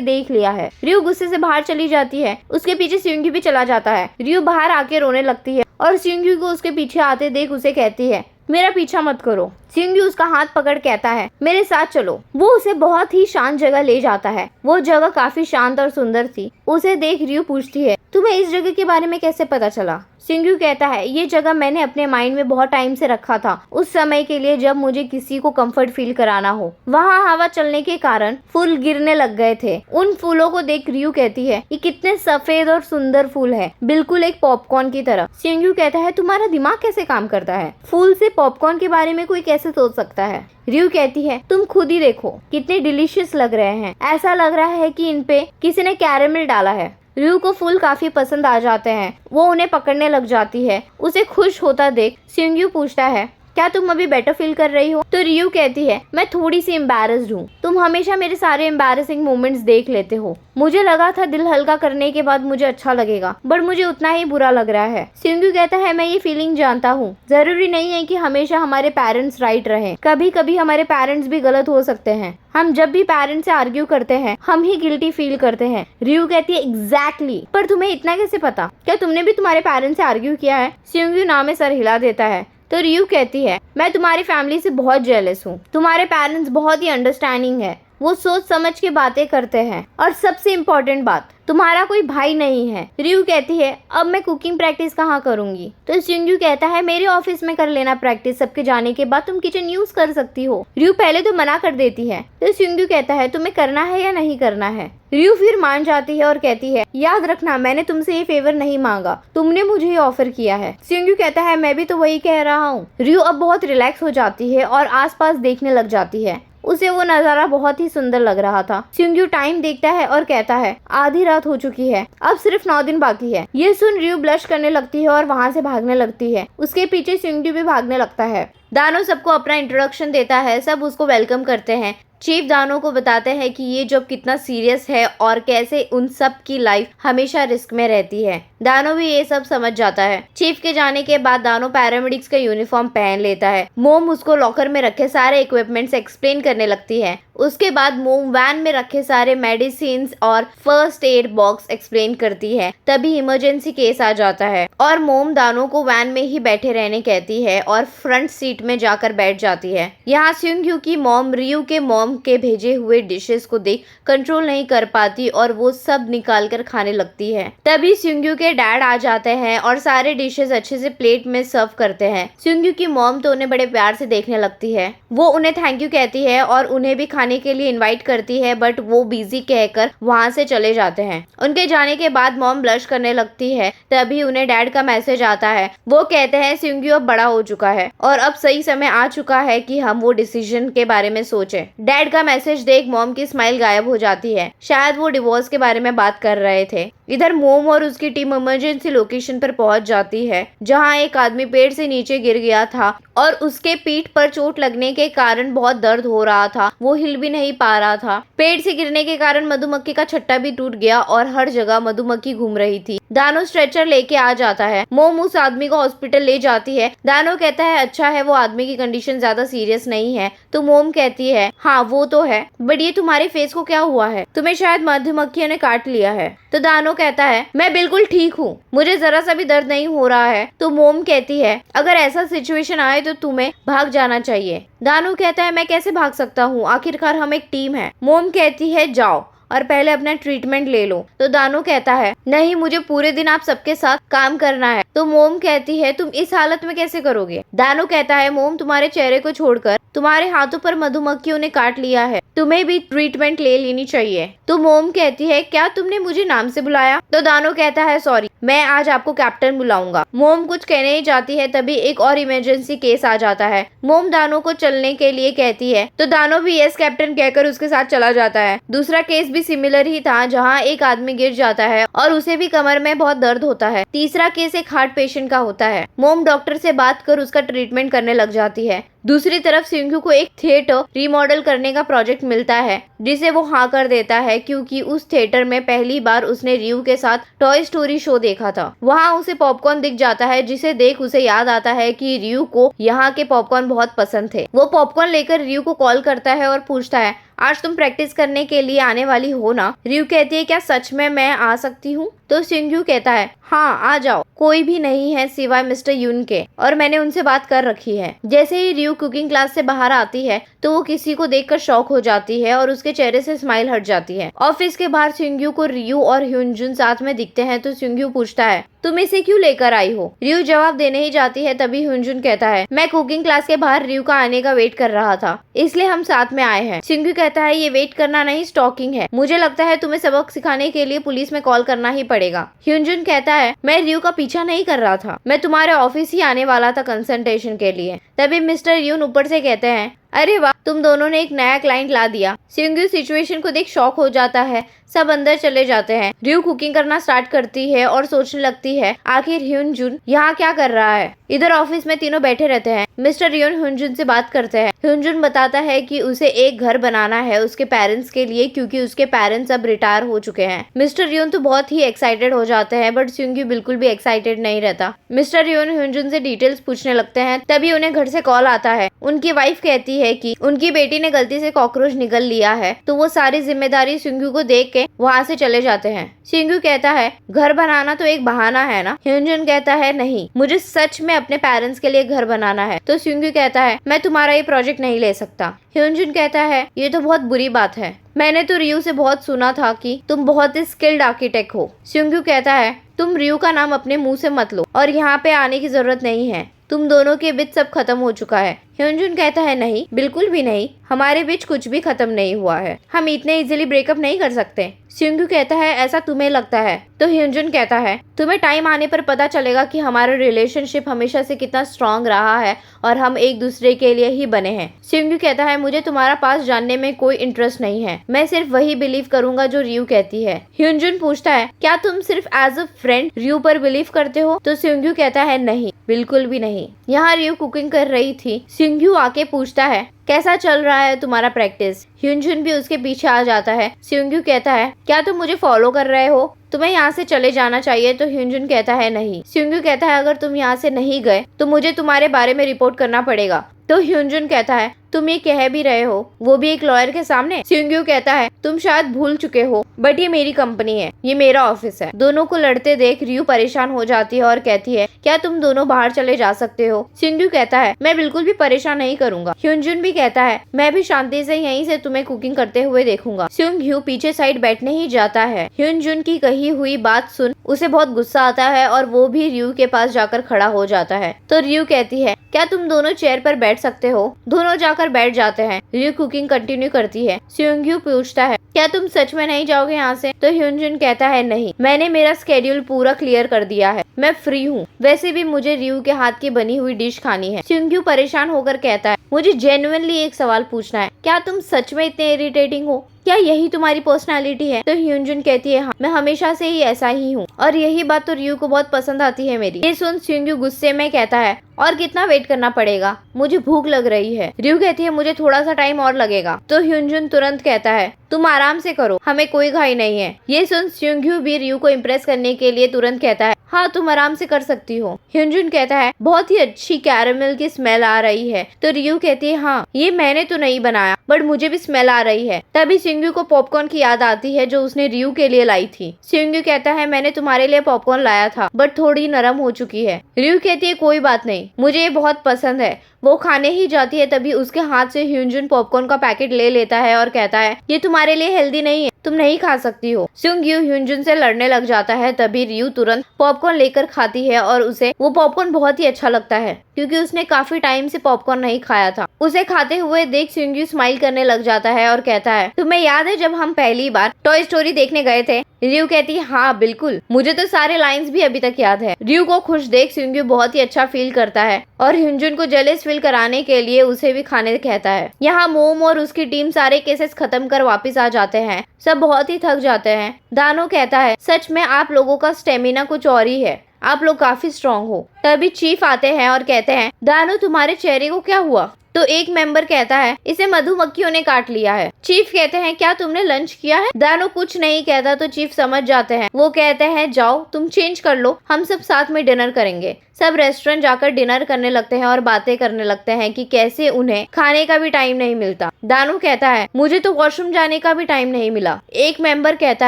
देख लिया है। रियू गुस्से से बाहर चली जाती है, उसके पीछे सुंग्यू भी चला जाता है। रियू बाहर आके रोने लगती है और सुंग्यू को उसके पीछे आते देख उसे कहती है मेरा पीछा मत करो। सुंग्यू उसका हाथ पकड़ कहता है मेरे साथ चलो। वो उसे बहुत ही शांत जगह ले जाता है। वो जगह काफी शांत और सुंदर थी। उसे देख रियू पूछती है तुम्हें इस जगह के बारे में कैसे पता चला। सुंग्यू कहता है ये जगह मैंने अपने माइंड में बहुत टाइम से रखा था उस समय के लिए जब मुझे किसी को कंफर्ट फील कराना हो। वहाँ हवा चलने के कारण फूल गिरने लग गए थे। उन फूलों को देख रियू कहती है ये कितने सफेद और सुंदर फूल है, बिल्कुल एक पॉपकॉर्न की तरह। सुंग्यू कहता है तुम्हारा दिमाग कैसे काम करता है, फूल से पॉपकॉर्न के बारे में कोई कैसे सोच सकता है। रियू कहती है तुम खुद ही देखो कितने डिलीशियस लग रहे हैं, ऐसा लग रहा है कि इन पे किसी ने कैरेमल डाला है। रियू को फूल काफी पसंद आ जाते हैं, वो उन्हें पकड़ने लग जाती है। उसे खुश होता देख सुंग्यू पूछता है क्या तुम अभी बेटर फील कर रही हो। तो रियू कहती है मैं थोड़ी सी एम्बैरेस्ड हूँ, तुम हमेशा मेरे सारे एम्बैरेसिंग मोमेंट्स देख लेते हो। मुझे लगा था दिल हल्का करने के बाद मुझे अच्छा लगेगा बट मुझे उतना ही बुरा लग रहा है। सुंग्यू कहता है मैं ये फीलिंग जानता हूँ, जरूरी नहीं है कि हमेशा हमारे पेरेंट्स राइट रहे, कभी कभी हमारे पेरेंट्स भी गलत हो सकते हैं। हम जब भी पेरेंट्स से आर्ग्यू करते हैं हम ही गिल्टी फील करते हैं। रियू कहती है एग्जैक्टली, पर तुम्हें इतना कैसे पता, क्या तुमने भी तुम्हारे पेरेंट्स से आर्ग्यू किया है। सुंग्यू ना में सर हिला देता है। तो रियू कहती है मैं तुम्हारी फैमिली से बहुत जेलस हूँ, तुम्हारे पेरेंट्स बहुत ही अंडरस्टैंडिंग है, वो सोच समझ के बातें करते हैं और सबसे इम्पोर्टेंट बात तुम्हारा कोई भाई नहीं है। रियू कहती है अब मैं कुकिंग प्रैक्टिस कहाँ करूंगी। तो सुंग्यू कहता है मेरे ऑफिस में कर लेना प्रैक्टिस, सबके जाने के बाद तुम किचन यूज कर सकती हो। रियू पहले तो मना कर देती है। तो सुंग्यू कहता है तुम्हें करना है या नहीं करना है। रियू फिर मान जाती है और कहती है याद रखना मैंने तुमसे ये फेवर नहीं मांगा, तुमने मुझे ये ऑफर किया है। सुंग्यू कहता है मैं भी तो वही कह रहा हूँ। रियू अब बहुत रिलैक्स हो जाती है और आसपास देखने लग जाती है। उसे वो नजारा बहुत ही सुंदर लग रहा था। सुंग्यू टाइम देखता है और कहता है आधी रात हो चुकी है, अब सिर्फ 9 दिन बाकी है। ये सुन रियू ब्लश करने लगती है और वहाँ से भागने लगती है। उसके पीछे सुंग्यू भी भागने लगता है। दानो सबको अपना इंट्रोडक्शन देता है, सब उसको वेलकम करते हैं। चीफ दानो को बताते हैं कि ये जॉब कितना सीरियस है और कैसे उन सब की लाइफ हमेशा रिस्क में रहती है। दानो भी ये सब समझ जाता है। चीफ के जाने के बाद दानो पैरामेडिक्स का यूनिफॉर्म पहन लेता है। मोम उसको लॉकर में रखे सारे इक्विपमेंट्स एक्सप्लेन करने लगती है। उसके बाद मोम वैन में रखे सारे मेडिसिन और फर्स्ट एड बॉक्स एक्सप्लेन करती है। तभी इमरजेंसी केस आ जाता है और मोम दानो को वैन में ही बैठे रहने कहती है और फ्रंट सीट में जाकर बैठ जाती है। यहाँ सुंग्यू की मॉम रियू के मॉम के भेजे हुए डिशेस को देख कंट्रोल नहीं कर पाती और वो सब निकाल कर खाने लगती है। तभी सुंग्यू के डैड आ जाते हैं और सारे डिशेस अच्छे से प्लेट में सर्व करते हैं। सुंग्यू की मॉम तो उन्हें बड़े प्यार से देखने लगती है। वो उन्हें थैंक यू कहती है और उन्हें भी खाने के लिए इनवाइट करती है बट वो बिजी कहकर वहाँ से चले जाते हैं। उनके जाने के बाद मॉम ब्लश करने लगती है। तभी उन्हें डैड का मैसेज आता है। वो कहते हैं सुंग्यू अब बड़ा हो चुका है और अब सही समय आ चुका है कि हम वो डिसीजन के बारे में सोचें। डैड का मैसेज देख मॉम की स्माइल गायब हो जाती है, शायद वो डिवोर्स के बारे में बात कर रहे थे। इधर मोम और उसकी टीम इमरजेंसी लोकेशन पर पहुंच जाती है जहां एक आदमी पेड़ से नीचे गिर गया था और उसके पीठ पर चोट लगने के कारण बहुत दर्द हो रहा था, वो हिल भी नहीं पा रहा था। पेड़ से गिरने के कारण मधुमक्खी का छट्टा भी टूट गया और हर जगह मधुमक्खी घूम रही थी। दानो स्ट्रेचर लेके आ जाता है। मोम उस आदमी को हॉस्पिटल ले जाती है। दानो कहता है अच्छा है वो आदमी की कंडीशन ज्यादा सीरियस नहीं है। तो मोम कहती है हाँ वो तो है बट ये तुम्हारे फेस को क्या हुआ है, तुम्हें शायद मधुमक्खियों ने काट लिया है। तो दानो कहता है मैं बिल्कुल ठीक हूँ, मुझे जरा सा भी दर्द नहीं हो रहा है। तो मोम कहती है अगर ऐसा सिचुएशन आए तो तुम्हें भाग जाना चाहिए। दानो कहता है मैं कैसे भाग सकता हूँ, आखिरकार हम एक टीम है। मोम कहती है जाओ और पहले अपना ट्रीटमेंट ले लो। तो दानो कहता है नहीं, मुझे पूरे दिन आप सबके साथ काम करना है। तो मोम कहती है तुम इस हालत में कैसे करोगे? दानो कहता है मोम, तुम्हारे चेहरे को छोड़कर तुम्हारे हाथों पर मधुमक्खियों ने काट लिया है, तुम्हें भी ट्रीटमेंट ले लेनी चाहिए। तो मोम कहती है क्या तुमने मुझे नाम से बुलाया? तो दानो कहता है सॉरी, मैं आज आपको कैप्टन बुलाऊंगा। मोम कुछ कहने ही जाती है, तभी एक और इमरजेंसी केस आ जाता है। मोम दानो को चलने के लिए कहती है तो दानो भी यस कैप्टन कहकर उसके साथ चला जाता है। दूसरा केस भी सिमिलर ही था, जहाँ एक आदमी गिर जाता है और उसे भी कमर में बहुत दर्द होता है। तीसरा केस एक हार्ट पेशेंट का होता है। मोम डॉक्टर से बात कर उसका ट्रीटमेंट करने लग जाती है। दूसरी तरफ सिंघू को एक थिएटर रीमॉडल करने का प्रोजेक्ट मिलता है, जिसे वो हाँ कर देता है क्योंकि उस थिएटर में पहली बार उसने रियू के साथ टॉय स्टोरी शो देखा था। वहाँ उसे पॉपकॉर्न दिख जाता है, जिसे देख उसे याद आता है कि रियू को यहाँ के पॉपकॉर्न बहुत पसंद थे। वो पॉपकॉर्न लेकर रियू को कॉल करता है और पूछता है आज तुम प्रैक्टिस करने के लिए आने वाली हो ना? रियू कहती है क्या सच में मैं आ सकती हूँ? तो सिंघू कहता है हाँ आ जाओ, कोई भी नहीं है सिवाय मिस्टर यून के और मैंने उनसे बात कर रखी है। जैसे ही रियू कुकिंग क्लास से बाहर आती है तो वो किसी को देखकर शॉक हो जाती है और उसके चेहरे से स्माइल हट जाती है। ऑफिस के बाहर सिंघू को रियू और ह्यूनजुन साथ में दिखते हैं तो सिंघू पूछता है तुम इसे क्यों लेकर आई हो? रियू जवाब देने ही जाती है, तभी ह्यूनजुन कहता है मैं कुकिंग क्लास के बाहर रियू का आने का वेट कर रहा था, इसलिए हम साथ में आए हैं। सिंघू कहता है ये वेट करना नहीं स्टॉकिंग है, मुझे लगता है तुम्हें सबक सिखाने के लिए पुलिस में कॉल करना ही पड़ेगा। ह्यूनजुन कहता है मैं रियू का पीछा नहीं कर रहा था, मैं तुम्हारे ऑफिस ही आने वाला था कंसल्टेशन के लिए। तभी मिस्टर यून ऊपर से कहते हैं अरे वाह, तुम दोनों ने एक नया क्लाइंट ला दिया। सिंघू सिचुएशन को देख शॉक हो जाता है। सब अंदर चले जाते हैं। रियू कुकिंग करना स्टार्ट करती है और सोचने लगती है आखिर ह्यूनजुन यहाँ क्या कर रहा है। इधर ऑफिस में तीनों बैठे रहते हैं। मिस्टर रियोन ह्यूनजुन से बात करते हैं। ह्यूनजुन बताता है कि उसे एक घर बनाना है उसके पेरेंट्स के लिए, क्योंकि उसके पेरेंट्स अब रिटायर हो चुके हैं। मिस्टर रियोन तो बहुत ही एक्साइटेड हो जाते हैं, बट सिंघू बिल्कुल भी एक्साइटेड नहीं रहता। मिस्टर रियोन ह्यूनजुन से डिटेल्स पूछने लगते हैं, तभी उन्हें घर से कॉल आता है। उनकी वाइफ कहती है कि उनकी बेटी ने गलती से कॉकरोच निगल लिया है, तो वो सारी जिम्मेदारी सिंघू को देख के वहाँ से चले जाते हैं। सिंघू कहता है घर बनाना तो एक बहाना है ना? ह्यूनजुन कहता है नहीं, मुझे सच में अपने पेरेंट्स के लिए घर बनाना है। तो सिंघू कहता है मैं तुम्हारा ये प्रोजेक्ट नहीं ले सकता। ह्यूनजुन कहता है ये तो बहुत बुरी बात है, मैंने तो रियू से बहुत सुना था कि तुम बहुत ही स्किल्ड आर्किटेक्ट हो। सिंघू कहता है तुम रियू का नाम अपने मुंह से मत लो और यहाँ पे आने की जरूरत नहीं है, तुम दोनों के बीच सब खत्म हो चुका है। ह्यूनजुन कहता है नहीं, बिल्कुल भी नहीं, हमारे बीच कुछ भी खत्म नहीं हुआ है, हम इतने इजीली ब्रेकअप नहीं कर सकते। सिंघू कहता है ऐसा तुम्हें लगता है? तो ह्यूनजुन कहता है तुम्हें टाइम आने पर पता चलेगा कि हमारा रिलेशनशिप हमेशा से कितना स्ट्रांग रहा है और हम एक दूसरे के लिए ही बने हैं। सिंघू कहता है मुझे तुम्हारा पास जानने में कोई इंटरेस्ट नहीं है, मैं सिर्फ वही बिलीव करूंगा जो रियू कहती है। ह्यूनजुन पूछता है क्या तुम सिर्फ एज अ फ्रेंड रियू पर बिलीव करते हो? तो सिंघू कहता है नहीं, बिल्कुल भी नहीं। यहाँ रियू कुकिंग कर रही थी। सिंघू आके पूछता है कैसा चल रहा है तुम्हारा प्रैक्टिस? ह्यूनजुन भी उसके पीछे आ जाता है। सिंघू कहता है क्या तुम मुझे फॉलो कर रहे हो? तुम्हें यहाँ से चले जाना चाहिए। तो ह्यूनजुन कहता है नहीं। सिंघू कहता है अगर तुम यहाँ से नहीं गए तो मुझे तुम्हारे बारे में रिपोर्ट करना पड़ेगा। तो ह्यूनजुन कहता है तुम ये कह भी रहे हो, वो भी एक लॉयर के सामने? सिंघू कहता है तुम शायद भूल चुके हो, बट ये मेरी कंपनी है, ये मेरा ऑफिस है। दोनों को लड़ते देख रियू परेशान हो जाती है और कहती है क्या तुम दोनों बाहर चले जा सकते हो? सिंघू कहता है मैं बिल्कुल भी परेशान नहीं करूंगा। ह्यूनजुन भी कहता है मैं भी शांति से यहीं से तुम्हें कुकिंग करते हुए देखूंगा। सिंघू पीछे साइड बैठने ही जाता है। ह्यूनजुन की कही हुई बात सुन उसे बहुत गुस्सा आता है और वो भी रियू के पास जाकर खड़ा हो जाता है। तो रियू कहती है क्या तुम दोनों चेयर पर बैठ सकते हो? दोनों जाकर बैठ जाते हैं। रियू कुकिंग कंटिन्यू करती है। सिंघू पूछता है क्या तुम सच में नहीं जाओगे यहाँ से? तो ह्यूनजुन कहता है नहीं, मैंने मेरा स्केड्यूल पूरा क्लियर कर दिया है, मैं फ्री हूँ। वैसे भी मुझे रियू के हाथ की बनी हुई डिश खानी है। सिंघू परेशान होकर कहता है मुझे जेन्युइनली एक सवाल पूछना है, क्या तुम सच में इतने इरिटेटिंग हो? क्या यही तुम्हारी पर्सनालिटी है? तो ह्यूनजुन कहती है हाँ, मैं हमेशा से ही ऐसा ही हूँ और यही बात तो रियू को बहुत पसंद आती है मेरी। ये सुन सिंघू गुस्से में कहता है और कितना वेट करना पड़ेगा, मुझे भूख लग रही है। रियू कहती है मुझे थोड़ा सा टाइम और लगेगा। तो ह्यूनजुन तुरंत कहता है तुम आराम से करो, हमें कोई घाई नहीं है। ये सुन सिंघू भी रियू को इम्प्रेस करने के लिए तुरंत कहता है हाँ तुम आराम से कर सकती हो। ह्यूनजुन कहता है बहुत ही अच्छी कैरेमल की स्मेल आ रही है। तो रियू कहती है हाँ, ये मैंने तो नहीं बनाया बट मुझे भी स्मेल आ रही है। तभी सिंघू को पॉपकॉर्न की याद आती है जो उसने रियू के लिए लाई थी। सिंघू कहता है मैंने तुम्हारे लिए पॉपकॉर्न लाया था बट थोड़ी नरम हो चुकी है। रियू कहती है कोई बात नहीं, मुझे ये बहुत पसंद है। वो खाने ही जाती है, तभी उसके हाथ से ह्यूनजुन पॉपकॉर्न का पैकेट ले लेता है और कहता है ये तुम्हारे लिए हेल्दी नहीं है, तुम नहीं खा सकती हो। सुंग्यू ह्युनजुन से लड़ने लग जाता है, तभी रियू तुरंत पॉपकॉर्न लेकर खाती है और उसे वो पॉपकॉर्न बहुत ही अच्छा लगता है क्योंकि उसने काफी टाइम से पॉपकॉर्न नहीं खाया था। उसे खाते हुए देख सुंग्यू स्माइल करने लग जाता है और कहता है, तुम्हें याद है जब हम पहली बार टॉय स्टोरी देखने गए थे? रियू कहती है, हाँ बिल्कुल, मुझे तो सारे लाइंस भी अभी तक याद है। रियू को खुश देख सुंग्यू बहुत ही अच्छा फील करता है और ह्युनजुन को जेलस फील कराने के लिए उसे भी खाने कहता है। यहाँ मोम और उसकी टीम सारे केसेस खत्म कर वापस आ जाते हैं। सब बहुत ही थक जाते हैं। दानो कहता है, सच में आप लोगों का स्टेमिना कुछ और ही है, आप लोग काफी स्ट्रॉन्ग हो। तभी चीफ आते हैं और कहते हैं, दानो तुम्हारे चेहरे को क्या हुआ? तो एक मेंबर कहता है, इसे मधुमक्खियों ने काट लिया है। चीफ कहते हैं, क्या तुमने लंच किया है? दानो कुछ नहीं कहता तो चीफ समझ जाते हैं। वो कहते हैं, जाओ तुम चेंज कर लो, हम सब साथ में डिनर करेंगे। सब रेस्टोरेंट जाकर डिनर करने लगते हैं और बातें करने लगते हैं कि कैसे उन्हें खाने का भी टाइम नहीं मिलता। दानू कहता है, मुझे तो वॉशरूम जाने का भी टाइम नहीं मिला। एक मेंबर कहता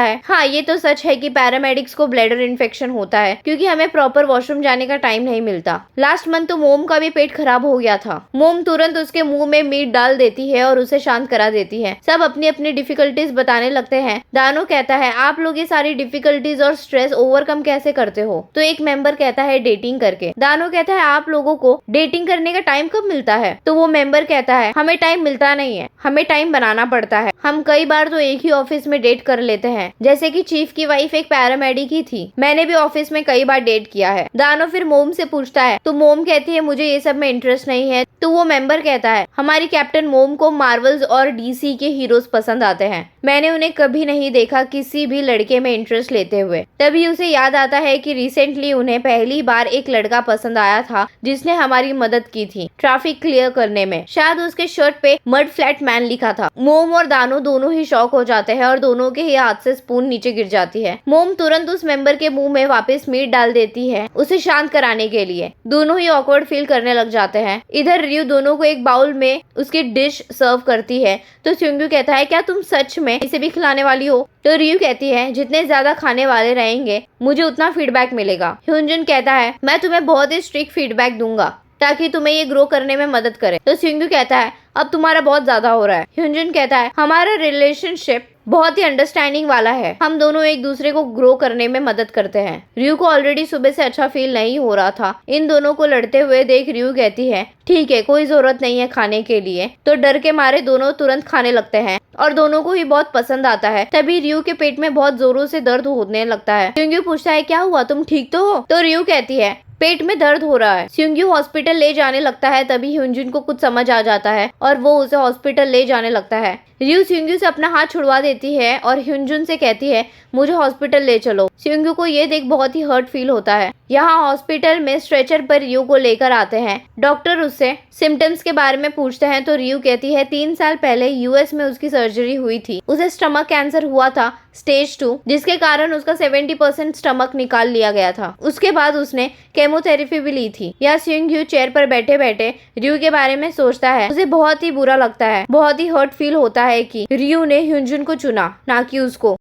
है, हाँ ये तो सच है कि पैरामेडिक्स को ब्लैडर इन्फेक्शन होता है क्योंकि हमें प्रॉपर वॉशरूम जाने का टाइम नहीं मिलता। लास्ट मंथ तो मोम का भी पेट खराब हो गया था। मोम तुरंत उसके मुंह में मीट डाल देती है और उसे शांत करा देती है। सब अपनी अपनी डिफिकल्टीज बताने लगते हैं। दानो कहता है, आप लोग ये सारी डिफिकल्टीज और स्ट्रेस ओवरकम कैसे करते हो? तो एक मेंबर कहता है, डेटिंग करके। दानो कहता है, आप लोगों को डेटिंग करने का टाइम कब मिलता है? तो वो मेंबर कहता है, हमें टाइम मिलता नहीं है, हमें टाइम बनाना पड़ता है। हम कई बार तो एक ही ऑफिस में डेट कर लेते हैं, जैसे कि चीफ की वाइफ एक पैरामेडिक ही थी। मैंने भी ऑफिस में कई बार डेट किया है। दानो फिर मोम से पूछता है, तो मोम कहती है, मुझे ये सब में इंटरेस्ट नहीं है। तो वो मेंबर कहता है, हमारी कैप्टन मोम को मार्वल्स और डीसी के हीरोज पसंद आते हैं। मैंने उन्हें कभी नहीं देखा किसी भी लड़के में इंटरेस्ट लेते हुए। तभी उसे याद आता है कि रिसेंटली उन्हें पहली बार एक लड़का पसंद आया था जिसने हमारी मदद की थी ट्रैफिक क्लियर करने में। शायद उसके शर्ट पे मड फ्लैट मैन लिखा था। मोम और दानो दोनों ही शॉक हो जाते हैं और दोनों के ही हाथ से स्पून नीचे गिर जाती है। मोम तुरंत उस मेंबर के मुंह में वापस मीट डाल देती है उसे शांत कराने के लिए। दोनों ही ऑकवर्ड फील करने लग जाते हैं। इधर रियू दोनों को एक बाउल में उसकी डिश सर्व करती है। तो सुंग्यू कहता है, क्या तुम सच में इसे भी खिलाने वाली हो? तो रियू कहती है, जितने ज्यादा खाने वाले रहेंगे मुझे उतना फीडबैक मिलेगा। ह्युनजुन कहता है, मैं तुम्हें बहुत ही स्ट्रिक्ट फीडबैक दूंगा ताकि तुम्हें ये ग्रो करने में मदद करे। तो सुंग्यू कहता है, अब तुम्हारा बहुत ज्यादा हो रहा है। ह्युनजुन कहता है, हमारा रिलेशनशिप बहुत ही अंडरस्टैंडिंग वाला है, हम दोनों एक दूसरे को ग्रो करने में मदद करते हैं। रियू को ऑलरेडी सुबह से अच्छा फील नहीं हो रहा था। इन दोनों को लड़ते हुए देख रियू कहती है, ठीक है कोई जरूरत नहीं है खाने के लिए। तो डर के मारे दोनों तुरंत खाने लगते हैं और दोनों को ही बहुत पसंद आता है। तभी रियू के पेट में बहुत जोरों से दर्द होने लगता है। सुंग्यू पूछता है, क्या हुआ, तुम ठीक तो हो? तो रियू कहती है, पेट में दर्द हो रहा है। सुंग्यू हॉस्पिटल ले जाने लगता है। तभी ह्युनजुन को कुछ समझ आ जाता है और वो उसे हॉस्पिटल ले जाने लगता है। रियू सुंग्यू से अपना हाथ छुड़वा देती है और ह्युनजुन से कहती है, मुझे हॉस्पिटल ले चलो। सुंग्यू को ये देख बहुत ही हर्ट फील होता है। यहाँ हॉस्पिटल में स्ट्रेचर पर रियू को लेकर आते हैं। डॉक्टर उससे सिम्टम्स के बारे में पूछते हैं। तो रियू कहती है, 3 साल पहले यूएस में उसकी सर्जरी हुई थी। उसे स्टमक कैंसर हुआ था स्टेज 2, जिसके कारण उसका 70% स्टमक निकाल लिया गया था। उसके बाद उसने केमोथेरेपी भी ली थी। या सुंग्यू चेयर पर बैठे बैठे रियू के बारे में सोचता है। उसे बहुत ही बुरा लगता है, बहुत ही हर्ट फील होता है कि रियू ने ह्युनजुन को चुना ना कि उसको।